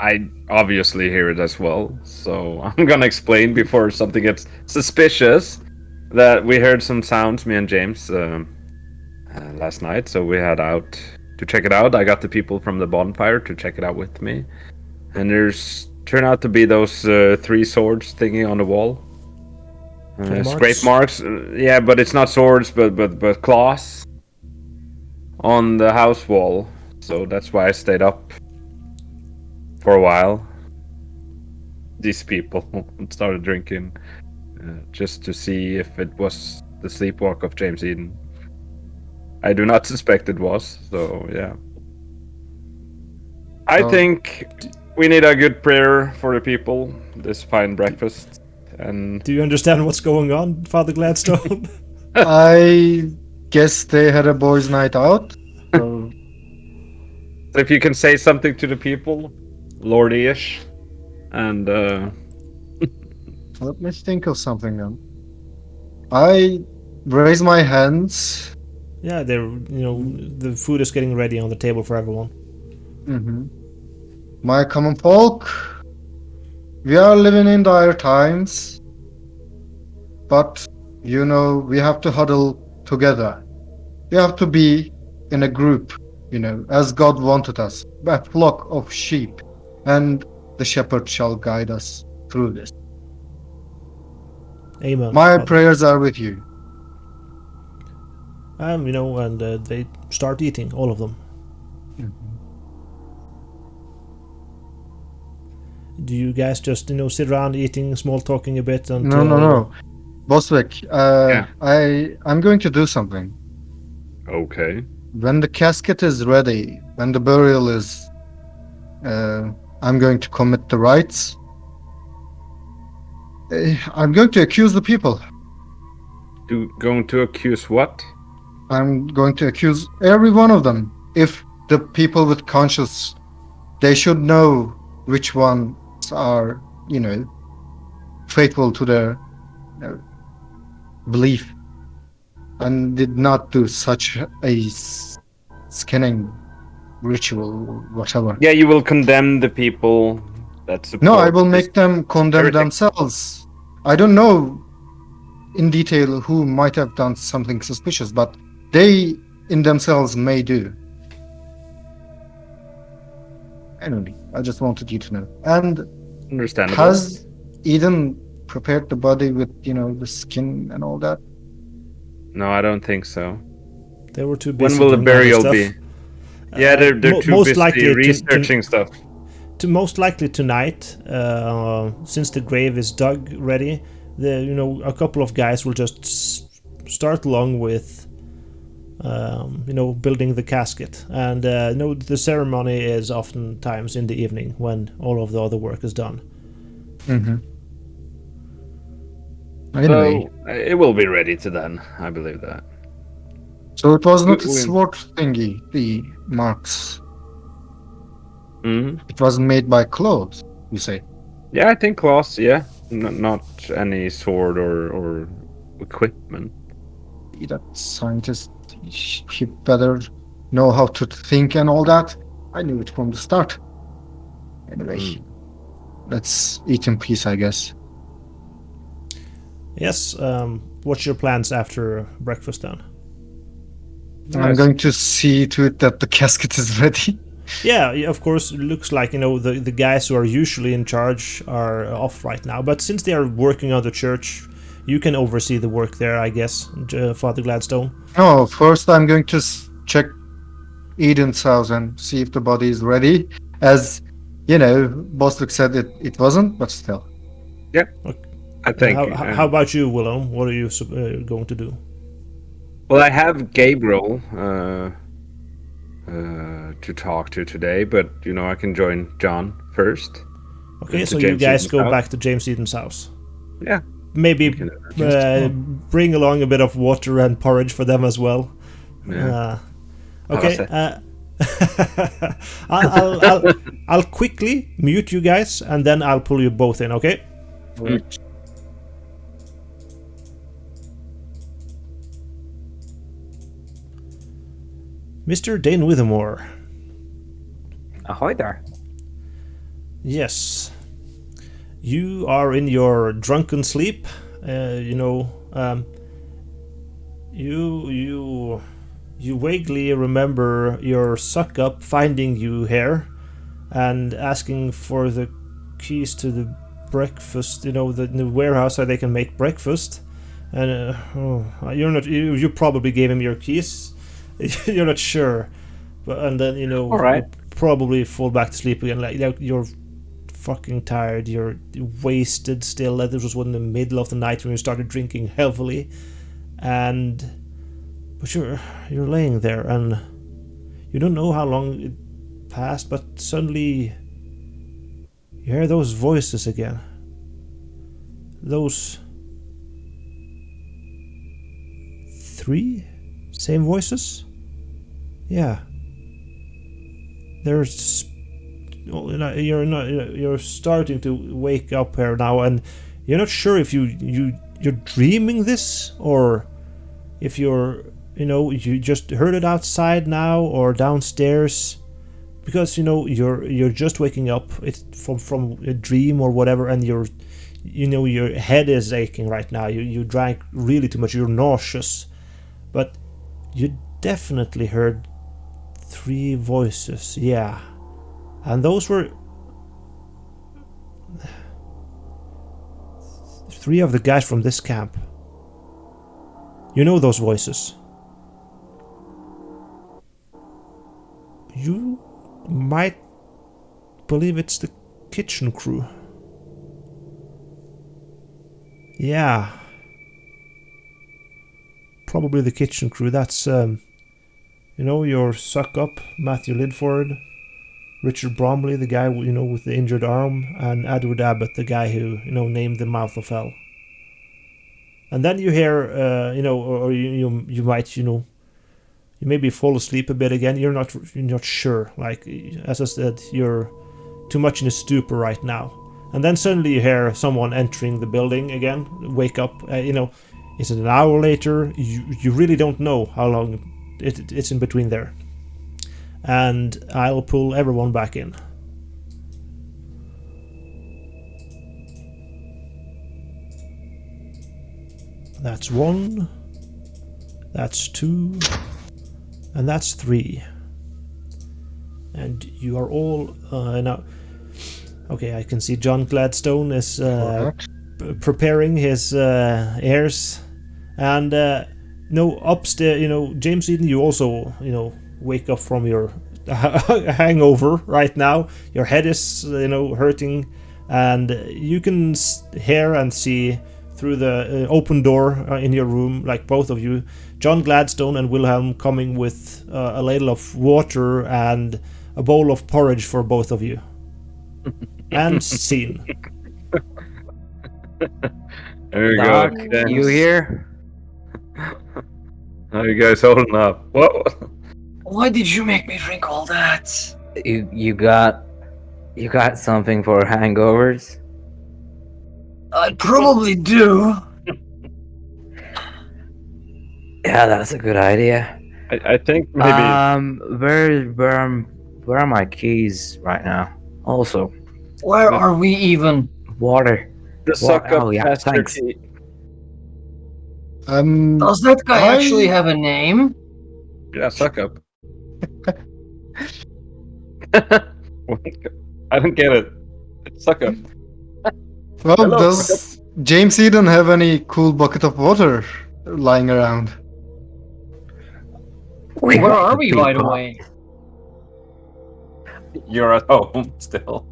I obviously hear it as well. So I'm gonna explain before something gets suspicious that we heard some sounds, me and James, last night. So we had out to check it out. I got the people from the bonfire to check it out with me, and there's turned out to be those 3 swords thingy on the wall. Scrape marks. Yeah, but it's not swords, but claws on the house wall. So that's why I stayed up for a while. These people started drinking just to see if it was the sleepwalk of James Eden. I do not suspect it was, so yeah. I think we need a good prayer for the people, this fine breakfast, And Do you understand what's going on, Father Gladstone? I guess they had a boys' night out. So if you can say something to the people, Lordy-ish, and let me think of something then. I raise my hands. Yeah, the food is getting ready on the table for everyone. Mm-hmm. My common folk, we are living in dire times, but we have to huddle together. We have to be in a group, as God wanted us, a flock of sheep, and the shepherd shall guide us through this. Amen, My Father. prayers are with you. And they start eating, all of them. Mhm. Do you guys just, sit around eating, small talking a bit No, until... no, no. Boswick, Yeah. I'm going to do something. okay. When the casket is ready, when the burial is, I'm going to commit the rites. I'm going to accuse the people. Going to accuse what? I'm going to accuse every one of them. If the people with conscience, they should know which ones are, faithful to their uh, belief and did not do such a skinning ritual, whatever. Yeah, you will condemn the people that No, I support will this make them condemn heretic. themselves. I don't know in detail who might have done something suspicious, but they in themselves may do. Anyway, I just wanted you to know. And Understandable. has Eden prepared the body with, the skin and all that? No, I don't think so. They were too When busy will the doing other burial stuff. be? Yeah, they're too most busy likely researching stuff. most likely tonight, since the grave is dug ready, a couple of guys will just start along with building the casket, and the ceremony is oftentimes in the evening when all of the other work is done. Mm-hmm. Anyway, So it will be ready to then. I believe that. so it was not a We- sword thingy, the marks. Mhm. It was made by clothes, you say? Yeah, I think claws. Yeah, not any sword or equipment. That scientist, he better know how to think and all that. I knew it from the start. Anyway, Mm. let's eat in peace, I guess. Yes. What's your plans after breakfast then? I'm Nice. going to see to it that the casket is ready. Yeah, of course. It looks like the guys who are usually in charge are off right now, but since they are working on the church, you can oversee the work there, I guess, Father Gladstone. No, first I'm going to check Eden's house and see if the body is ready. As Boswick said it wasn't, but still. Yeah, I think. How about you, Willem? What are you going to do? Well, I have Gabriel to talk to today, but I can join John first. Okay, to so you James guys Eden's go house. back to James Eden's house. Yeah. Maybe can- bring along a bit of water and porridge for them as well. Yeah. Okay. Have I'll quickly mute you guys and then I'll pull you both in. Okay. Mr. Dane Withermore. Ahoy there. Yes. You are in your drunken sleep. You vaguely remember your suck up finding you here and asking for the keys to the breakfast, the warehouse so they can make breakfast. And you probably gave him your keys. You're not sure, and then All right. you probably fall back to sleep again. Like you're fucking tired. You're wasted still. Like this was in the middle of the night when you started drinking heavily, but you're laying there and you don't know how long it passed, but suddenly you hear those voices again, those 3 same voices? Yeah. There's you're starting to wake up here now, and you're not sure if you're dreaming this, or if you're you just heard it outside now or downstairs, because you're just waking up from a dream or whatever, and your head is aching right now. You drank really too much, you're nauseous, but you definitely heard 3 voices. Yeah. And those were 3 of the guys from this camp. You know those voices. You might believe it's the kitchen crew. Yeah. Probably the kitchen crew. That's, your suck-up, Matthew Lidford, Richard Bromley, the guy, with the injured arm, and Edward Abbott, the guy who, named the Mouth of Hell. And then you hear, or you might, you maybe fall asleep a bit again. You're not sure. Like, as I said, you're too much in a stupor right now. And then suddenly you hear someone entering the building again. Wake up. Is it an hour later? You really don't know how long it's in between there. And I'll pull everyone back in. That's 1. That's 2. And that's 3. And you are all now. Okay, I can see John Gladstone is preparing his heirs, and upstairs. James Eden, you also wake up from your hangover right now. Your head is hurting, and you can hear and see through the open door in your room, like both of you, John Gladstone and Wilhelm coming with a ladle of water and a bowl of porridge for both of you. And scene. There you Doc, go. James. you here? How you guys holding up? What? Why did you make me drink all that? You got something for hangovers? I probably do. Yeah, that's a good idea. I think maybe. Where are my keys right now? Also, Where are we even? water. The suck up oh, yeah, Pastor thanks. T. Does that guy actually have a name? Yeah, suck up. I don't get it. It's suck up. Well, Hello, does James Eden have any cool bucket of water lying around? Where are we, by the way? You're at home still.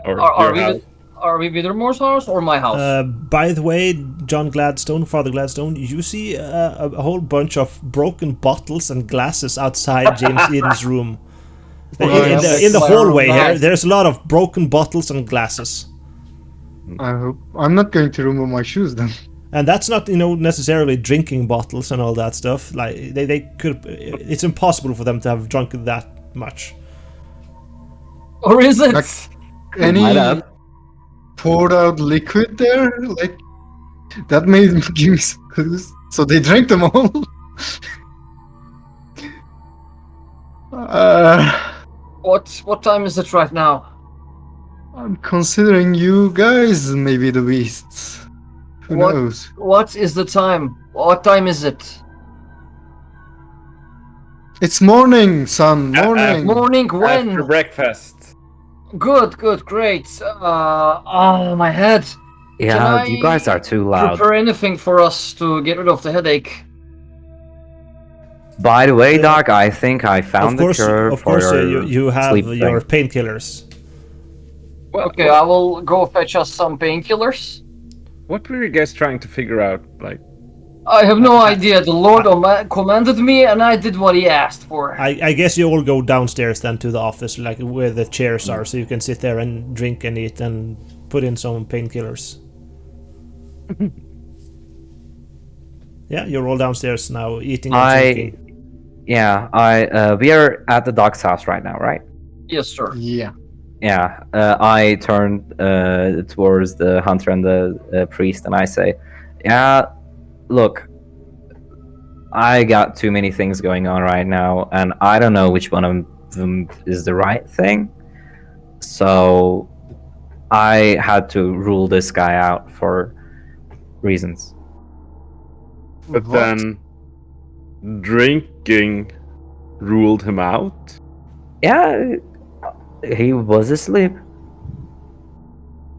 Or Are your we? house. Are we Withermore's house or my house? By the way, John Gladstone, Father Gladstone, you see a whole bunch of broken bottles and glasses outside James Eden's room. In the hallway here, there's a lot of broken bottles and glasses. I hope I'm not going to remove my shoes then. And that's not, necessarily drinking bottles and all that stuff. Like they could. It's impossible for them to have drunk that much. Or is it? Like, any Might have. poured out liquid there? Like, that made me give me some clues. So they drank them all? What time is it right now? I'm considering you guys maybe the beasts. Who knows? What is the time? What time is it? It's morning, son. Morning. Morning when? After breakfast. Good, great. My head. Yeah, Can you I guys are too loud. Prepare anything for us to get rid of the headache. By the way, Doc, I think I found the cure for your you have sleep your thing. painkillers. Okay, I will go fetch us some painkillers. What were you guys trying to figure out? Like, I have no idea. The Lord commanded me, and I did what he asked for. I guess you all go downstairs then to the office, like where the chairs are, so you can sit there and drink and eat and put in some painkillers. Yeah, you're all downstairs now, eating and drinking. We are at the doc's house right now, right? Yes, sir. Yeah. Yeah, I turn towards the hunter and the priest, and I say, "Yeah, look, I got too many things going on right now, and I don't know which one of them is the right thing. So I had to rule this guy out for reasons." But What? then drinking ruled him out. Yeah, he was asleep.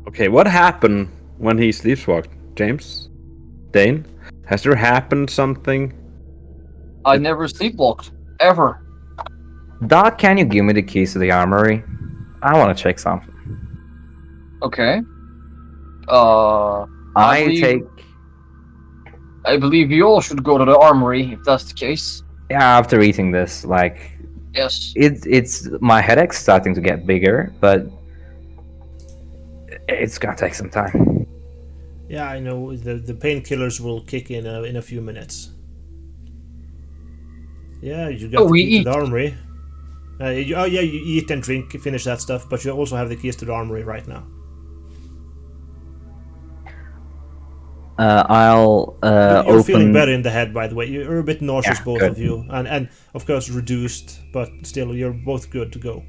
Okay, what happened when he sleepwalked, James? Dane? Has there happened something? I never sleepwalked. Ever. Doc, can you give me the keys to the armory? I want to check something. Okay. I believe- I believe you all should go to the armory if that's the case. after eating this, like, Yes. it's my headache's starting to get bigger, but it's gonna take some time. Yeah, I know. The painkillers will kick in a few minutes. Yeah, you got Oh, the we key to eat. the armory. You eat and drink, finish that stuff, but you also have the keys to the armory right now. I'll You're open. feeling better in the head, by the way. You're a bit nauseous, Yeah, both good. of you, and of course reduced, but still, you're both good to go.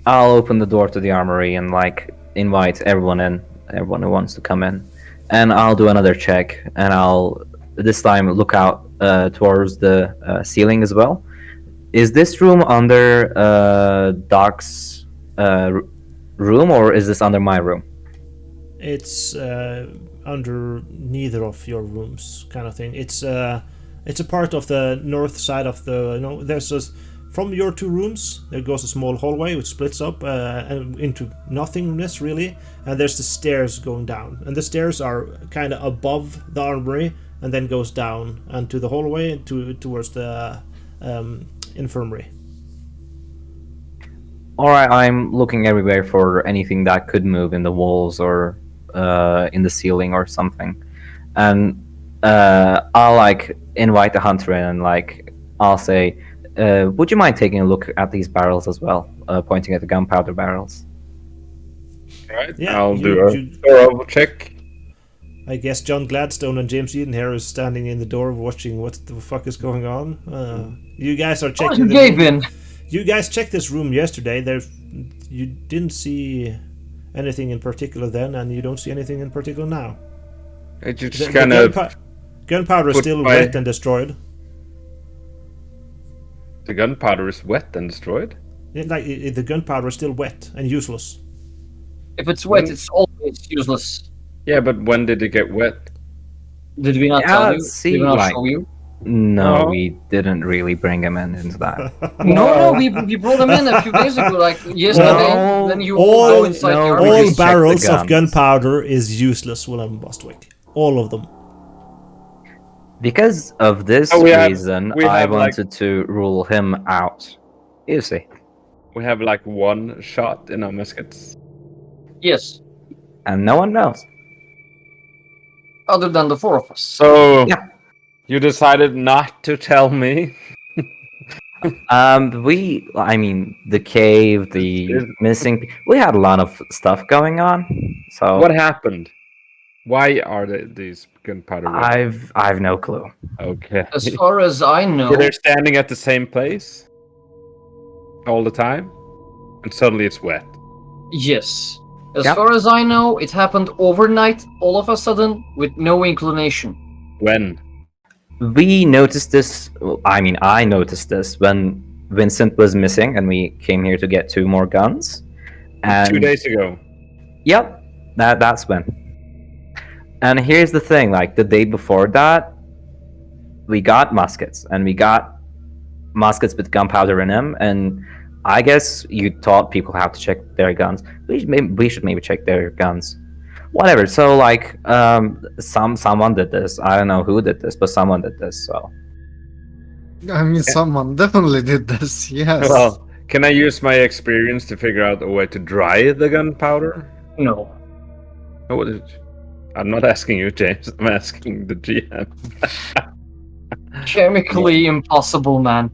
I'll open the door to the armory and like invite everyone everyone who wants to come in, and I'll do another check, and I'll this time look out towards the ceiling as well. Is this room under Doc's room, or is this under my room? It's under neither of your rooms, kind of thing. It's a part of the north side of the. There's from your two rooms there goes a small hallway which splits up into nothingness really, and there's the stairs going down, and the stairs are kind of above the armory, and then goes down and to the hallway towards the infirmary. All right, I'm looking everywhere for anything that could move in the walls or in the ceiling or something, and I'll like invite the hunter in, and like I'll say, "Would you mind taking a look at these barrels as well?" Pointing at the gunpowder barrels. Right? Yeah, I'll you- do a you- thorough check. I guess John Gladstone and James Eden here is standing in the door watching what the fuck is going on. You guys are Oh, checking you the gave room. in. You guys checked this room yesterday. You didn't see anything in particular then, and you don't see anything in particular now. I just The kind of gunpowder is put still my- wet and destroyed. the gunpowder is wet and destroyed. The gunpowder is still wet and useless. If it's wet, it's always useless. Yeah, but when did it get wet? Did we not Yeah, tell you? see, Did we not like- show you? No, No. we didn't really bring him into that. No, we brought them in a few days ago, like yesterday. No. Then you All- all go inside no, the we army. All just checked the barrels of guns. gunpowder is useless, Willem Bostwick. All of them. Because of this Oh, we reason, I have, like- wanted to rule him out. You see, We have like one shot in our muskets. Yes, and no one knows. other than the four of us. So Yeah. you decided not to tell me. I mean, the cave, the Is- missing. We had a lot of stuff going on, so What happened? Why are these gunpowder wet? I've no clue. Okay. As far as I know, So they're standing at the same place all the time, and suddenly it's wet. yes. As Yep. far as I know, it happened overnight, all of a sudden, with no inclination. When? We noticed this. I mean, I noticed this when Vincent was missing, and we came here to get 2 more guns. And 2 days ago. Yep, that's when. And here's the thing: like the day before that, we got muskets, and we got muskets with gunpowder in them. And I guess you taught people how to check their guns. We should maybe check their guns. Whatever. So like, someone did this. I don't know who did this, but someone did this. So I mean, someone definitely did this. Yes. Well, can I use my experience to figure out a way to dry the gunpowder? No. Oh, I'm not asking you, James. I'm asking the GM. Chemically impossible, man.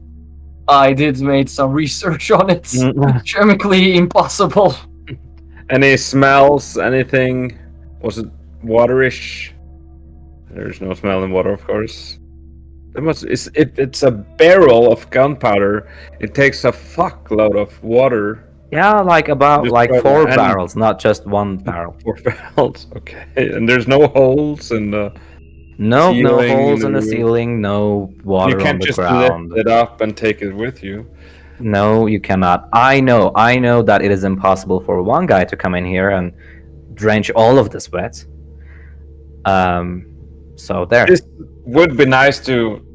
I did made some research on it. Mm. Chemically impossible. Any smells? Anything? Was it waterish? There's no smell in water, of course. If it's a barrel of gunpowder, it takes a fuckload of water. Yeah, like about Just like right 4 now, and- barrels, not just 1 barrel. 4 barrels, okay. And there's no holes in the. No Ceiling holes in in the the roof. ceiling, no You water on can't the just ground. lift it up and take it with you. No, you cannot. I know that it is impossible for one guy to come in here and drench all of the sweat. So there. This would be nice to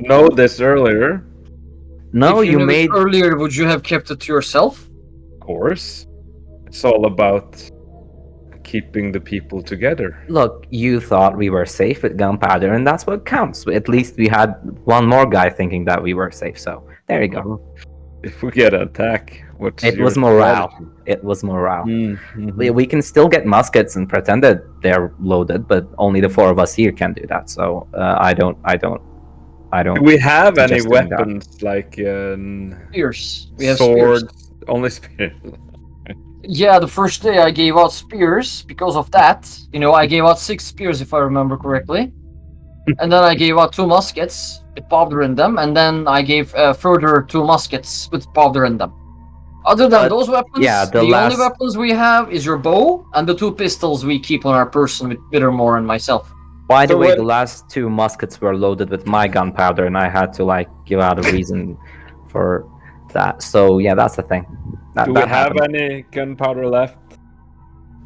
know this earlier, No, If you knew it made. earlier, would you have kept it to yourself? of course. It's all about keeping the people together. Look, you thought we were safe with gunpowder, and that's what counts. At least we had one more guy thinking that we were safe. So there you go. If we get an attack, what's It your was morale. strategy? It was morale. Mhm. We can still get muskets and pretend that they're loaded, but only the 4 of us here can do that. So I don't. Do we have any suggest doing that. weapons like Spears. We have swords? spears. Only spears. Yeah, the first day I gave out spears because of that. I gave out 6 spears if I remember correctly. And then I gave out 2 muskets with powder in them, and then I gave further 2 muskets with powder in them. Other than But, those weapons, yeah, the only weapons we have is your bow and the 2 pistols we keep on our person with Bittermore and myself. By the So way, what- the last 2 muskets were loaded with my gunpowder, and I had to give out a reason for that. So yeah, that's the thing. Do we that have happened. any gunpowder left?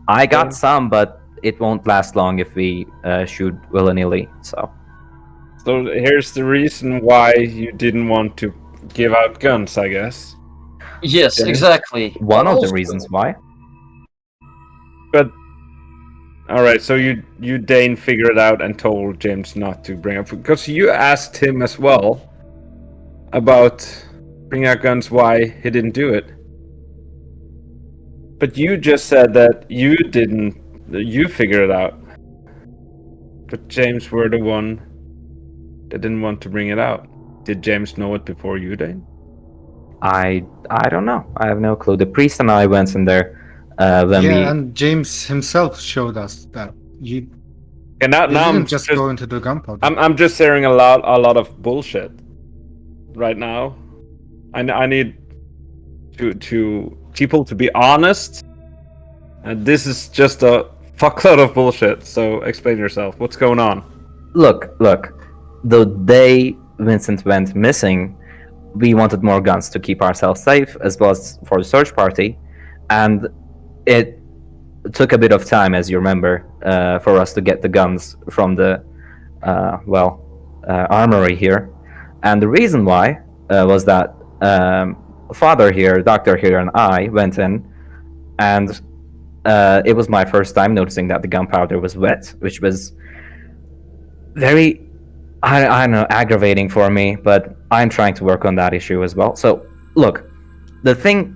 I got Okay. some, but it won't last long if we shoot willy-nilly. So So here's the reason why you didn't want to give out guns, I guess. Yes, Okay. exactly. one of the Also- reasons why. But all right, so you Dane figured it out and told James not to bring up because you asked him as well about bring out guns why he didn't do it. But you just said that you figured it out. But James were the one that didn't want to bring it out. Did James know it before you, Dane? I don't know. I have no clue. The priest and I went in there when we. and James himself showed us that you And now I'm didn't just go into the gunpowder. I'm just hearing a lot of bullshit right now. I need to people to be honest. And this is just a fuckload of bullshit. So explain yourself. What's going on? Look. The day Vincent went missing, we wanted more guns to keep ourselves safe, as well as for the search party, and it took a bit of time, as you remember, for us to get the guns from the armory here. And the reason why was that Father here, Doctor here, and I went in, and it was my first time noticing that the gunpowder was wet, which was very, I don't know, aggravating for me, but I'm trying to work on that issue as well. So, look, the thing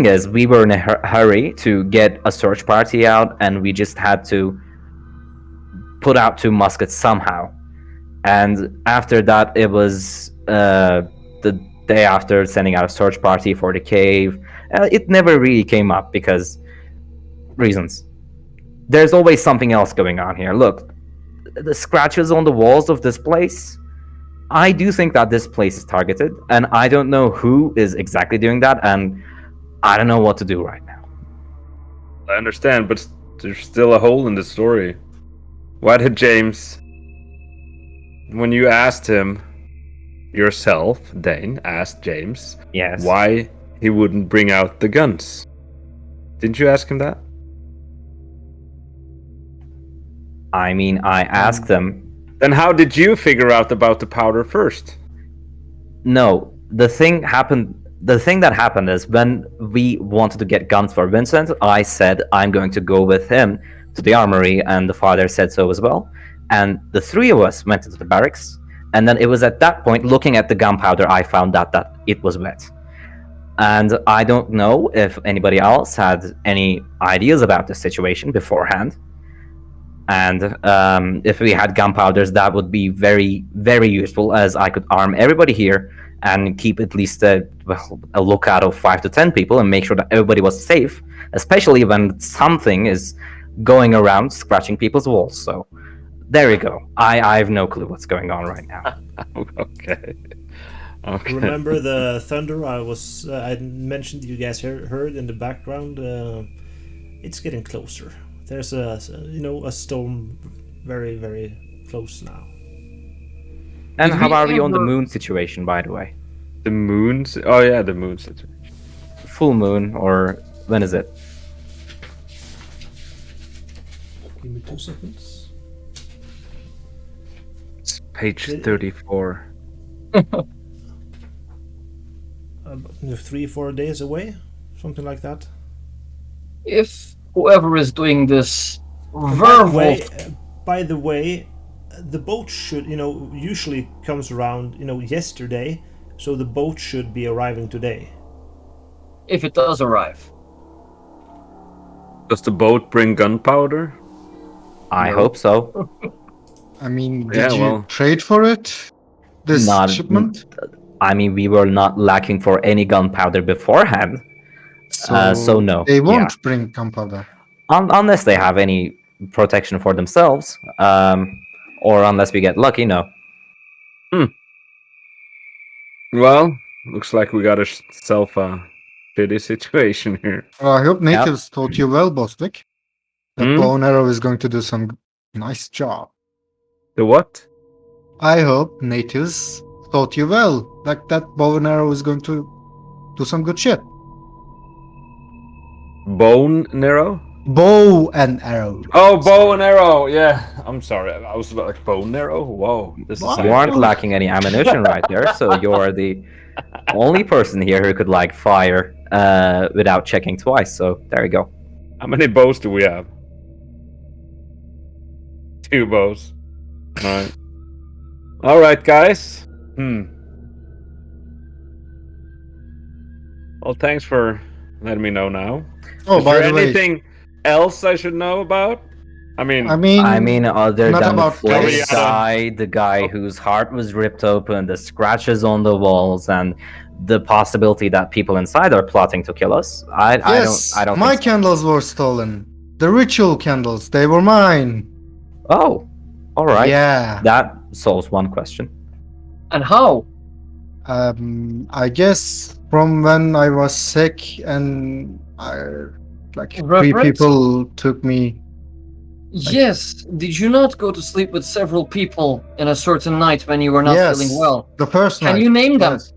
is, we were in a hurry to get a search party out, and we just had to put out 2 muskets somehow. And after that, it was the day after sending out a search party for the cave. It never really came up because reasons. There's always something else going on here. Look, the scratches on the walls of this place, I do think that this place is targeted, and I don't know who is exactly doing that, and I don't know what to do right now. I understand, but there's still a hole in the story. Why did James, when you asked him yourself, Dane asked James, Yes. why he wouldn't bring out the guns? Didn't you ask him that? I mean, I asked them. Then how did you figure out about the powder first? No, the thing that happened is when we wanted to get guns for Vincent, I said I'm going to go with him to the armory, and the father said so as well. And the 3 of us went into the barracks, and then it was at that point, looking at the gunpowder, I found out that it was wet. And I don't know if anybody else had any ideas about the situation beforehand, And if we had gunpowders, that would be very, very useful, as I could arm everybody here and keep at least a lookout of 5 to 10 people and make sure that everybody was safe, especially when something is going around scratching people's walls. So there you go. I have no clue what's going on right now. Okay. Okay. Remember the thunder I mentioned you guys heard in the background? It's getting closer. There's a storm very, very close now. And Did how we are we on the ever- moon situation, by the way? The moons? Oh yeah, the moon situation. Full moon, or when is it? Give me 2 seconds. It's page Did- 34. 3-4 days away, something like that. If whoever is doing this By by the way, the boat should, usually comes around, yesterday, so the boat should be arriving today. if it does arrive. Does the boat bring gunpowder? I No. hope so. I mean, Yeah, did you well- trade for it? This Not- shipment? I mean, we were not lacking for any gunpowder beforehand, so no. They won't bring gunpowder. Unless they have any protection for themselves, or unless we get lucky. No. Well, looks like we got ourselves a shitty situation here. I hope natives taught you well, Boswick. That Hmm? bow and arrow is going to do some nice job. The what? I hope natives taught you well. Like that bow and arrow is going to do some good shit. Bone arrow? Bow and arrow. Oh, bow and arrow. Yeah, I'm sorry. I was like bone arrow. Whoa, this What? is You aren't lacking any ammunition right there, so you're the only person here who could fire without checking twice. So there you go. How many bows do we have? 2 bows. All right, guys. Well, thanks for letting me know now. Oh, Is by there the way, anything else I should know about? I mean, I mean, other not than the about flayed this. guy, the guy whose heart was ripped open, the scratches on the walls, and the possibility that people inside are plotting to kill us. yes, I don't my think so. candles were stolen. The ritual candles, they were mine. Oh, all right. Yeah. That solves one question. And how? I guess from when I was sick and three Reverend? people took me. Yes. Did you not go to sleep with several people in a certain night when you were not Yes, feeling well? the first Can night. you name them? Yes.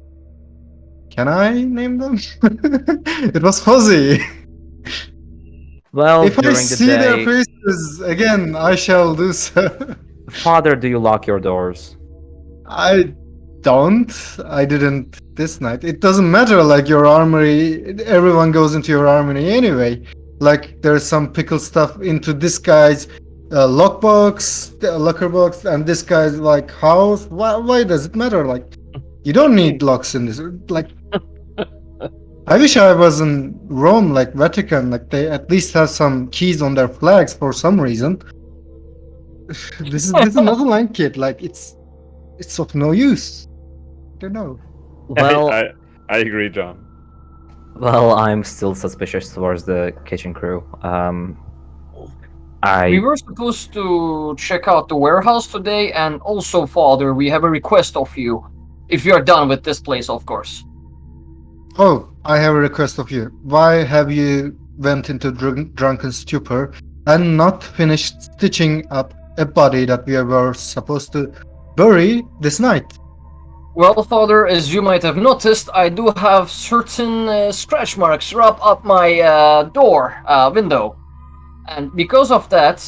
Can I name them? It was fuzzy. Well, If I during the see day, their faces again, I shall do so. Father, do you lock your doors? I don't. I didn't this night. It doesn't matter. Like your armory, everyone goes into your armory anyway. Like there's some pickle stuff into this guy's lockbox, locker box, and this guy's house. Why does it matter? Like you don't need locks in this. Like I wish I was in Rome, like Vatican. Like they at least have some keys on their flags for some reason. This is not like it. Like it's of no use. I don't know. Well, I agree, John. well, I'm still suspicious towards the kitchen crew. We were supposed to check out the warehouse today, and also, Father, we have a request of you. If you are done with this place, of course. Oh, I have a request of you. Why have you went into drunken stupor and not finished stitching up a body that we were supposed to bury this night? Well, Father, as you might have noticed, I do have certain scratch marks wrapped up my window. And because of that,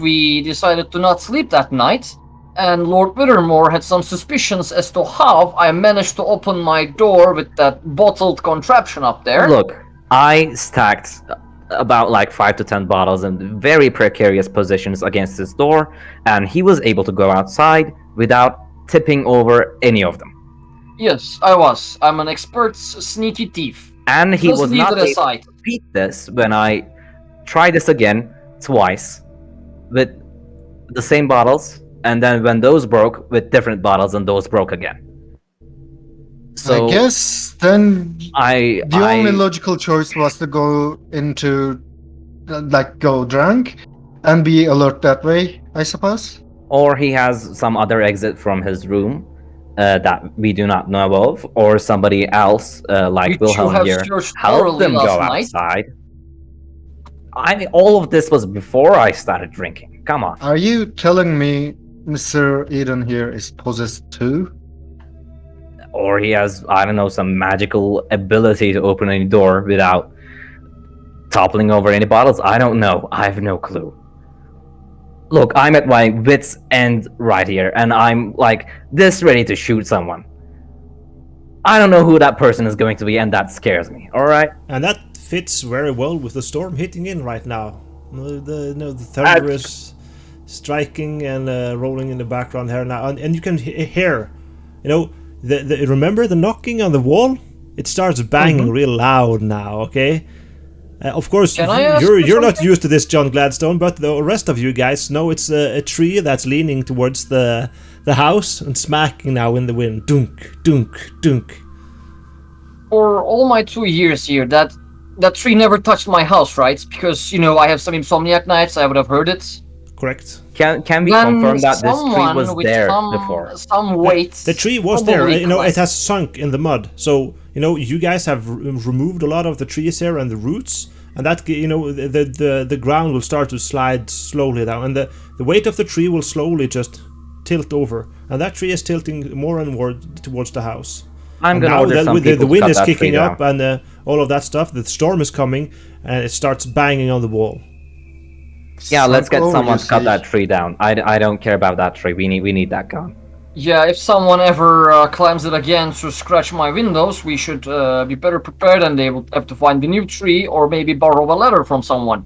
we decided to not sleep that night. And Lord Withermore had some suspicions as to how I managed to open my door with that bottled contraption up there. Look, I stacked about 5 to 10 bottles in very precarious positions against his door, and he was able to go outside without tipping over any of them. Yes, I was. I'm an expert sneaky thief. And he Just was leave not it able aside. to repeat this when I try this again twice with the same bottles, and then when those broke, with different bottles, and those broke again. So I guess then I the only logical choice was to go into, like, go drunk and be alert that way, I suppose. or he has some other exit from his room that we do not know of, or somebody else like Which you Wilhelm have here searched helped thoroughly them go last night. outside. I mean, all of this was before I started drinking. Come on. Are you telling me Mr. Eden here is possessed too? Or he has, I don't know, some magical ability to open any door without toppling over any bottles. I don't know. I have no clue. Look, I'm at my wit's end right here, and I'm like this ready to shoot someone. I don't know who that person is going to be, and that scares me. All right. And that fits very well with the storm hitting in right now. The thunder is striking and rolling in the background here now, and you can hear, remember the knocking on the wall? It starts banging real loud now. Okay. Of course, you're not used to this, John Gladstone, but the rest of you guys know it's a tree that's leaning towards the house and smacking now in the wind. Dunk, dunk, dunk. For all my 2 years here, that tree never touched my house, right? Because, I have some insomniac nights, I would have heard it. Correct. Can we Then confirm that this tree someone was with there some, before? some weight. The tree was there. It has sunk in the mud. So you guys have removed a lot of the trees here and the roots, and that the ground will start to slide slowly down, and the weight of the tree will slowly just tilt over, and that tree is tilting more and more towards the house. I'm gonna order some people the wind to is cut that kicking tree up, down. and all of that stuff. The storm is coming, and it starts banging on the wall. Yeah, let's get Sunk over, someone you to cut see. that tree down. I don't care about that tree. We need that gone. Yeah, if someone ever climbs it again to scratch my windows, we should be better prepared, and they will have to find a new tree or maybe borrow a ladder from someone.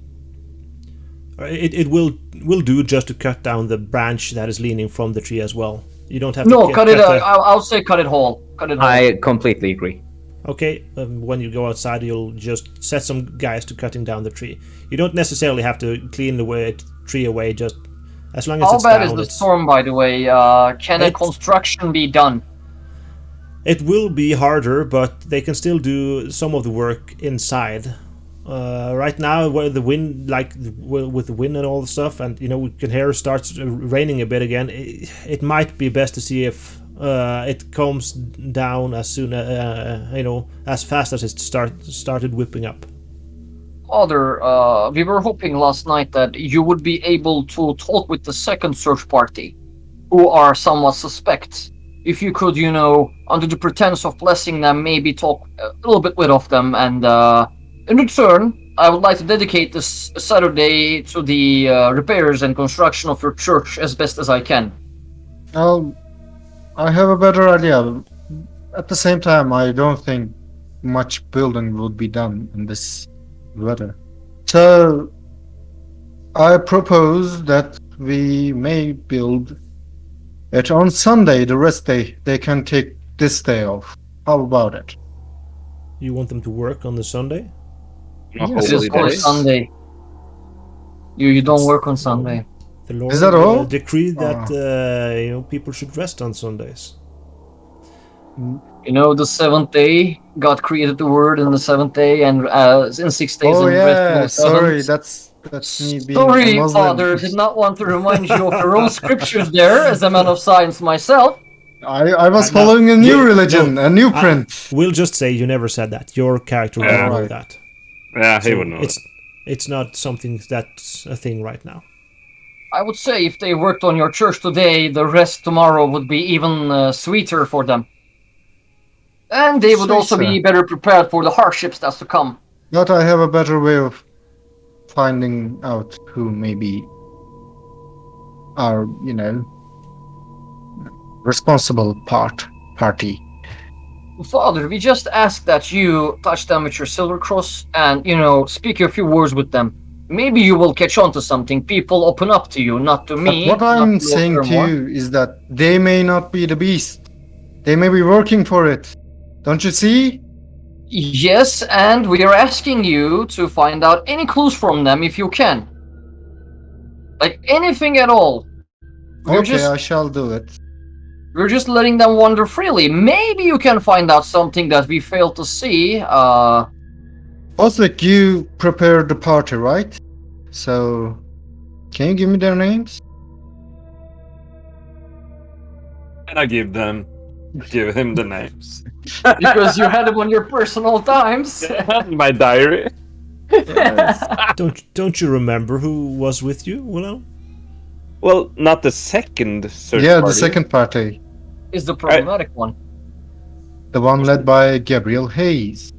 It will do just to cut down the branch that is leaning from the tree as well. You don't have No, to cut it. I'll say cut it whole. Cut it whole. I completely agree. Okay, when you go outside, you'll just set some guys to cutting down the tree. You don't necessarily have to clean the tree away, just as long as How it's bad down. is the storm, by the way? Can a construction be done? It will be harder, but they can still do some of the work inside. Right now, where the wind, with the wind and all the stuff, and we can hear it starts raining a bit again. It might be best to see if it calms down as soon as fast as it started whipping up. Father, we were hoping last night that you would be able to talk with the second search party, who are somewhat suspect. If you could, under the pretense of blessing them, maybe talk a little bit with them, and in return, I would like to dedicate this Saturday to the repairs and construction of your church as best as I can. I have a better idea. At the same time, I don't think much building would be done in this weather. So, I propose that we may build it on Sunday, the rest day. They can take this day off. How about it? You want them to work on the Sunday? On a Yes, It is holy on day. Sunday. You don't work on Sunday. The Lord Is that all? decreed that people should rest on Sundays. The seventh day, God created the world in the seventh day, and in 6 days. Oh and rested on yeah, the sorry, seventh. that's me being Sorry, a Muslim. Father, did not want to remind you of your own scriptures there, as a man of science myself. I was No, following a new you- religion, no, a new I- print. We'll just say you never said that. Your character Yeah. doesn't know Right. that. Yeah, he So would know. it's not something that's a thing right now. I would say if they worked on your church today, the rest tomorrow would be even sweeter for them. And they would also be Sweeter. better prepared for the hardships that's to come. But I have a better way of finding out who maybe are, responsible party. Father, we just ask that you touch them with your silver cross and, speak a few words with them. Maybe you will catch on to something. People open up to you, not to me. But what not I'm to saying to Furthermore. you is that they may not be the beast. They may be working for it. Don't you see? Yes, and we are asking you to find out any clues from them if you can. Like anything at all. We're Okay, just I shall do it. we're just letting them wander freely. Maybe you can find out something that we failed to see. Oswick, you prepared the party, right? So, can you give me their names? And I give him the names. because you had them on your personal times. My diary. Yes. Don't you remember who was with you, Willow? Well, not the second search Yeah, party. the second party. Is the problematic one. The one led by Gabriel Hayes.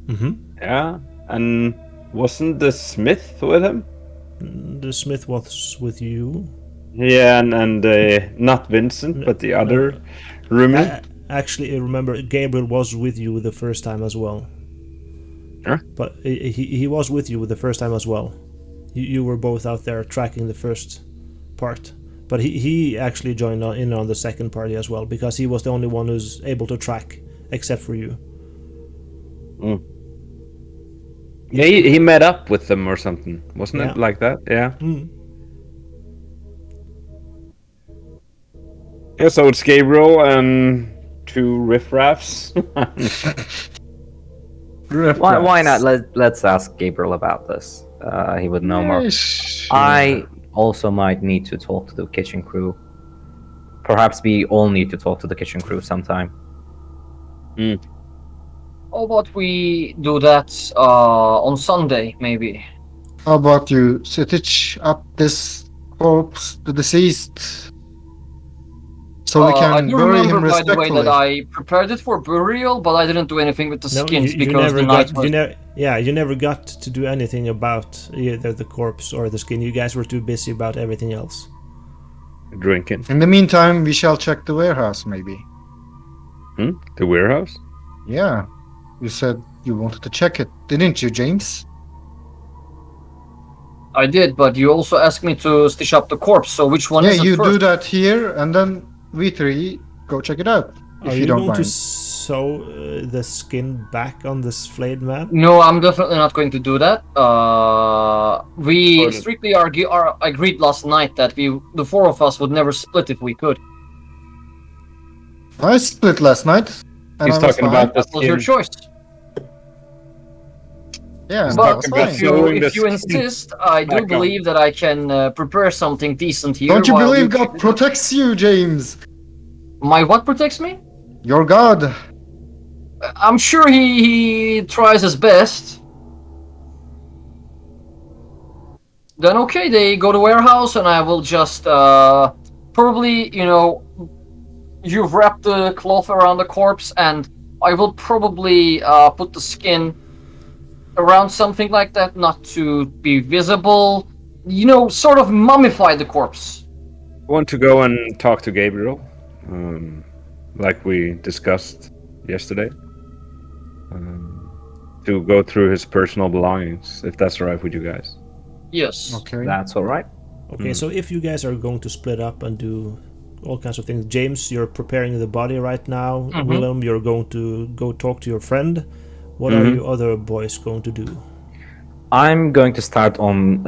Mm-hmm. Yeah, and wasn't the Smith with him? The Smith was with you. Yeah, and not Vincent, but the other roomie. Actually, I remember Gabriel was with you the first time as well. Huh? But he was with you the first time as well. You were both out there tracking the first part. But he actually joined in on the second party as well, because he was the only one who's able to track, except for you. Mm. Yeah, he met up with them or something, wasn't Yeah. it like that? Yeah. Mm. Yeah, so it's Gabriel and two riffraffs. Why not? Let's ask Gabriel about this. He would know more. I also might need to talk to the kitchen crew. Perhaps we all need to talk to the kitchen crew sometime. How about we do that on Sunday, maybe? How about you stitch up this corpse, the deceased, so we I can do bury him remember, by the way, respectfully? that I prepared it for burial, but I didn't do anything with the No, skins you because never the night got. was... You never got to do anything about either the corpse or the skin. You guys were too busy about everything else. Drinking. In the meantime, we shall check the warehouse, maybe. The warehouse? Yeah. You said you wanted to check it, didn't you, James? I did, but you also asked me to stitch up the corpse, so which one Yeah, is it you first? do that here, and then we three go check it out, if Are you you don't going to mind. sew the skin back on this flayed man? No, I'm definitely not going to do that. We Or the- strictly agreed last night that the four of us would never split if we could. I split last night, and He's I was talking fine. about the That was your skin. choice. Yeah, and I But was talking about fine. sewing if you the insist, I do back on. believe that I can prepare something decent here. Don't you while believe God protects you, James? My what protects me? Your God. I'm sure he tries his best. Then okay, they go to warehouse, and I will just probably, you've wrapped the cloth around the corpse, and I will probably put the skin around something like that, not to be visible. Sort of mummify the corpse. I want to go and talk to Gabriel, like we discussed yesterday, to go through his personal belongings, if that's all right with you guys. Yes. Okay. That's all right. Okay, so if you guys are going to split up and do all kinds of things, James, you're preparing the body right now. Mhm. Willem, you're going to go talk to your friend. What are you other boys going to do? I'm going to start on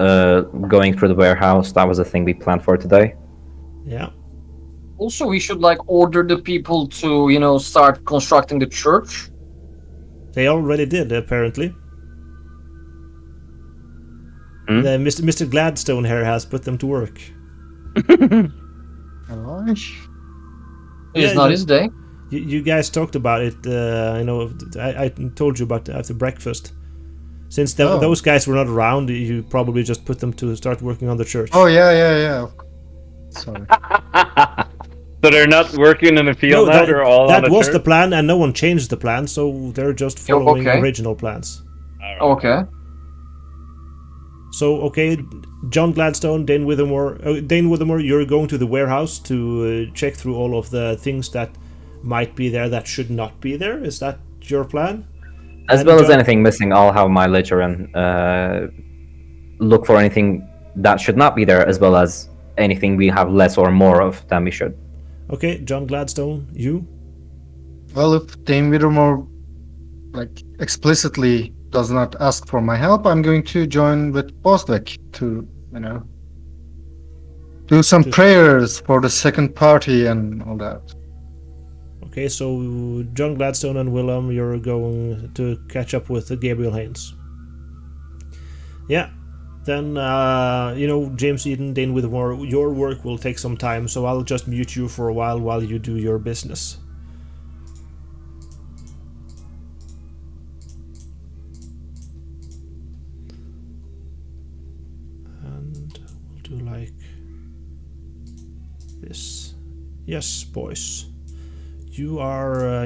going through the warehouse. That was the thing we planned for today. Yeah. Also, we should order the people to, start constructing the church. They already did, apparently. Hmm? Mr. Gladstone here has put them to work. Alright. It's Yeah, not yeah. his day. You guys talked about it. I told you about after breakfast. Since those guys were not around, you probably just put them to start working on the church. Oh, yeah. Sorry. So they're not working in the field now, they're all on that the was church? the plan, and no one changed the plan, so they're just following okay. original plans. Okay. So, okay, John Gladstone, Dane Withermore, you're going to the warehouse to check through all of the things that might be there that should not be there. Is that your plan? As And well as John- anything missing, I'll have my ledger and look for anything that should not be there, as well as anything we have less or more of than we should. Okay, John Gladstone, you? Well, if Dame Whittemore like explicitly does not ask for my help, I'm going to join with Boswick to, do some To- prayers for the second party and all that. Okay, so John Gladstone and Willem, you're going to catch up with Gabriel Haynes. Yeah. Then, James Eden, Dane Whitmore, your work will take some time, so I'll just mute you for a while you do your business. And we'll do like this. Yes, boys. You are,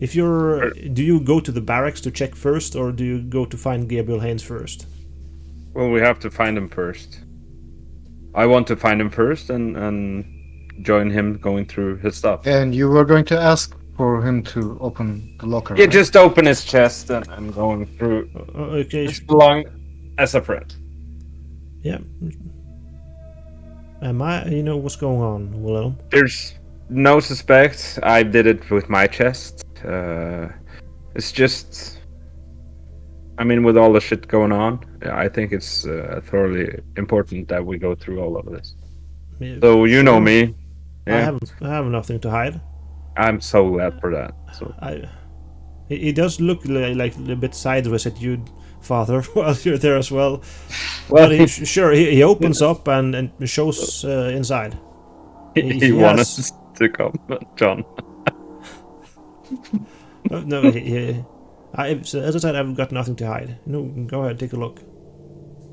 if you're... Do you go to the barracks to check first, or do you go to find Gabriel Haynes first? Well, we have to find him first. I want to find him first and join him going through his stuff. And you were going to ask for him to open the locker, Yeah, right? just open his chest and going through. Okay. Just belong as a friend. Yeah. What's going on, Willem? There's no suspect. I did it with my chest. It's just... I mean, with all the shit going on, I think it's thoroughly important that we go through all of this. Yeah, So you know sure. me. Yeah, I have nothing to hide. I'm so glad for that. So He does look like a bit sideways at you, Father, while you're there as well. well, But he opens up and shows inside. he wanted us to come, John. No, so as I said, I've got nothing to hide. No, go ahead, take a look.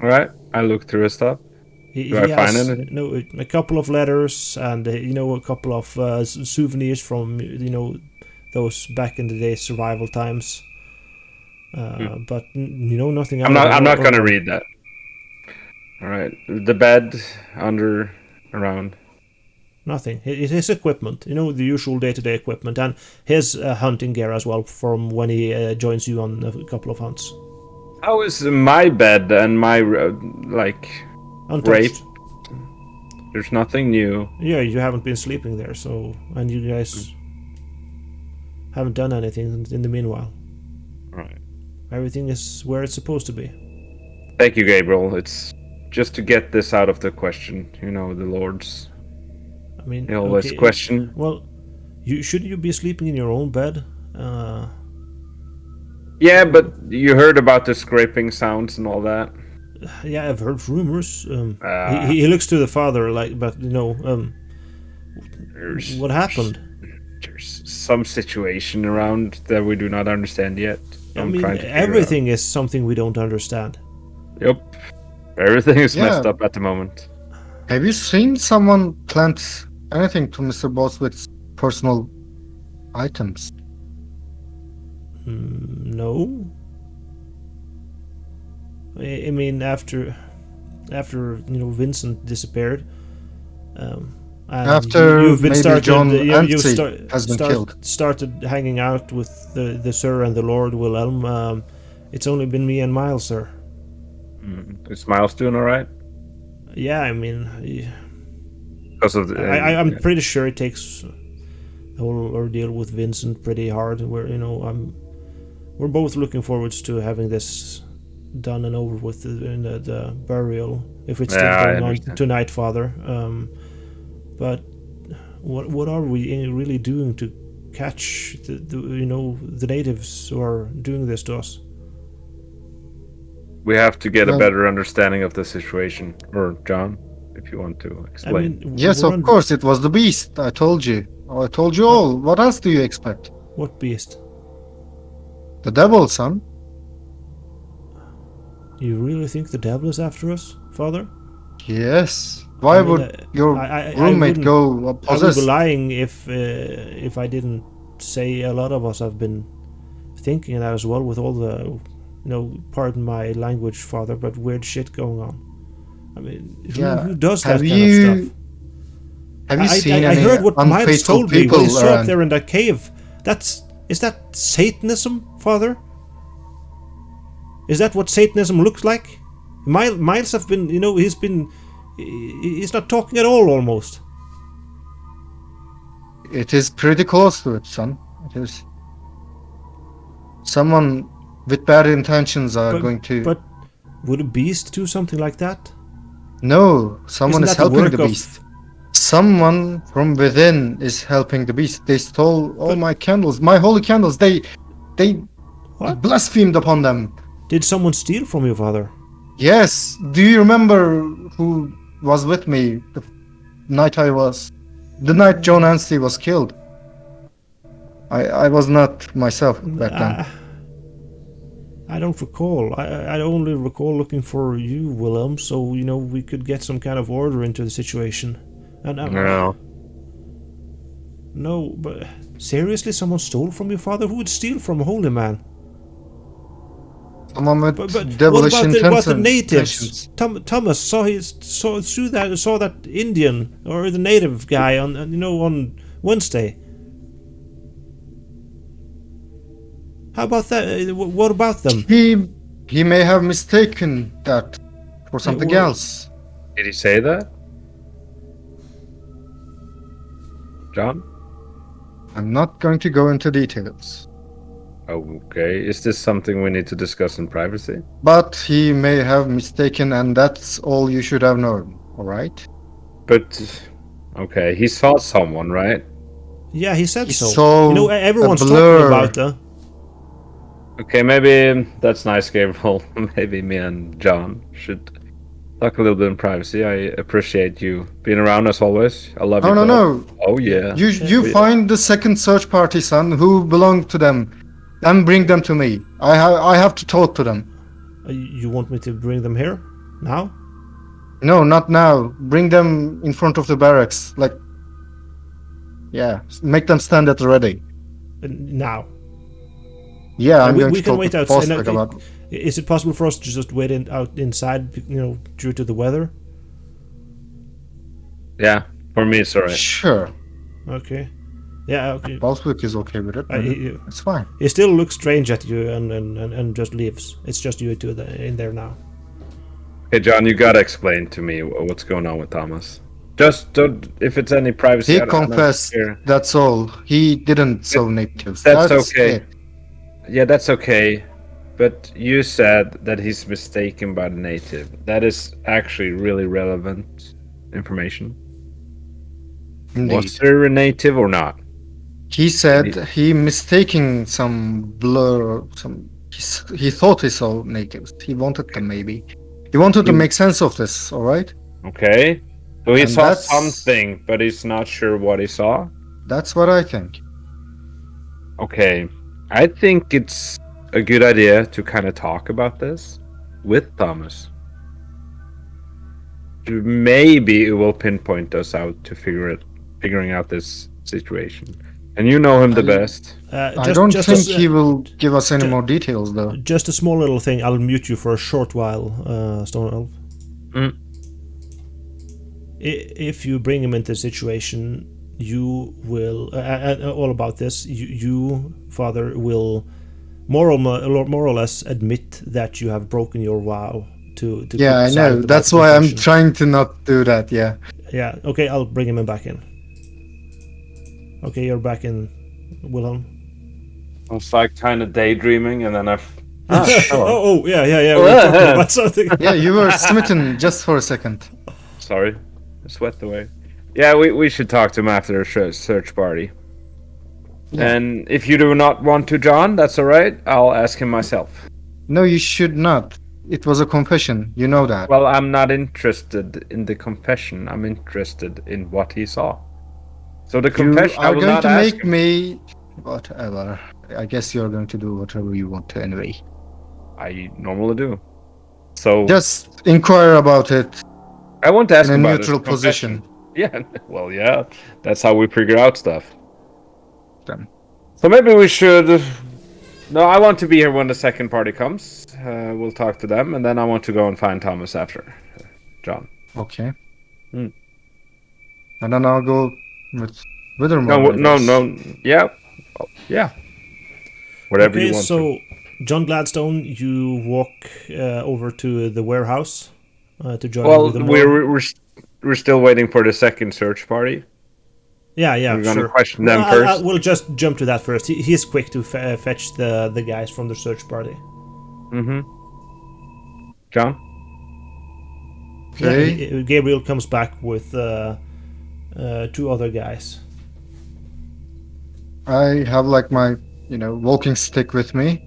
All right, I look through his stuff. Do I find has anything? a couple of letters and a couple of souvenirs from those back in the day survival times. But nothing. I'm not gonna read that. All right, the bed around. Nothing. His equipment, the usual day-to-day equipment, and his hunting gear as well from when he joins you on a couple of hunts. How is my bed and my Untouched. rape? There's nothing new. Yeah, you haven't been sleeping there, so and you guys haven't done anything in the meanwhile. Right. Everything is where it's supposed to be. Thank you, Gabriel. It's just to get this out of the question. The Lord's. I mean, They always okay, question. Well, shouldn't you be sleeping in your own bed? Yeah, but you heard about the scraping sounds and all that. Yeah, I've heard rumors. He looks to the father but what happened? There's some situation around that we do not understand yet. I'm trying to figure everything is something we don't understand. Yep. Everything is Yeah. messed up at the moment. Have you seen someone plant anything to Mr. Boswick's personal items? No. I mean, after Vincent disappeared, and After you've been maybe started, John you Anstey has been killed. started hanging out with the Sir and the Lord Wilhelm. It's only been me and Miles, sir. Is Miles doing alright? Yeah, I mean, Because of the, I'm pretty sure it takes the whole ordeal with Vincent pretty hard. We're both looking forward to having this done and over with in the burial, if it's still Yeah, I going on understand. tonight, Father. But what are we really doing to catch the natives who are doing this to us? we have to get a Well- better understanding of the situation. Or John, if you want to explain. Yes, we're of course, it was the beast. I told you. I told you all. What else do you expect? What beast? The devil, son. You really think the devil is after us, Father? Yes. Why I mean, would your I roommate wouldn't- go I would possessed? be lying if I didn't say a lot of us have been thinking that as well, with all the pardon my language, Father, but weird shit going on. I mean, who does that Have kind you of stuff? have you seen I any heard what Miles unfaithful told me people when he saw up around? there in that cave. Is that Satanism, Father? Is that what Satanism looks like? Miles have been, he's not talking at all, almost. It is pretty close to it, son. It is. Someone with bad intentions are But, going to. but would a beast do something like that? No, someone Isn't is that the helping work the of? beast. Someone from within is helping the beast. They stole all But- my candles, my holy candles. They What? blasphemed upon them. Did someone steal from your father? Yes. Do you remember who was with me the night John Anstey was killed? I was not myself back then. I don't recall. I only recall looking for you, Willem, so we could get some kind of order into the situation. And No. no, but seriously, someone stole from your father? Who would steal from a holy man? Someone with But devilish what about the natives? intentions. Thomas saw that Indian or the native guy on Wednesday. How about that? What about them? He may have mistaken that for something well- else. Did he say that? John? I'm not going to go into details. Okay. Is this something we need to discuss in privacy? But he may have mistaken, and that's all you should have known, alright? But okay, he saw someone, right? Yeah, he said He so. saw Everyone's a talking blur. about the. Okay, maybe that's nice, Gabriel. Maybe me and John should talk a little bit in privacy. I appreciate you being around as always. I love you. No, both. no. Oh yeah. You Yeah. find the second search party, son, who belong to them, and bring them to me. I have to talk to them. You want me to bring them here now? No, not now. Bring them in front of the barracks. Like, yeah, make them stand at the ready. Now. Yeah, I'm we going we to can talk wait to outside. Postek about. Is it possible for us to just wait out inside? Due to the weather. Yeah. For me, it's alright. Sure. Okay. Yeah. Okay. Postek is okay with it. It's fine. He still looks strange at you and just leaves. It's just you two in there now. Hey, John, you gotta explain to me what's going on with Thomas. Just don't, if it's any privacy. He I don't confessed. care. That's all. He didn't sow natives. That's okay. it. Yeah, that's okay. But you said that he's mistaken by the native. That is actually really relevant information. Indeed. Was there a native or not? He said he mistaking some blur. He thought he saw natives. He wanted them maybe. He wanted to make sense of this. All right. Okay. So he And saw that's- something, but he's not sure what he saw. That's what I think. Okay. I think it's a good idea to kind of talk about this with Thomas. Maybe it will pinpoint us out to figuring out this situation. And you know him the best. I don't think he will give us any more details, though. Just a small little thing. I'll mute you for a short while, Stone Elf. Mm. If you bring him into the situation, you will all about this. You, Father, will more or less admit that you have broken your vow to Yeah, I keep know. silent about That's the why I'm confession. trying to not do that. Yeah. Yeah. Okay, I'll bring him back in. Okay, you're back in, Wilhelm. I was like kind of daydreaming, and then I. Oh, yeah. We're talking about something. Yeah, you were smitten just for a second. Sorry, I sweat away. Yeah, we should talk to him after a search party. Yeah. And if you do not want to, John, that's all right. I'll ask him myself. No, you should not. It was a confession. You know that. Well, I'm not interested in the confession. I'm interested in what he saw. So the You confession, I are will going not to ask make him. me whatever. I guess you're going to do whatever you want to anyway. I normally do. So Just inquire about it I won't ask in a him about neutral his confession. position. Yeah, well, yeah. That's how we figure out stuff. Then. So maybe we should. No, I want to be here when the second party comes. We'll talk to them, and then I want to go and find Thomas after. John. Okay. Hmm. And then I'll go with Withermore. No. Yeah. Well, yeah. Whatever Okay, you want so John Gladstone, you walk over to the warehouse to join Well, with the more. we're still waiting for the second search party. Yeah, We're gonna sure. question them Well, first. we'll just jump to that first. He's quick to fetch the guys from the search party. Mm-hmm. John? Okay. Yeah, Gabriel comes back with 2 other guys. I have like my, walking stick with me,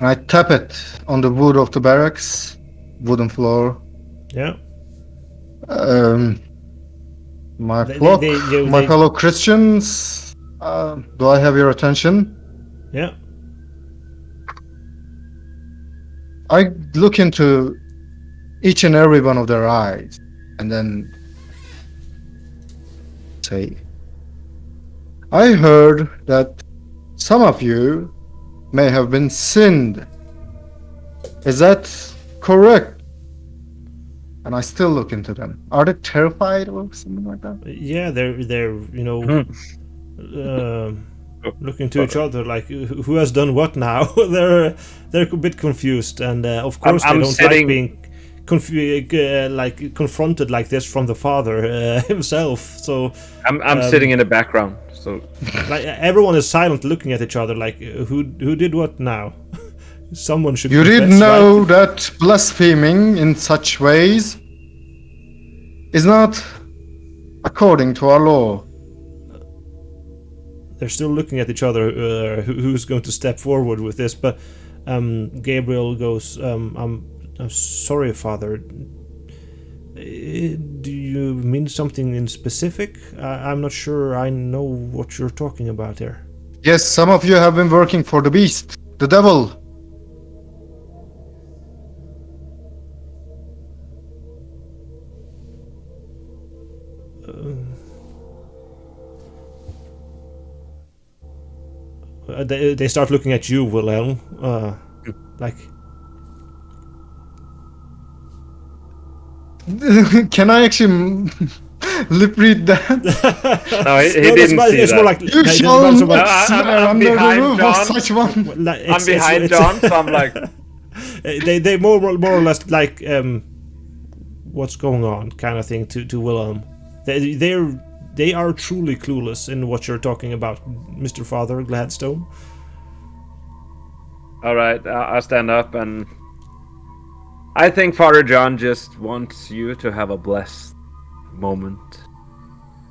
and I tap it on the wood of the barracks, wooden floor. Yeah. My They- flock, they- my they- fellow Christians, do I have your attention? Yeah. I look into each and every one of their eyes, and then say, I heard that some of you may have been sinned. Is that correct? And I still look into them. Are they terrified or something like that? Yeah, they're looking to each other like who has done what now. they're a bit confused, and of course I'm they don't sitting- like being confronted like this from the father himself. So I'm sitting in the background, so like everyone is silent, looking at each other like who did what now. Someone should. You did confess, know right? that blaspheming in such ways is not according to our law. They're still looking at each other. Who's going to step forward with this? But Gabriel goes, I'm sorry, Father. Do you mean something in specific? I'm not sure I know what you're talking about here. Yes, some of you have been working for the beast, the devil. They start looking at you, Wilhelm. Like, Can I actually lip read that? no, he no, didn't see it's that. more like You it's shall more not like- I'm swear under the behind roof John. of such one. like, I'm behind John, so I'm like, they more or less like what's going on kind of thing to Wilhelm. They are truly clueless in what you're talking about, Mr. Father Gladstone. all right, I'll stand up, and I think Father John just wants you to have a blessed moment.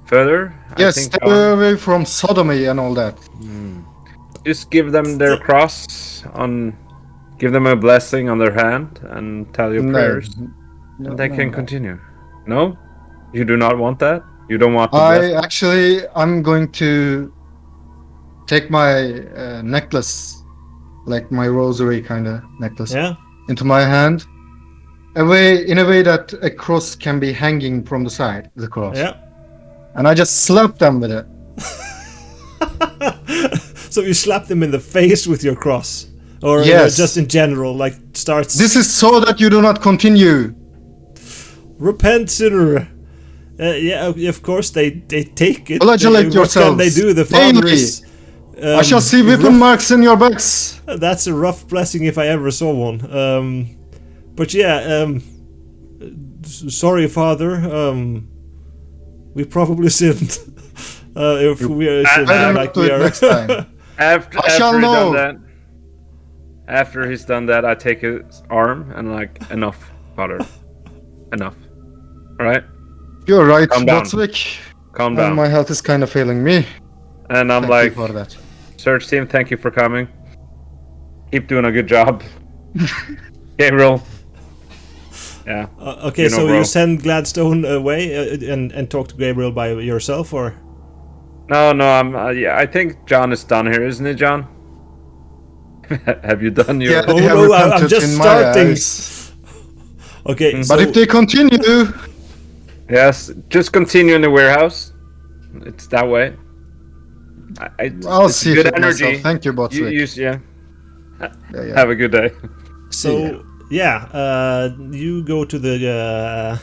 Further, Yes, I stay think John, away from sodomy and all that. just give them their cross on, give them a blessing on their hand, and tell your No. prayers, No, and they no, can no. continue. No, you do not want that. You don't want the blessing? I'm going to take my necklace, like my rosary kind of necklace, Yeah. into my hand, in a way that a cross can be hanging from the side, the cross. Yeah. And I just slap them with it. So you slap them in the face with your cross, or Yes. just in general, like starts. This is so that you do not continue. Repent, sinner. Yeah, of course they take it. Flagellate What yourselves can they do? The father daily. is. I shall see weapon marks in your backs. That's a rough blessing if I ever saw one. But yeah, sorry, Father. We probably sinned. If we are I don't like do we it are. next time. After, I shall after he's know. done that, after he's done that, I take his arm and like, enough, Father, enough. All right, You're right, Calm down. Botswick. calm And down. my health is kind of failing me. And I'm Thank like, you for that. search team, thank you for coming. Keep doing a good job. Gabriel. Yeah. Okay, You know, so bro. you send Gladstone away and talk to Gabriel by yourself, or? No, I'm. Yeah, I think John is done here, isn't it, John? Have you done your? Yeah, Oh, they have no, I'm repented just in my starting. eyes. Okay, But if they continue, Yes, just continue in the warehouse. It's that way. I'll it's see good it energy. myself. Thank you, Botswick. Yeah. Yeah. Have a good day. So you go to the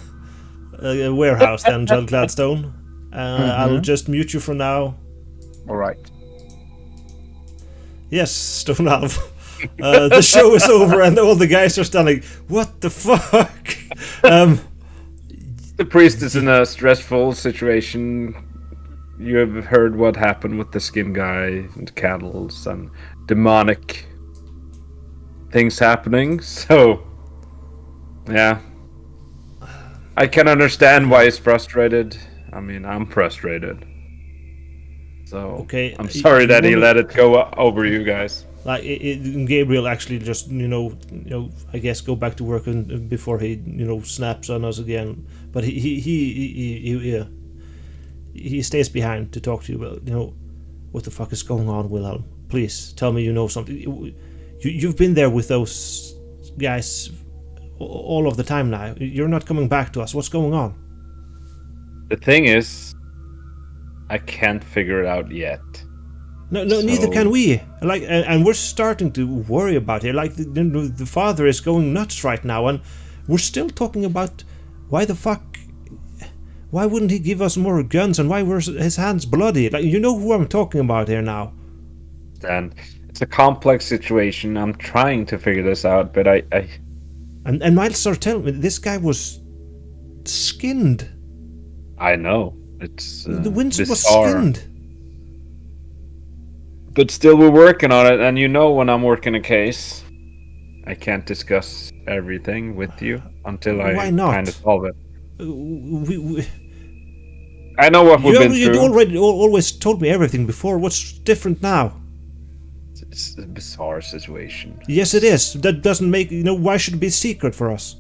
warehouse then, John Gladstone. I'll just mute you for now. All right. Yes, Stone Alv. The show is over and all the guys are standing. What the fuck? The priest is in a stressful situation. you have heard what happened with the skin guy and candles and demonic things happening. So, yeah, I can understand why he's frustrated. I mean, I'm frustrated. So, Okay, I'm sorry you that he wanna- let it go over you guys. Like Gabriel actually just I guess go back to work and before he snaps on us again. But he stays behind to talk to you. Well, what the fuck is going on, Wilhelm? Please tell me you know something. You've been there with those guys all of the time now. You're not coming back to us. What's going on? The thing is, I can't figure it out yet. No, neither So- can we. Like, and we're starting to worry about it. Like, the father is going nuts right now, and we're still talking about why the fuck. Why wouldn't he give us more guns, and why were his hands bloody? Like, you know who I'm talking about here now. And it's a complex situation. I'm trying to figure this out, but I And Miles started telling me this guy was skinned. know it's The Winston was bizarre. skinned. But still, we're working on it, and when I'm working a case, I can't discuss everything with you until I Why not? kind of solve it. We I know what we've been you through. already always told me everything before. What's different now? It's a bizarre situation. Yes, it is. That doesn't make why should it be secret for us?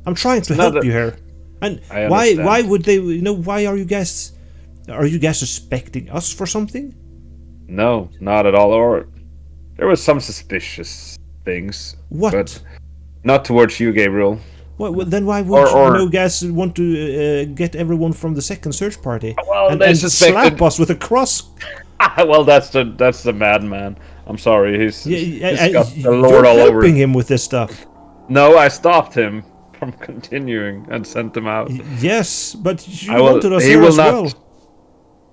I'm trying to not help a- you here. And I why understand. would they why are you guys suspecting us for something? No, not at all. Or there was some suspicious things, What? but not towards you, Gabriel. Well, then why would Or- you guys want to get everyone from the second search party Well, and, they and suspected- slap us with a cross? Well, that's the madman. I'm sorry. He's got the You're Lord all over. helping him with this stuff. No, I stopped him from continuing and sent him out. Yes, but you I will- wanted us he here will as not- well.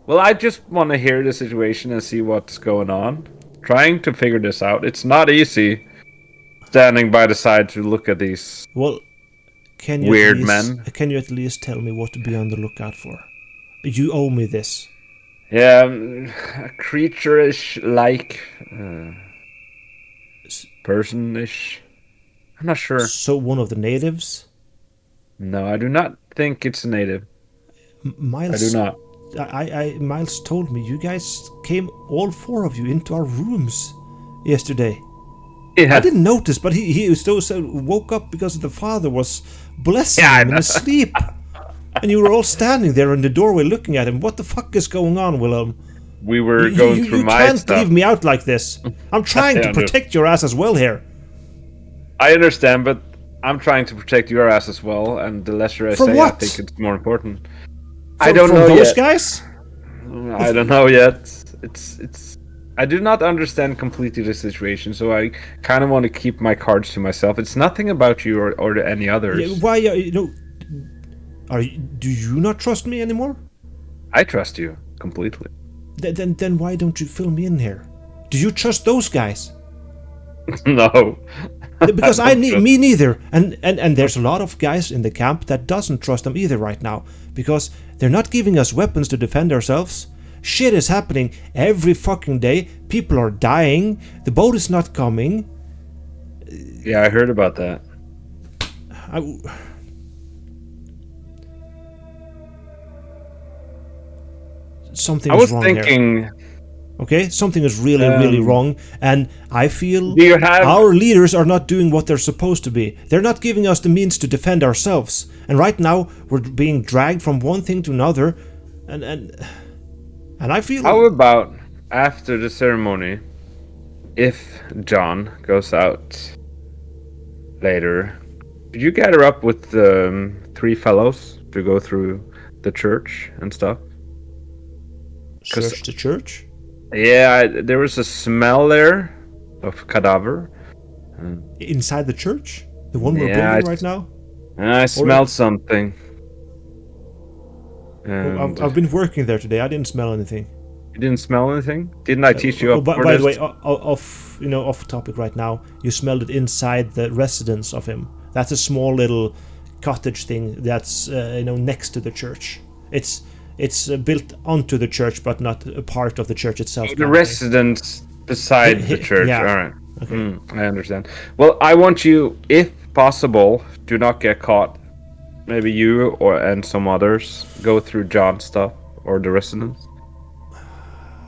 Well, I just want to hear the situation and see what's going on. Trying to figure this out. It's not easy standing by the side to look at these. Well, can you Weird at least, men. Can you at least tell me what to be on the lookout for? You owe me this. Yeah, a creature-ish like person-ish. I'm not sure. So one of the natives, No, I do not think it's a native. Miles. I do not. Miles told me you guys came, all four of you, into our rooms yesterday. Yeah, I didn't notice, but he still woke up because the father was blessing Yeah, I him in know. his sleep. And you were all standing there in the doorway looking at him. What the fuck is going on, Willem? we were going through you my can't stuff. leave me out like this. I'm trying I to under- protect your ass as well here. I understand, but I'm trying to protect your ass as well, and the lesser I From say, I what? think it's more important. I From- don't from know those yet. guys? I don't know yet. It's. I do not understand completely the situation, so I kind of want to keep my cards to myself. It's nothing about you or any others. Yeah, why are do you not trust me anymore? I trust you completely. Then why don't you fill me in here? Do you trust those guys? No. Because don't trust- me neither. And there's a lot of guys in the camp that doesn't trust them either right now, because they're not giving us weapons to defend ourselves. Shit is happening every fucking day. People are dying. The boat is not coming. Yeah, I heard about that. Something I is was wrong here. thinking. Okay, something is really wrong, and I feel Do you have- our leaders are not doing what they're supposed to be. They're not giving us the means to defend ourselves, and right now we're being dragged from one thing to another, and I feel. How about after the ceremony, if John goes out later, could you gather up with three fellows to go through the church and stuff? Search the church? Yeah, there was a smell there of cadaver. Inside the church? The one we're Yeah, building I- right now? And I smelled something. Oh, And I've been working there today. I didn't smell anything. you didn't smell anything? Didn't I teach you Oh, up by, for by this? the way, off topic right now. You smelled it inside the residence of him. That's a small little cottage thing that's next to the church. it's built onto the church, but not a part of the church itself. The kind of thing. residence beside the church. Yeah. All right. Okay. I understand. Well, I want you, if possible, do not get caught. Maybe you and some others go through John's stuff or the residence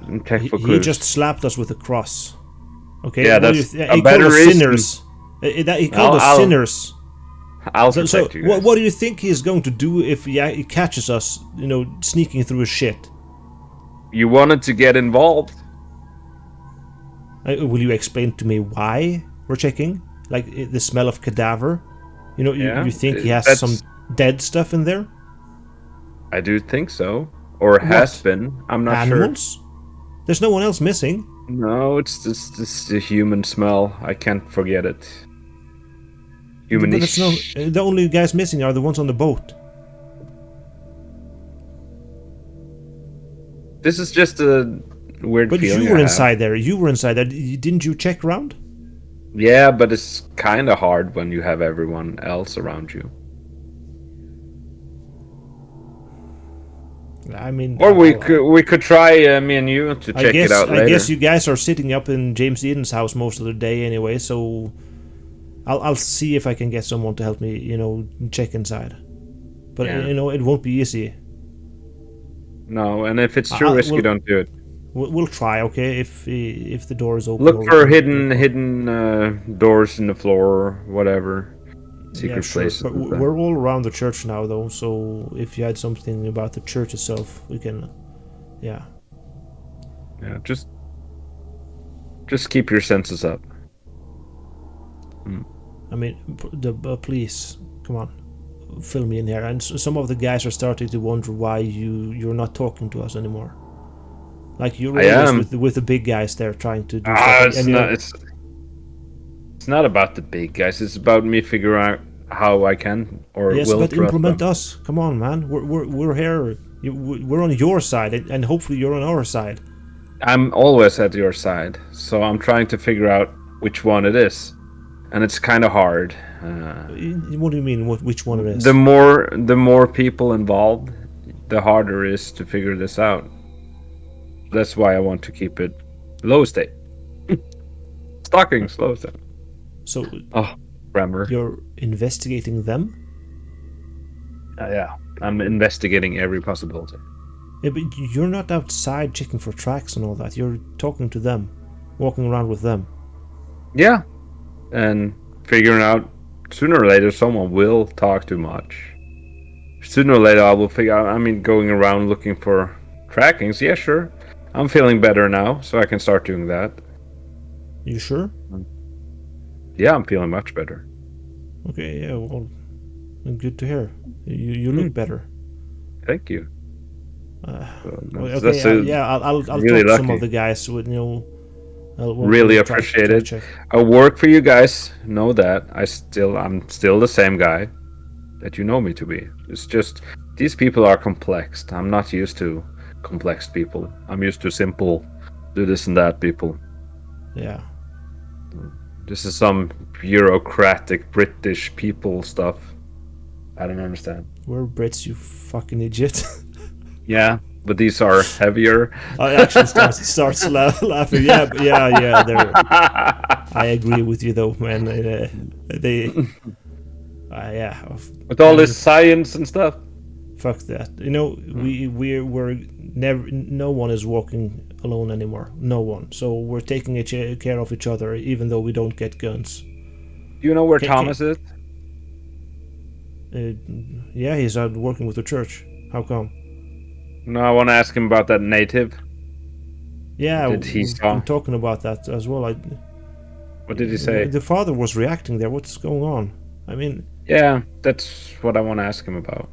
and check for He clues. just slapped us with a cross. Okay. Yeah, what do that's you a he better called us reason. sinners. He called us I'll- sinners. I'll So protect you guys. what do you think he's going to do if he catches us, sneaking through his shit? You wanted to get involved. Will you explain to me why we're checking? Like the smell of cadaver? Yeah, you think he has that's- some dead stuff in there? I do think so. Or has been. I'm not Animals? There's no one else missing. sure. No, it's just the human smell. I can't forget it. But Humanish. the only guys missing are the ones on the boat. This is just a weird But feeling. you I were have. inside there. You were inside there. Didn't you check around? Yeah, but it's kind of hard when you have everyone else around you. I mean, Or we could try me and you to check it out later. I guess you guys are sitting up in James Eden's house most of the day anyway, so I'll see if I can get someone to help me, check inside. But Yeah. it won't be easy. No, and if it's too I'll- risky, we'll- don't do it. We'll try, okay? If the door is open. Look or for we can- hidden doors in the floor or whatever. Secret Yeah, sure. places. But and stuff. we're all around the church now, though. So if you had something about the church itself, we can. Yeah. Yeah, just keep your senses up. I mean, please, come on, fill me in here. And some of the guys are starting to wonder why you're not talking to us anymore. Like you're I always am. with the big guys there trying to do Ah, stuff. it's and not. It's not about the big guys. It's about me figuring out how I can or yes, will but trust implement them. us. Come on, man. We're here. We're on your side, and hopefully you're on our side. I'm always at your side, so I'm trying to figure out which one it is, and it's kind of hard. What do you mean? Which one it is? The more people involved, the harder it is to figure this out. That's why I want to keep it low state. Stalking, slow state. So Oh, grammar. you're investigating them? Yeah, I'm investigating every possibility. Yeah, but you're not outside checking for tracks and all that. You're talking to them, walking around with them. Yeah, and figuring out sooner or later someone will talk too much. Sooner or later I will figure out. I mean, going around looking for trackings. Yeah, sure. I'm feeling better now, so I can start doing that. You sure? Yeah, I'm feeling much better. Okay, yeah, well, good to hear. You look better. Thank you. Well, That's okay, yeah, I'll really talk to some lucky. of the guys with when Really we try appreciate to it. check. I work for you guys. Know that. I'm still the same guy that you know me to be. It's just these people are complex. I'm not used to complex people. I'm used to simple, do this and that people. Yeah. This is some bureaucratic British people stuff. I don't understand. We're Brits, you fucking idiot. Yeah, but these are heavier. I actually starts laughing. Yeah. I agree with you though, man. They. Yeah. With all this science and stuff. Fuck that. We're never. No one is walking alone anymore. No one. So we're taking care of each other, even though we don't get guns. Do you know where Thomas is? Yeah, he's out working with the church. How come? No, I want to ask him about that native. Yeah, Did he we've saw? been talking about that as well. What did he say? The father was reacting there. What's going on? I mean, Yeah, that's what I want to ask him about.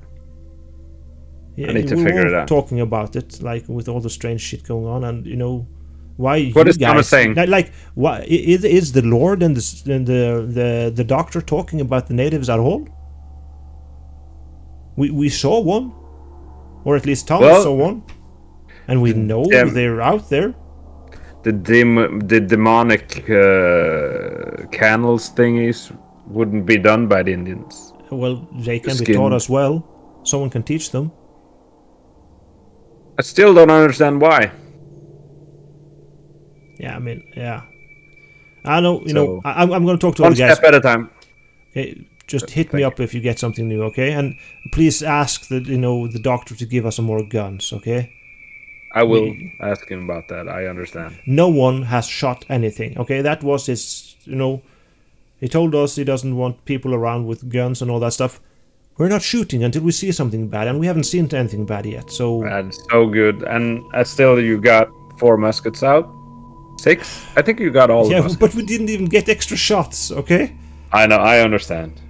yeah, I need to we figure were it out. talking about it, like with all the strange shit going on, and why What you is Thomas guys saying? like why is the Lord and the doctor talking about the natives at all? We saw one, or at least Thomas saw one, and we know they're out there. The demonic candles thingies wouldn't be done by the Indians. Well, they can be Skin. taught as well. Someone can teach them. I still don't understand why. Yeah, I mean, yeah. I know, you So, know, I'm going to talk to One other guys. step at a time. Okay, just hit me Thank up if you get something new, okay? And please ask the doctor to give us some more guns, okay? I will We, ask him about that. I understand. no one has shot anything, okay? That was his, he told us he doesn't want people around with guns and all that stuff. We're not shooting until we see something bad, and we haven't seen anything bad yet, so... And so good. And still, you got 4 muskets out. 6? I think you got all the Yeah, muskets. but we didn't even get extra shots, okay? I know. I understand.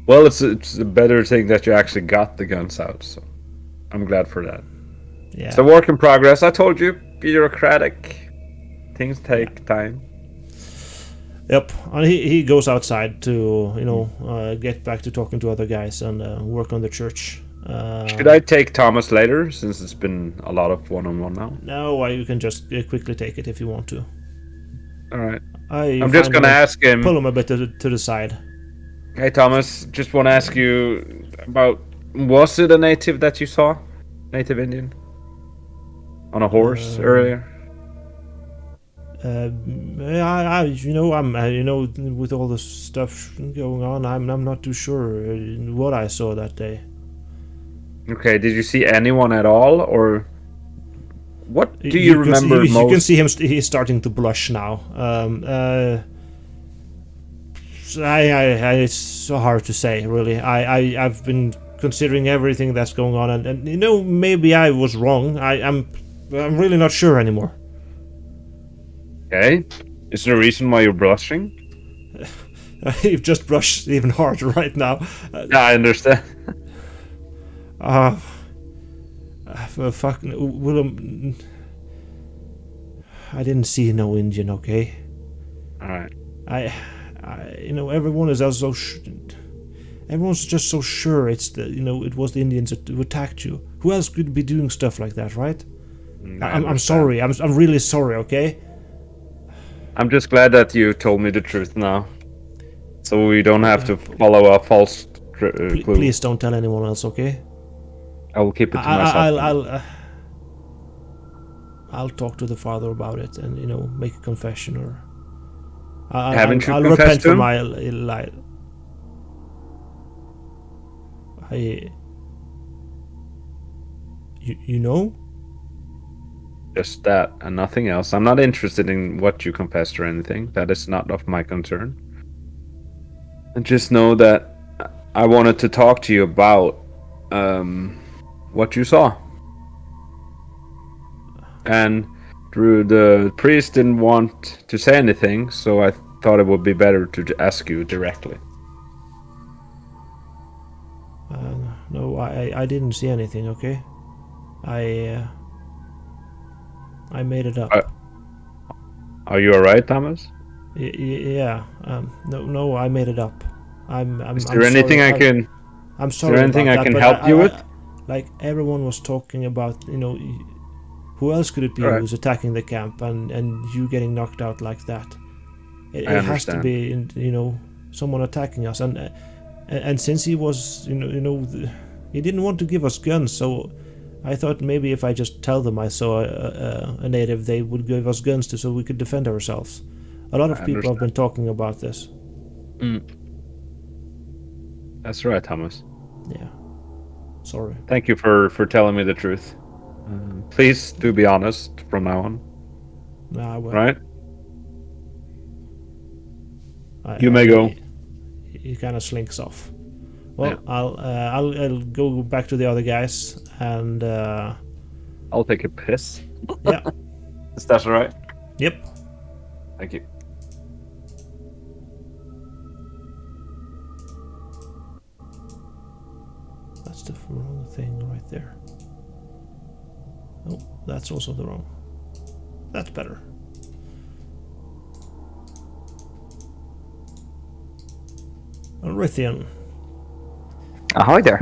Well, it's a better thing that you actually got the guns out. So I'm glad for that. Yeah. It's a work in progress. I told you, bureaucratic. Things take time. Yep, and he goes outside to get back to talking to other guys and work on the church. Should I take Thomas later, since it's been a lot of one-on-one now? No, you can just quickly take it if you want to. All right. I'm I'm just gonna ask him. Pull him a bit to the side. Hey, Thomas. Just want to ask you about. Was it a native that you saw? Native Indian? On a horse earlier? With all this stuff going on, I'm not too sure what I saw that day. Okay. Did you see anyone at all, or what do you remember You most? can see him. He's starting to blush now. It's so hard to say, really. I've been considering everything that's going on, and maybe I was wrong. I'm really not sure anymore. Okay. Is there a reason why you're blushing? You've just brushed even harder right now. Yeah, I understand. Fuck. I didn't see no Indian. Okay. All right. Everyone is also everyone's just so sure it was the Indians who attacked you. Who else could be doing stuff like that, right? I'm sorry. I'm really sorry. Okay. I'm just glad that you told me the truth now, so we don't have to follow a false clue. Please don't tell anyone else. Okay. I will keep it to myself. I'll talk to the father about it and make a confession, or Haven't you I'll confessed repent to for him? my lie. You know? Just that and nothing else. I'm not interested in what you confessed or anything. That is not of my concern. And just know that I wanted to talk to you about what you saw. And the priest didn't want to say anything, so I thought it would be better to ask you directly. No, I didn't see anything. Okay. I made it up. Are you alright, Thomas? Yeah. No, I made it up. Is there anything I can? I'm sorry. Is there anything about I can that, help you with? Like everyone was talking about, who else could it be Alright. who's attacking the camp and you getting knocked out like that? It has to understand. be, someone attacking us, and since he was, he didn't want to give us guns, so I thought maybe if I just tell them I saw a native, they would give us guns so we could defend ourselves. A lot of people have been talking about this. That's right, Thomas. Yeah. Sorry. Thank you for telling me the truth. Please do be honest from now on. Nah, well, Right? You may go. He kind of slinks off. Well, yeah. I'll go back to the other guys and I'll take a piss. yeah. Is that alright? Yep. Thank you. That's the wrong thing right there. Oh, that's also the wrong. That's better. Rithian. Ahoy there.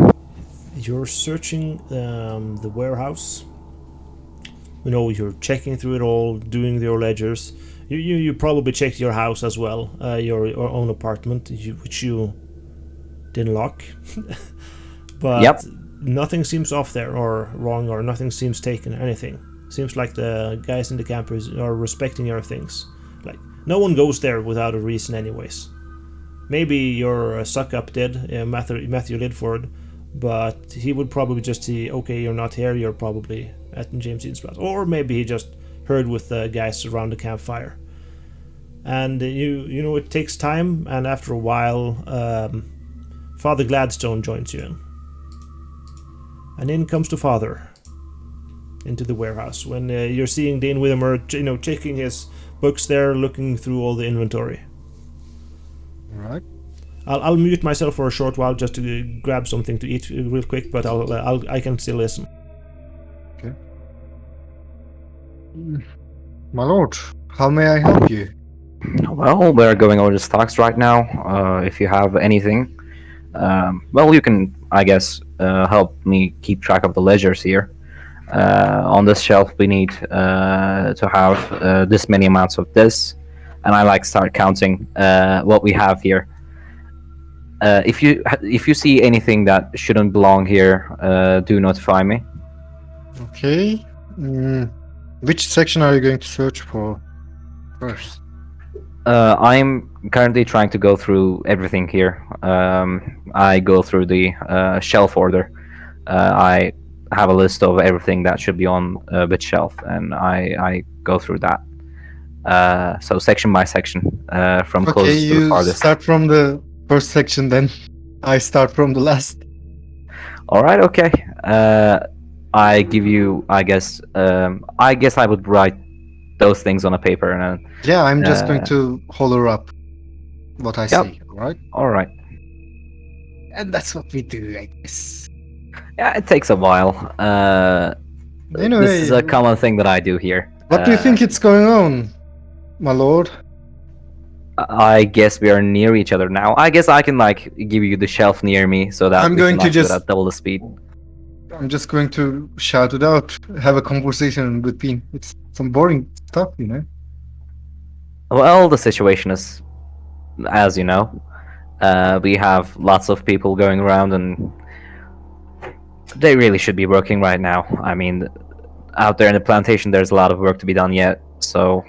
You're searching the warehouse. You're checking through it all, doing your ledgers. You probably checked your house as well, your own apartment, which you didn't lock. But Yep. nothing seems off there or wrong, or nothing seems taken, anything. Seems like the guys in the camp are respecting your things. Like, no one goes there without a reason anyways. Maybe your suck-up did, Matthew Lidford, but he would probably just see, okay, you're not here, you're probably at James Eden's place. Or maybe he just heard with the guys around the campfire. And you know, it takes time, and after a while, Father Gladstone joins you in. And in comes the father into the warehouse when you're seeing Dane Whittimer, checking his books there, looking through all the inventory. All right. I'll mute myself for a short while just to grab something to eat real quick, but I can still listen. Okay. My lord, how may I help you? Well, we're going over the stocks right now. If you have anything, well, you can, I guess, help me keep track of the ledgers here. On this shelf, we need to have this many amounts of this, and I start counting what we have here. If you see anything that shouldn't belong here, do notify me. Okay. Which section are you going to search for first? I'm currently trying to go through everything here. I go through the shelf order. I have a list of everything that should be on which shelf, and I go through that. So section by section, from Okay, closest to the you farthest. start from the first section, then I start from the last. All right, okay. I give you, I guess I would write those things on a paper, and Yeah, I'm just going to holler up what I see, right? all right. And that's what we do, I guess. Yeah, it takes a while. Anyway, This is a common thing that I do here. what do you think it's going on, my lord? I guess we are near each other now. I guess I can give you the shelf near me so that I'm we going can to do it just- at double the speed. I'm just going to shout it out, have a conversation with Bean. It's some boring stuff, Well, the situation is, as you know, we have lots of people going around, and they really should be working right now. I mean, out there in the plantation, there's a lot of work to be done yet. So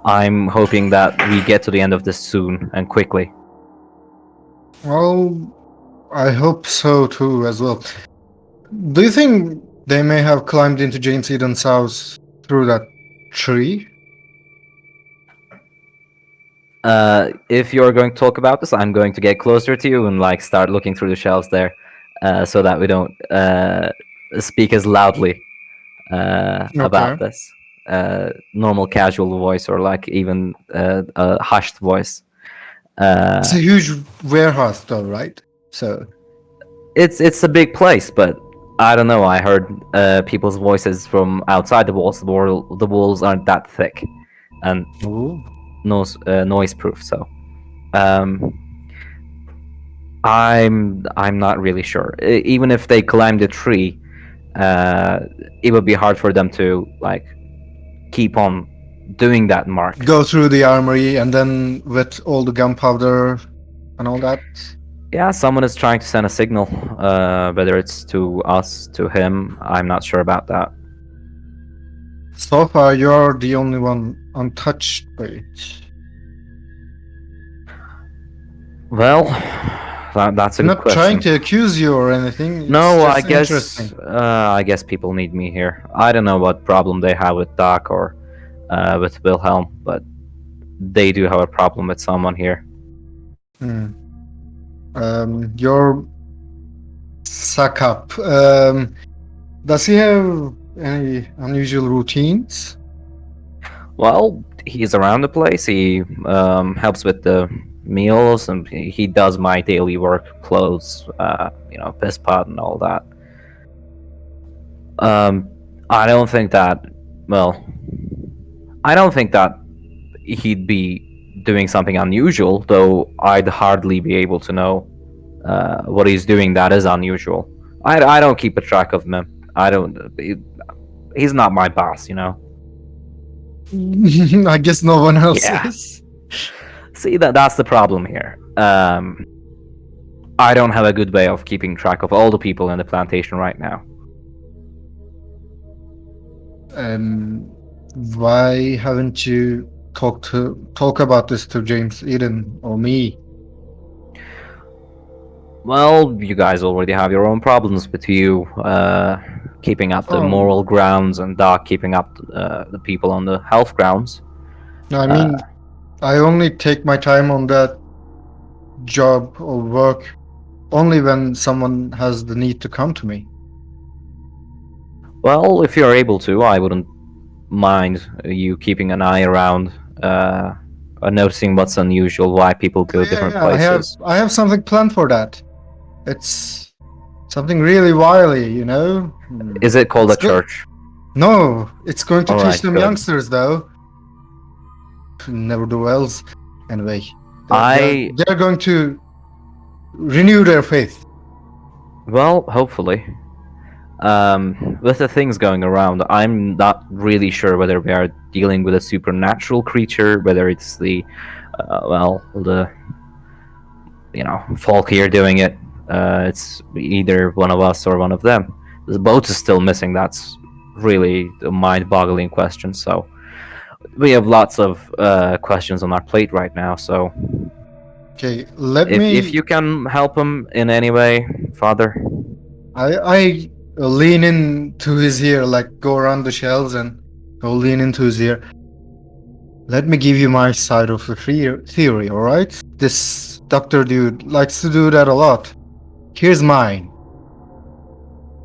I'm hoping that we get to the end of this soon and quickly. Well, I hope so too, as well. Do you think they may have climbed into James Eden's house through that tree? If you're going to talk about this, I'm going to get closer to you and start looking through the shelves there, so that we don't speak as loudly about this. Normal, casual voice, or even a hushed voice. It's a huge warehouse, though, right? So It's a big place, but I don't know. I heard people's voices from outside the walls. The walls aren't that thick, and noise proof. So, I'm not really sure. Even if they climbed the tree, it would be hard for them to keep on doing that, Mark. go through the armory and then with all the gunpowder and all that. Yeah, someone is trying to send a signal. Whether it's to us, to him, I'm not sure about that. So far, you're the only one untouched by it. Well, that's a I'm good not question. trying to accuse you or anything. It's No, just I guess interesting. I guess people need me here. I don't know what problem they have with Doc or with Wilhelm, but they do have a problem with someone here. Your suck up. Does he have any unusual routines? Well, he's around the place. He helps with the meals, and he does my daily work, clothes, piss pot, and all that. I don't think that. Well, I don't think that he'd be doing something unusual, though I'd hardly be able to know what he's doing that is unusual. I don't keep a track of him. I don't. He's not my boss, I guess no one else Yeah. is. See, that's the problem here. I don't have a good way of keeping track of all the people in the plantation right now. Why haven't you talk about this to James Eden or me? Well, you guys already have your own problems with you keeping up the Oh, moral grounds and Doc keeping up the people on the health grounds. no, I mean, I only take my time on that job or work only when someone has the need to come to me. Well, if you're able to, I wouldn't mind you keeping an eye around, noticing what's unusual, why people go different Yeah, places. I have something planned for that. It's something really wily, you know. Is it called a It's go- church? No, it's going to All teach right, them good. youngsters, though. Nevertheless, anyway, I they're going to renew their faith. Well, hopefully. With the things going around, I'm not really sure whether we are dealing with a supernatural creature, whether it's the folk here doing it. It's either one of us or one of them. The boat is still missing. That's really a mind-boggling question. So we have lots of questions on our plate right now. So Okay, let if me. you can help him in any way, Father. I lean into his ear, like go around the shelves and go lean into his ear. Let me give you my side of the theory, all right? This doctor dude likes to do that a lot. Here's mine.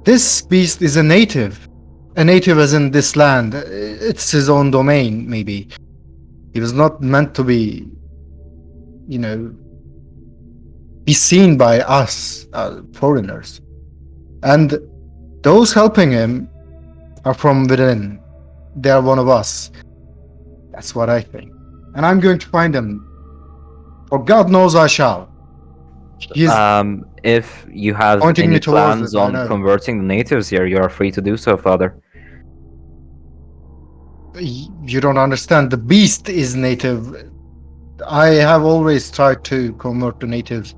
This beast is a native. A native as in this land. It's his own domain, maybe. He was not meant to be, be seen by us, foreigners. And those helping him are from within. They are one of us. That's what I think. And I'm going to find them. For God knows I shall. He's If you have pointing any me towards plans it, I on know. converting the natives here, you are free to do so, Father. You don't understand. The beast is native. I have always tried to convert the natives.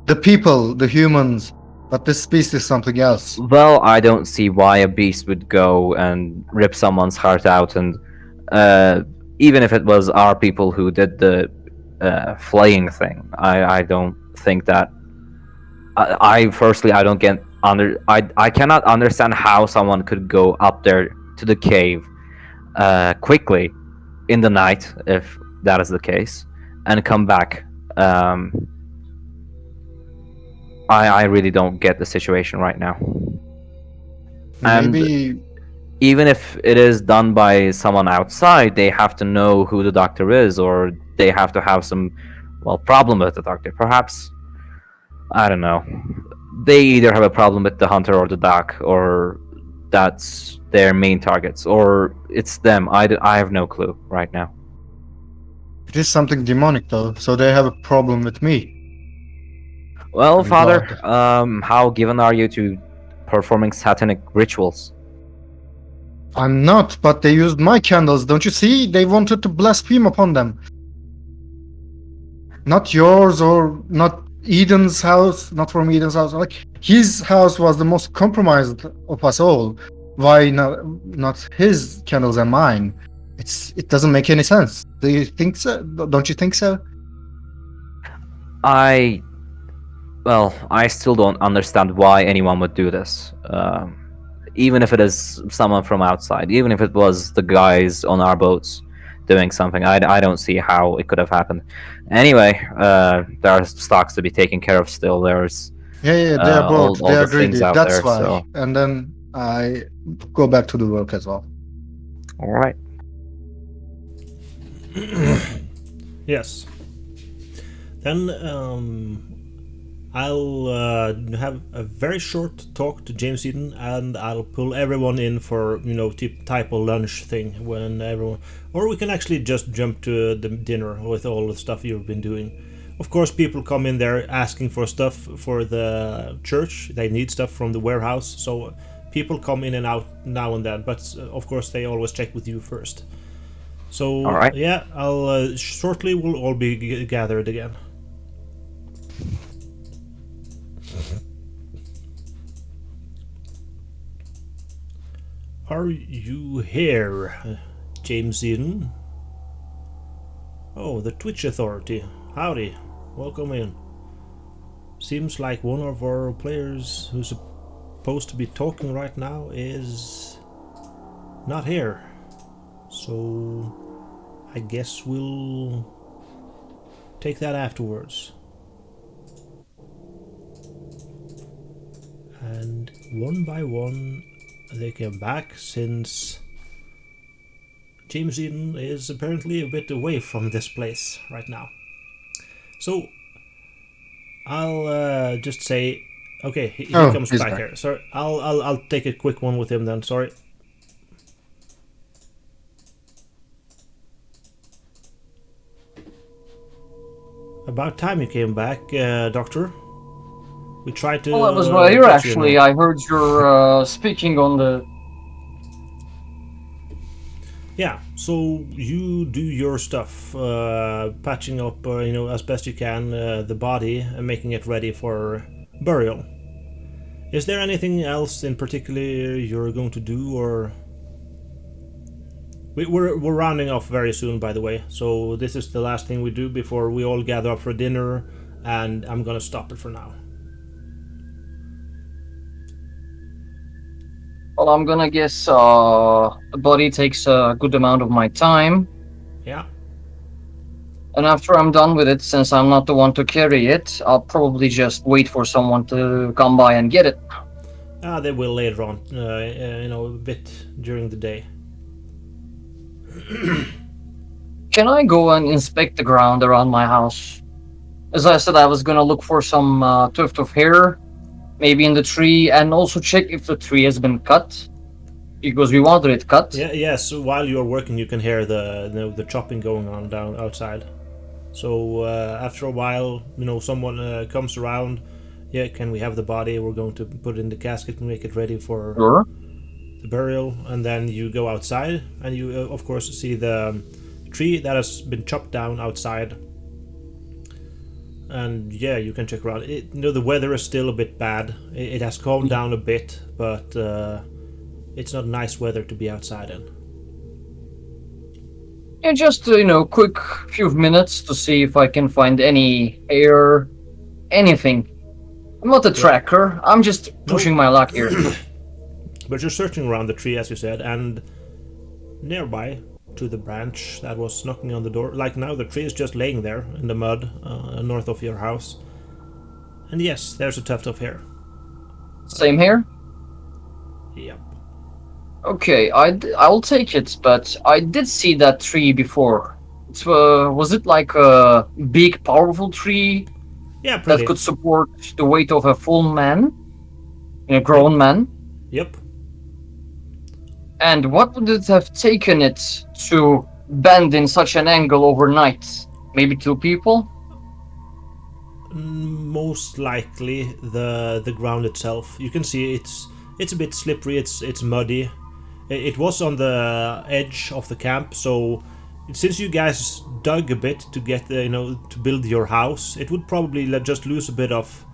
The people, the humans. But this beast is something else. Well, I don't see why a beast would go and rip someone's heart out, and even if it was our people who did the flaying thing, I don't think that. I firstly, I don't get I cannot understand how someone could go up there to the cave quickly in the night, if that is the case, and come back. I really don't get the situation right now. And Maybe even if it is done by someone outside, they have to know who the doctor is, or they have to have some, problem with the doctor. Perhaps, I don't know. They either have a problem with the hunter or the doc, or that's their main targets, or it's them. I have no clue right now. it is something demonic, though, so they have a problem with me. Well, And Father, God. how given are you to performing satanic rituals? I'm not, but they used my candles, don't you see? They wanted to blaspheme upon them. Not yours or not Eden's house, not from Eden's house. Like his house was the most compromised of us all. Why not his candles and mine? It doesn't make any sense. Do you think so? Don't you think so? I still don't understand why anyone would do this. Even if it is someone from outside, even if it was the guys on our boats doing something, I don't see how it could have happened. Anyway, there are stocks to be taken care of still. There's Yeah, they are bored. all They are the things greedy. out That's there. why. So, And then I go back to the work as well. all right. Yes. Then I'll have a very short talk to James Eden, and I'll pull everyone in for type of lunch thing when everyone, or we can actually just jump to the dinner with all the stuff you've been doing. Of course, people come in there asking for stuff for the church. They need stuff from the warehouse, so people come in and out now and then. But of course, they always check with you first. So All right. yeah, I'll shortly we'll all be gathered again. Are you here, James Eden? Oh, the Twitch Authority. Howdy. Welcome in. Seems like one of our players who's supposed to be talking right now is not here. So I guess we'll take that afterwards. And one by one they came back, since James Eden is apparently a bit away from this place right now. So I'll just say, okay, he comes he's back here. Sorry, I'll take a quick one with him then. Sorry. About time you came back, Doctor. We tried to. Well, I was right here get you in actually. here. I heard you're speaking on the. Yeah, so you do your stuff, patching up, as best you can, the body and making it ready for burial. Is there anything else in particular you're going to do, or? We're rounding off very soon, by the way, so this is the last thing we do before we all gather up for dinner, and I'm gonna stop it for now. Well, I'm gonna guess the body takes a good amount of my time. Yeah. And after I'm done with it, since I'm not the one to carry it, I'll probably just wait for someone to come by and get it. They will later on, a bit during the day. Can I go and inspect the ground around my house? As I said, I was gonna look for some tuft of hair, maybe in the tree, and also check if the tree has been cut, because we wanted it cut. Yeah, yes. So while you're working, you can hear the chopping going on down outside. So after a while, someone comes around. Yeah, can we have the body? We're going to put it in the casket and make it ready for Sure. the burial. And then you go outside, and you of course see the tree that has been chopped down outside. And yeah, you can check around. The weather is still a bit bad. It has calmed down a bit, but it's not nice weather to be outside in. Yeah, just quick few minutes to see if I can find any hair, anything. I'm not a tracker. I'm just pushing my luck here. But you're searching around the tree, as you said, and nearby to the branch that was knocking on the door. Like now, the tree is just laying there in the mud north of your house. And yes, there's a tuft of hair. Same here? Yep. Okay, I'll take it, but I did see that tree before. Was it like a big, powerful tree Yeah, pretty. that could support the weight of a full man? A grown man? Yep. And what would it have taken it to bend in such an angle overnight? Maybe 2 people? Most likely the ground itself. You can see it's a bit slippery. It's muddy. It was on the edge of the camp, so since you guys dug a bit to get to build your house, it would probably just lose a bit of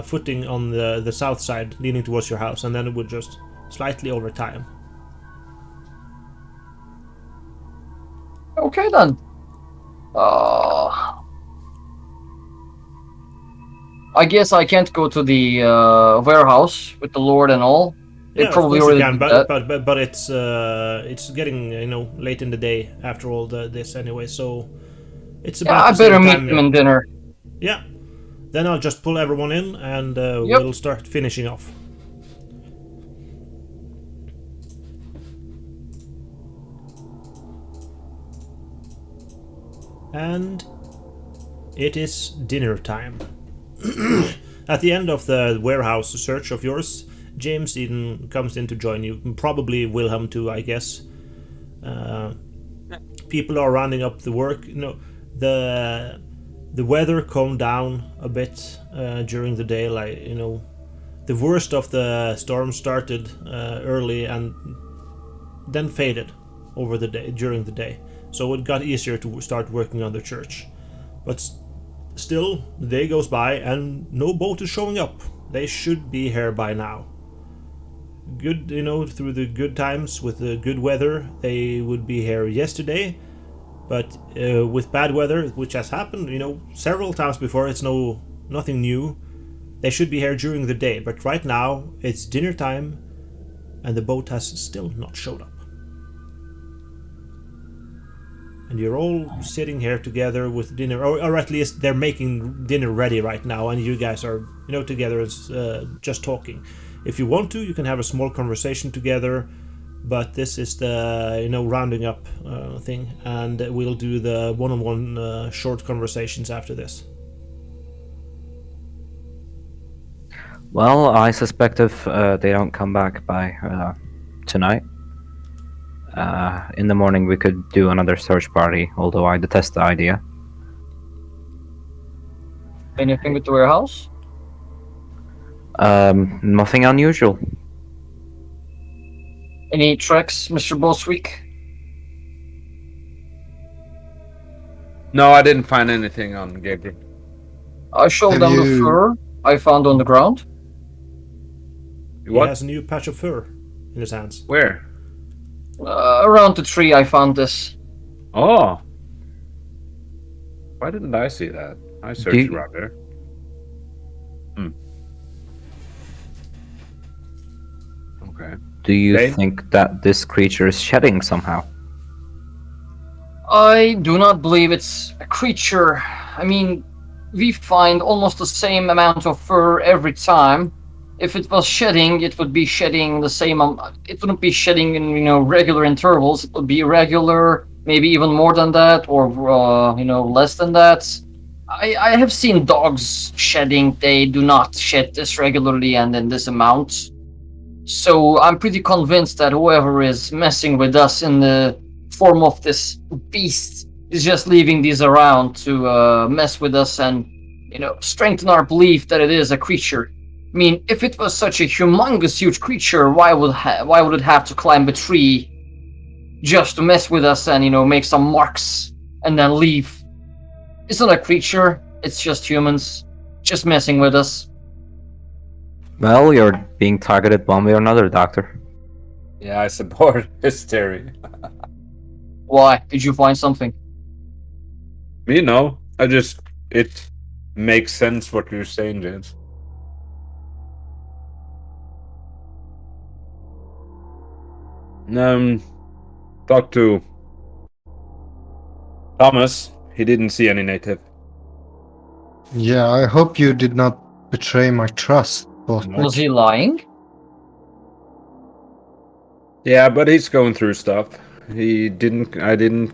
footing on the south side, leaning towards your house, and then it would just slightly over time. Okay then. I guess I can't go to the warehouse with the Lord and all. They Yeah, probably of course you already can, did that. but it's getting late in the day after all this anyway, so it's about Yeah, I the same better meet time them in dinner. Yeah, then I'll just pull everyone in and Yep. we'll start finishing off. And it is dinner time. At the end of the warehouse search of yours, James Eden comes in to join you. Probably Wilhelm too, I guess. People are rounding up the work. The weather calmed down a bit during the day. The worst of the storm started early and then faded over the day during the day. So it got easier to start working on the church. But still, the day goes by and no boat is showing up. They should be here by now. good, through the good times with the good weather, they would be here yesterday. But with bad weather, which has happened, several times before, it's nothing new. They should be here during the day, but right now it's dinner time, and the boat has still not showed up. And you're all sitting here together with dinner, or at least they're making dinner ready right now, and you guys are, together and just talking. If you want to, you can have a small conversation together, but this is the, rounding up thing, and we'll do the one-on-one short conversations after this. Well, I suspect if they don't come back by tonight, in the morning we could do another search party, although I detest the idea. Anything with the warehouse? Nothing unusual. Any tracks, Mr. Boswick? No, I didn't find anything on Gabriel. I showed Have them the you- fur I found on the ground. He What? has a new patch of fur in his hands. Where? Around the tree I found this. Oh. Why didn't I see that? I searched you- around there. Okay. Do you Okay. think that this creature is shedding somehow? I do not believe it's a creature. I mean, we find almost the same amount of fur every time. If it was shedding, it would be shedding the same. It wouldn't be shedding in regular intervals. It would be irregular, maybe even more than that, or less than that. I have seen dogs shedding. They do not shed this regularly and in this amount. So I'm pretty convinced that whoever is messing with us in the form of this beast is just leaving these around to mess with us and strengthen our belief that it is a creature. I mean, if it was such a humongous, huge creature, why would it have to climb a tree just to mess with us and make some marks and then leave? It's not a creature. It's just humans just messing with us. Well, you're being targeted one way or another, Doctor. Yeah, I support his theory. Why? Did you find something? Me, no. It makes sense what you're saying, James. Talk to Thomas. He didn't see any native. Yeah, I hope you did not betray my trust, Boswick. Was he lying? Yeah, but he's going through stuff. I didn't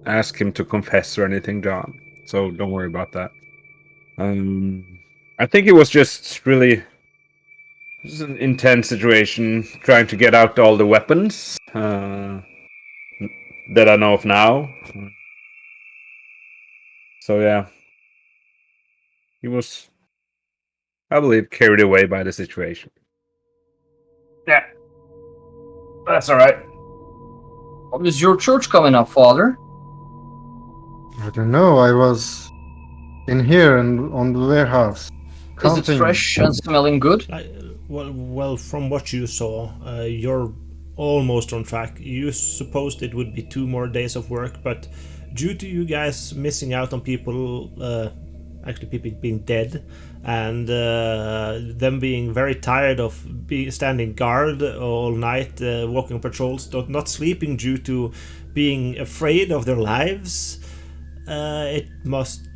ask him to confess or anything, John. So don't worry about that. I think it was just really this is an intense situation, trying to get out all the weapons that I know of now. So yeah, he was, I believe, carried away by the situation. Yeah, that's all right. When is your church coming up, Father? I don't know, I was in here and on the warehouse. Is it fresh and smelling good? Well, from what you saw, you're almost on track. You supposed it would be 2 more days of work, but due to you guys missing out on people, actually people being dead, and them being very tired of standing guard all night, walking patrols, not sleeping due to being afraid of their lives, it must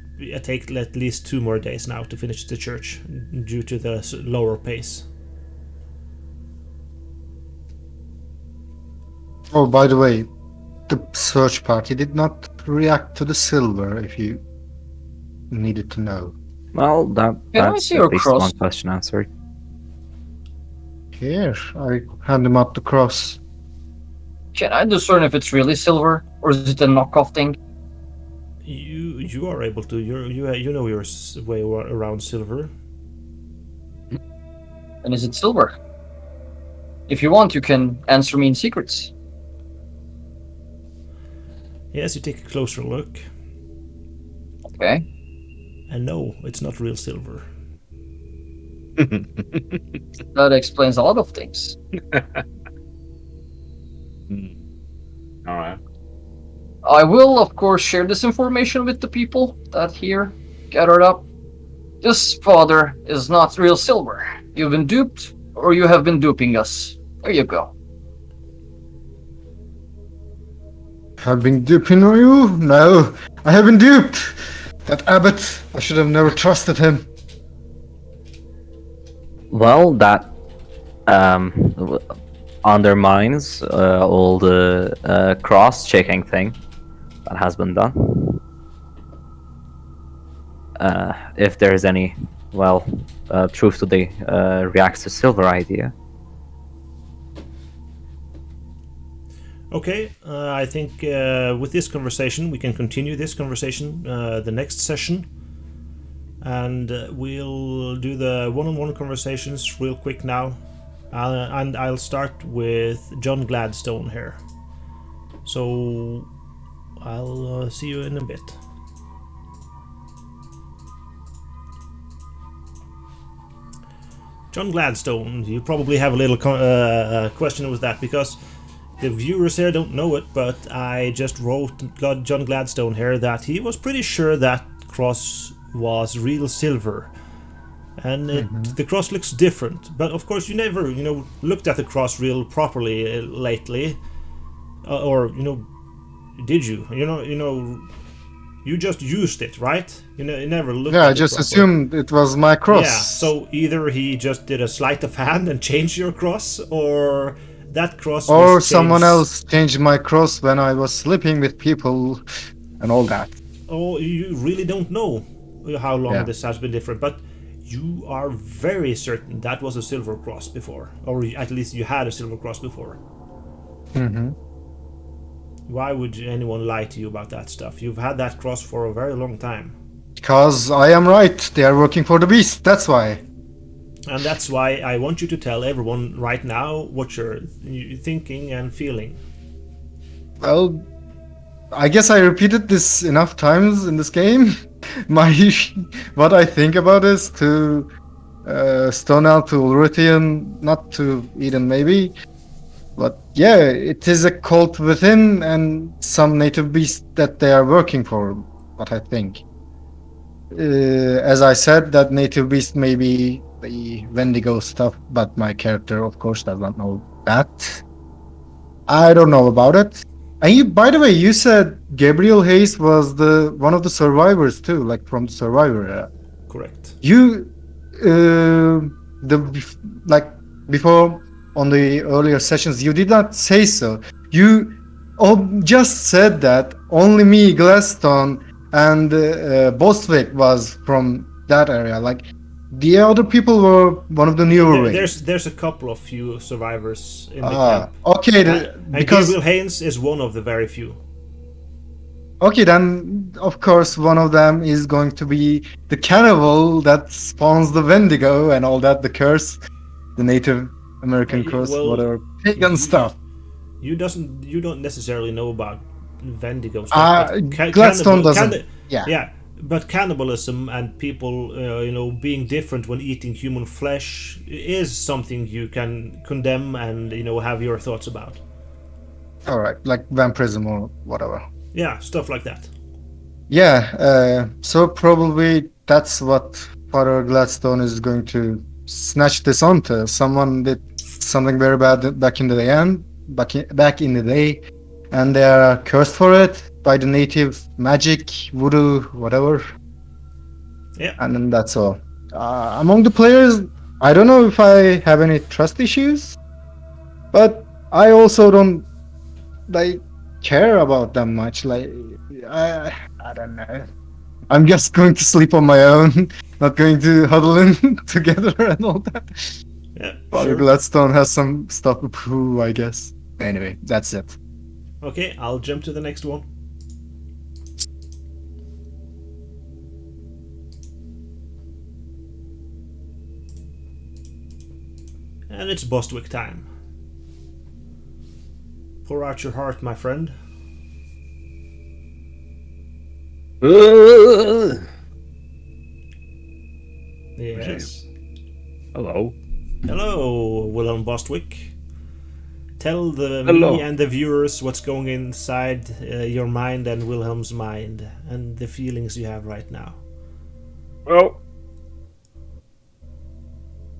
take at least 2 more days now to finish the church due to the lower pace. Oh, by the way, the search party did not react to the silver, if you needed to know. Well, Can I that's see your at least cross? one question answered. Here, I hand him up the cross. Can I discern if it's really silver or is it a knockoff thing? You are able to. You know your way around silver. And is it silver? If you want, you can answer me in secrets. Yes, you take a closer look, Okay. and no, it's not real silver. That explains a lot of things. All right. I will, of course, share this information with the people that here gathered up. This father is not real silver. You've been duped, or you have been duping us. There you go. Have been duping you? No, I have been duped. That abbot, I should have never trusted him. Well, that undermines all the cross-checking thing that has been done. If there is any, well, truth to the reacts to silver idea. Okay, I think with this conversation we can continue this conversation the next session, and we'll do the one-on-one conversations real quick now, and I'll start with John Gladstone here. So I'll see you in a bit. John Gladstone, you probably have a little question with that, because the viewers here don't know it, but I just wrote John Gladstone here that he was pretty sure that cross was real silver, and the cross looks different. But of course, you never, looked at the cross real properly lately, or did you? You just used it, right? You never looked. Yeah, at I it just properly. assumed it was my cross. Yeah, so either he just did a sleight of hand and changed your cross, or that cross Or was someone changed. else changed my cross when I was sleeping with people and all that. Oh, you really don't know how long Yeah. this has been different, but you are very certain that was a silver cross before, or at least you had a silver cross before. Mm-hmm. Why would anyone lie to you about that stuff? You've had that cross for a very long time. Because I am right. They are working for the beast. That's why. And that's why I want you to tell everyone right now what you're thinking and feeling. Well, I guess I repeated this enough times in this game. What I think about is to stone out to Ulritian, not to Eden maybe. But yeah, it is a cult within and some native beast that they are working for, what I think. As I said, that native beast may be the Wendigo stuff, but my character, of course, does not know that. I don't know about it. And you, by the way, you said Gabriel Hayes was one of the survivors too, like from the Survivor era. Correct. You, before on the earlier sessions, you did not say so. You just said that only me, Gladstone, and Bostwick was from that area. Like the other people were one of the newer rings. There's a couple of few survivors in the camp. Okay, And because Gabriel Haynes is one of the very few. okay, then of course one of them is going to be the cannibal that spawns the Wendigo and all that, the curse, the Native American curse, whatever pagan stuff. You don't necessarily know about Wendigo stuff. But Gladstone doesn't. Yeah, but cannibalism and people, being different when eating human flesh is something you can condemn and have your thoughts about. All right, like vampirism or whatever. Yeah, stuff like that. Yeah, so probably that's what Father Gladstone is going to snatch this onto. Someone did something very bad back in the day, and they are cursed for it by the native magic, voodoo, whatever. Yeah. And then that's all. Among the players, I don't know if I have any trust issues, but I also don't care about them much. I don't know. I'm just going to sleep on my own, not going to huddle in together and all that. Yeah, Father sure. Gladstone has some stuff to prove, I guess. Anyway, that's it. Okay, I'll jump to the next one. And it's Bostwick time. Pour out your heart, my friend. Uh, Yes. Hello. Hello, Wilhelm Bostwick. Tell me Hello. and the viewers what's going inside your mind and Wilhelm's mind, and the feelings you have right now. Well,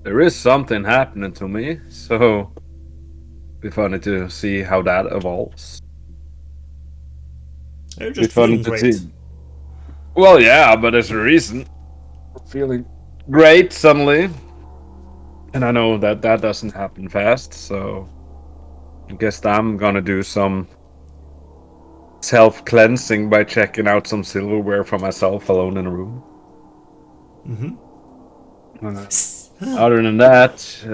there is something happening to me, so be funny to see how that evolves. You're Be just funny feeling to great. see. Well, yeah, but there's a reason. I'm feeling great suddenly, and I know that doesn't happen fast. So I guess I'm gonna do some self-cleansing by checking out some silverware for myself alone in a room. Mm-hmm. Other than that,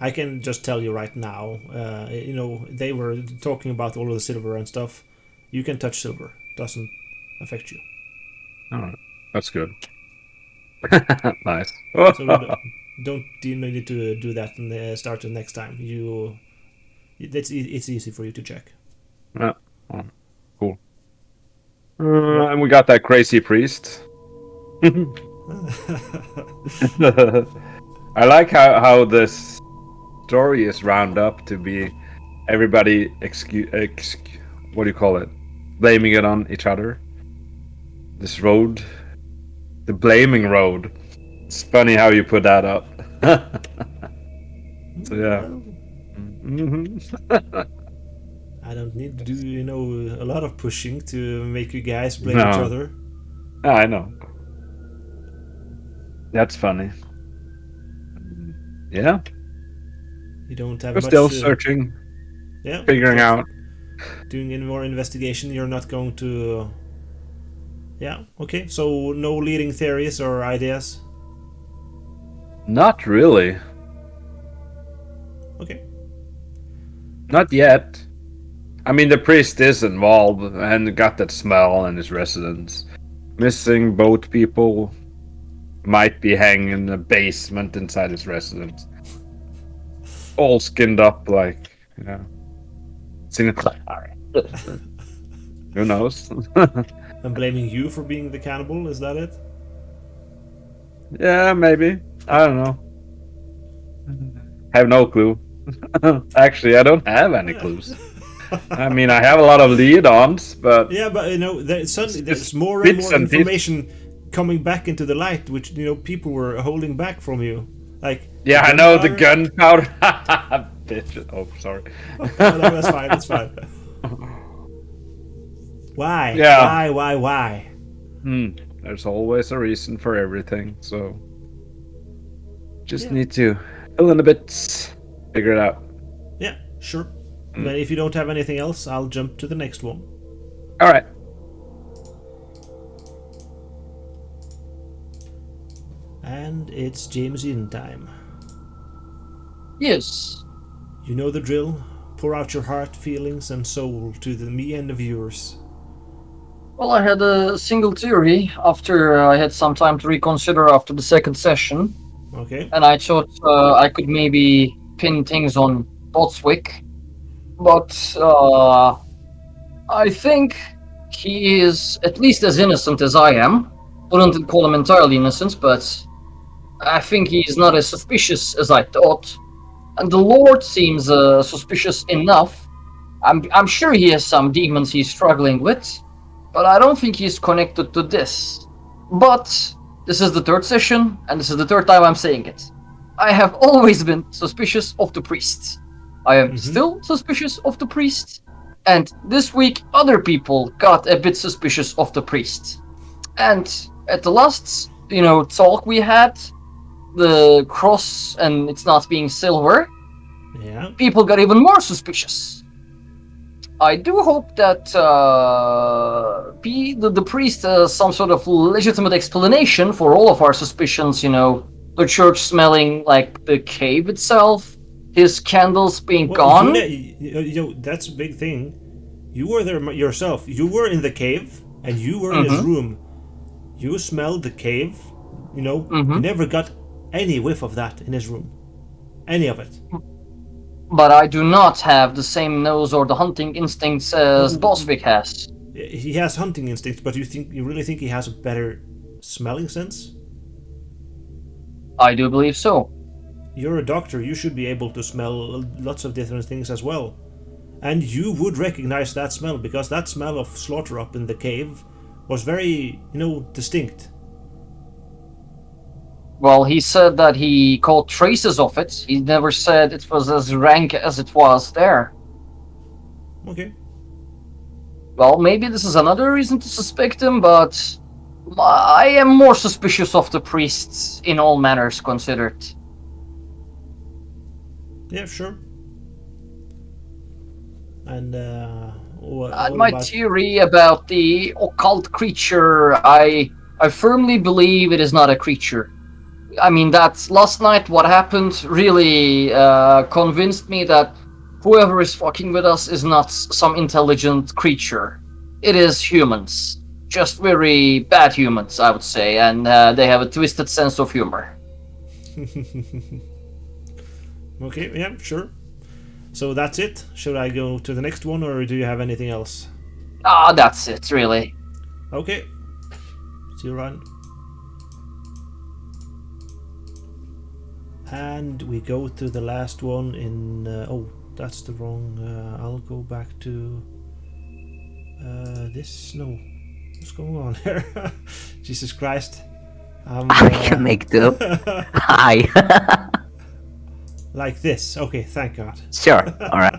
I can just tell you right now. They were talking about all of the silver and stuff. You can touch silver; doesn't affect you. all right, that's good. Nice. So you don't need to do that and start the next time. It's easy for you to check. Yeah, oh, cool. And we got that crazy priest. I like how this story is round up to be everybody what do you call it? Blaming it on each other. This road, the blaming road. It's funny how you put that up. So yeah. Well, I don't need to do a lot of pushing to make you guys blame each No. other. I know. That's funny. Yeah. You don't have We're much. still searching, Yeah, figuring just out. doing any more investigation. You're not going to. Yeah. Okay. So no leading theories or ideas. Not really. Okay. Not yet. I mean, the priest is involved and got that smell in his residence. Missing boat people might be hanging in a basement inside his residence. All skinned up, like, Seen it. Who knows? I'm blaming you for being the cannibal. Is that it? Yeah, maybe. I don't know. Have no clue. Actually, I don't have any clues. I mean, I have a lot of lead-ons, but Yeah, but suddenly there's just more and bits more and pieces. information coming back into the light, which people were holding back from you. Like Yeah, I know the gunpowder. Bitch. Oh, sorry. Oh, no, that's fine. That's fine. Why? Yeah. Why? There's always a reason for everything, so just Yeah. need to fill in the bits, figure it out. Yeah, sure. But if you don't have anything else, I'll jump to the next one. All right. And it's James Eden time. Yes. You know the drill. Pour out your heart, feelings, and soul to me and the viewers. Well, I had a single theory after I had some time to reconsider after the second session, Okay. and I thought I could maybe pin things on Botswick, but I think he is at least as innocent as I am. Wouldn't call him entirely innocent, but I think he's not as suspicious as I thought. And the Lord seems suspicious enough. I'm sure he has some demons he's struggling with, but I don't think he's connected to this. But this is the third session, and this is the third time I'm saying it. I have always been suspicious of the priest. I am still suspicious of the priest, and this week other people got a bit suspicious of the priest. And at the last, talk we had, the cross and it's not being silver, Yeah. people got even more suspicious. I do hope that the priest has some sort of legitimate explanation for all of our suspicions, the church smelling like the cave itself, his candles being gone. That's a big thing. You were there yourself. You were in the cave, and you were in his room. You smelled the cave. You never got any whiff of that in his room. Any of it. But I do not have the same nose or the hunting instincts as Bosvik has. He has hunting instincts, but you really think he has a better smelling sense? I do believe so. You're a doctor, you should be able to smell lots of different things as well. And you would recognize that smell, because that smell of slaughter up in the cave was very, distinct. Well, he said that he caught traces of it. He never said it was as rank as it was there. Okay. Well, maybe this is another reason to suspect him, but I am more suspicious of the priests in all manners considered. Yeah, sure. And what My about... theory about the occult creature, I firmly believe it is not a creature. I mean, that last night what happened really convinced me that whoever is fucking with us is not some intelligent creature. It is humans. Just very bad humans, I would say, and they have a twisted sense of humor. Okay, yeah, sure. So that's it? Should I go to the next one, or do you have anything else? That's it, really. Okay. See you around. And we go to the last one in... oh, that's the wrong... I'll go back to... this... No. What's going on here? Jesus Christ. I can make do. Hi. Like this. Okay, thank God. Sure. All right.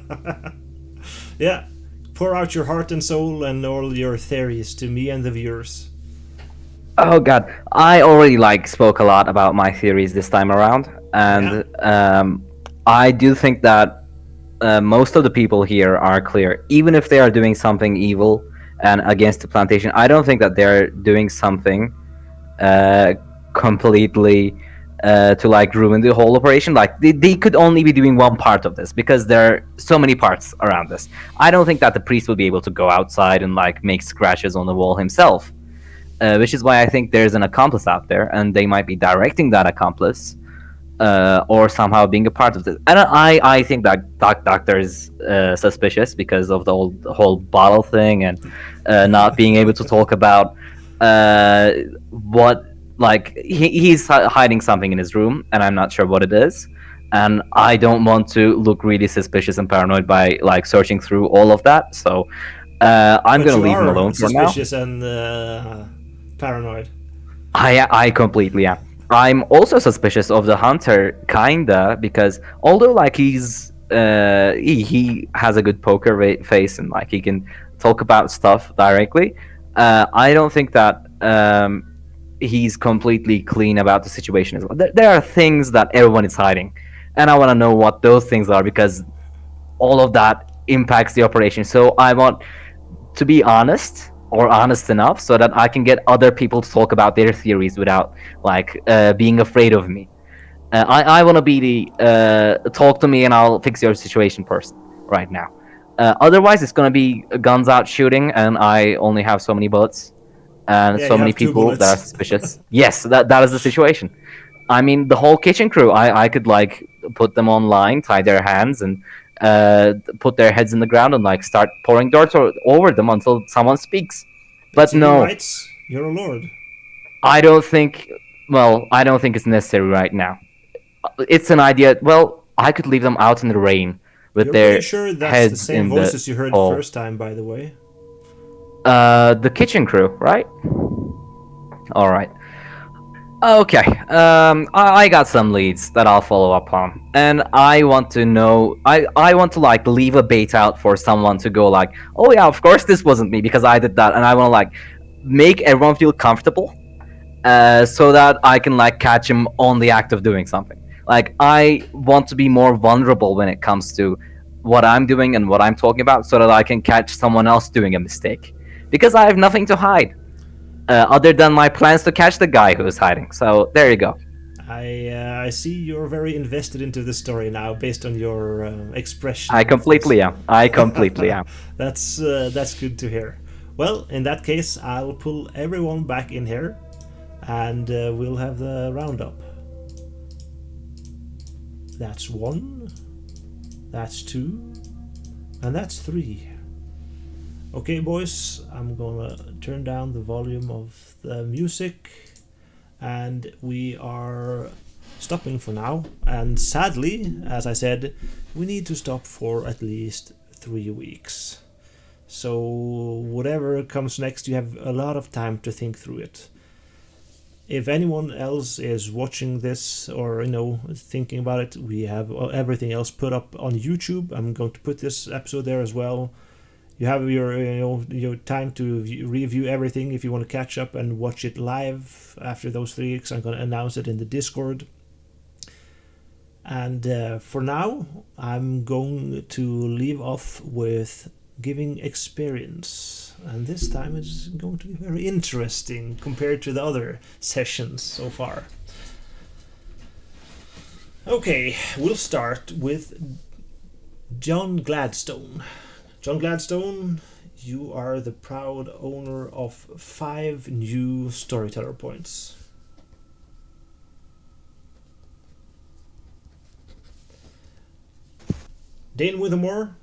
Yeah. Pour out your heart and soul and all your theories to me and the viewers. Oh god, I already spoke a lot about my theories this time around, and I do think that most of the people here are clear. Even if they are doing something evil and against the plantation, I don't think that they're doing something completely to ruin the whole operation. They could only be doing one part of this, because there are so many parts around this. I don't think that the priest will be able to go outside and make scratches on the wall himself. Which is why I think there's an accomplice out there, and they might be directing that accomplice, or somehow being a part of this. And I think that Doctor is suspicious because of the whole bottle thing, and not being able to talk about what he's hiding something in his room, and I'm not sure what it is. And I don't want to look really suspicious and paranoid by searching through all of that. So I'm going to leave him alone for now. Suspicious and paranoid. I completely am. I'm also suspicious of the hunter, kinda, because although he's he has a good poker face, and he can talk about stuff directly, I don't think that he's completely clean about the situation as well. There are things that everyone is hiding, and I want to know what those things are, because all of that impacts the operation. So I want to be honest, or honest enough, so that I can get other people to talk about their theories without being afraid of me. I want to be the talk to me and I'll fix your situation person right now. Otherwise, it's gonna be guns out shooting, and I only have so many bullets and so many people that are suspicious. Yes, that is the situation. I mean, the whole kitchen crew. I could put them online, tie their hands, and put their heads in the ground and start pouring dirt over them until someone speaks. But no, rights. You're a lord. I don't think. Well, I don't think it's necessary right now. It's an idea. Well, I could leave them out in the rain with their pretty sure that's heads the same in voices you heard hole. first time, by the way. The kitchen crew, right? All right. Okay, I got some leads that I'll follow up on, and I want to know. I want to leave a bait out for someone to go oh yeah, of course this wasn't me because I did that, and I want to make everyone feel comfortable, so that I can catch him on the act of doing something. I want to be more vulnerable when it comes to what I'm doing and what I'm talking about, so that I can catch someone else doing a mistake, because I have nothing to hide. Other than my plans to catch the guy who's hiding. So there you go. I see you're very invested into the story now, based on your expression. I completely am. That's good to hear. Well, in that case, I'll pull everyone back in here, and we'll have the roundup. That's 1. That's 2. And that's 3. Okay, boys, I'm gonna turn down the volume of the music, and we are stopping for now. And sadly, as I said, we need to stop for at least 3 weeks. So whatever comes next, you have a lot of time to think through it. If anyone else is watching this or thinking about it, we have everything else put up on YouTube. I'm going to put this episode there as well. You have your time to review everything. If you want to catch up and watch it live after those 3 weeks, I'm going to announce it in the Discord. And for now, I'm going to leave off with giving experience, and this time it's going to be very interesting compared to the other sessions so far. Okay, we'll start with John Gladstone. John Gladstone, you are the proud owner of 5 new storyteller points. Dane Withermore,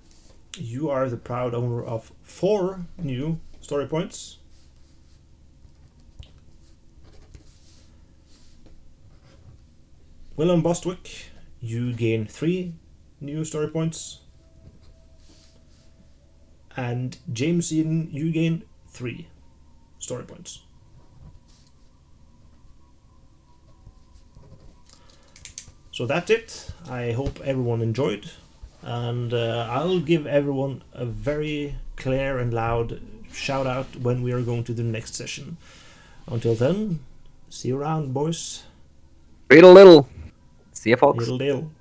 you are the proud owner of 4 new story points. Willem Bostwick, you gain 3 new story points. And James Eden, you gain 3 story points. So that's it. I hope everyone enjoyed. And I'll give everyone a very clear and loud shout out when we are going to the next session. Until then, see you around, boys. Read a little. See you, folks. Little deal.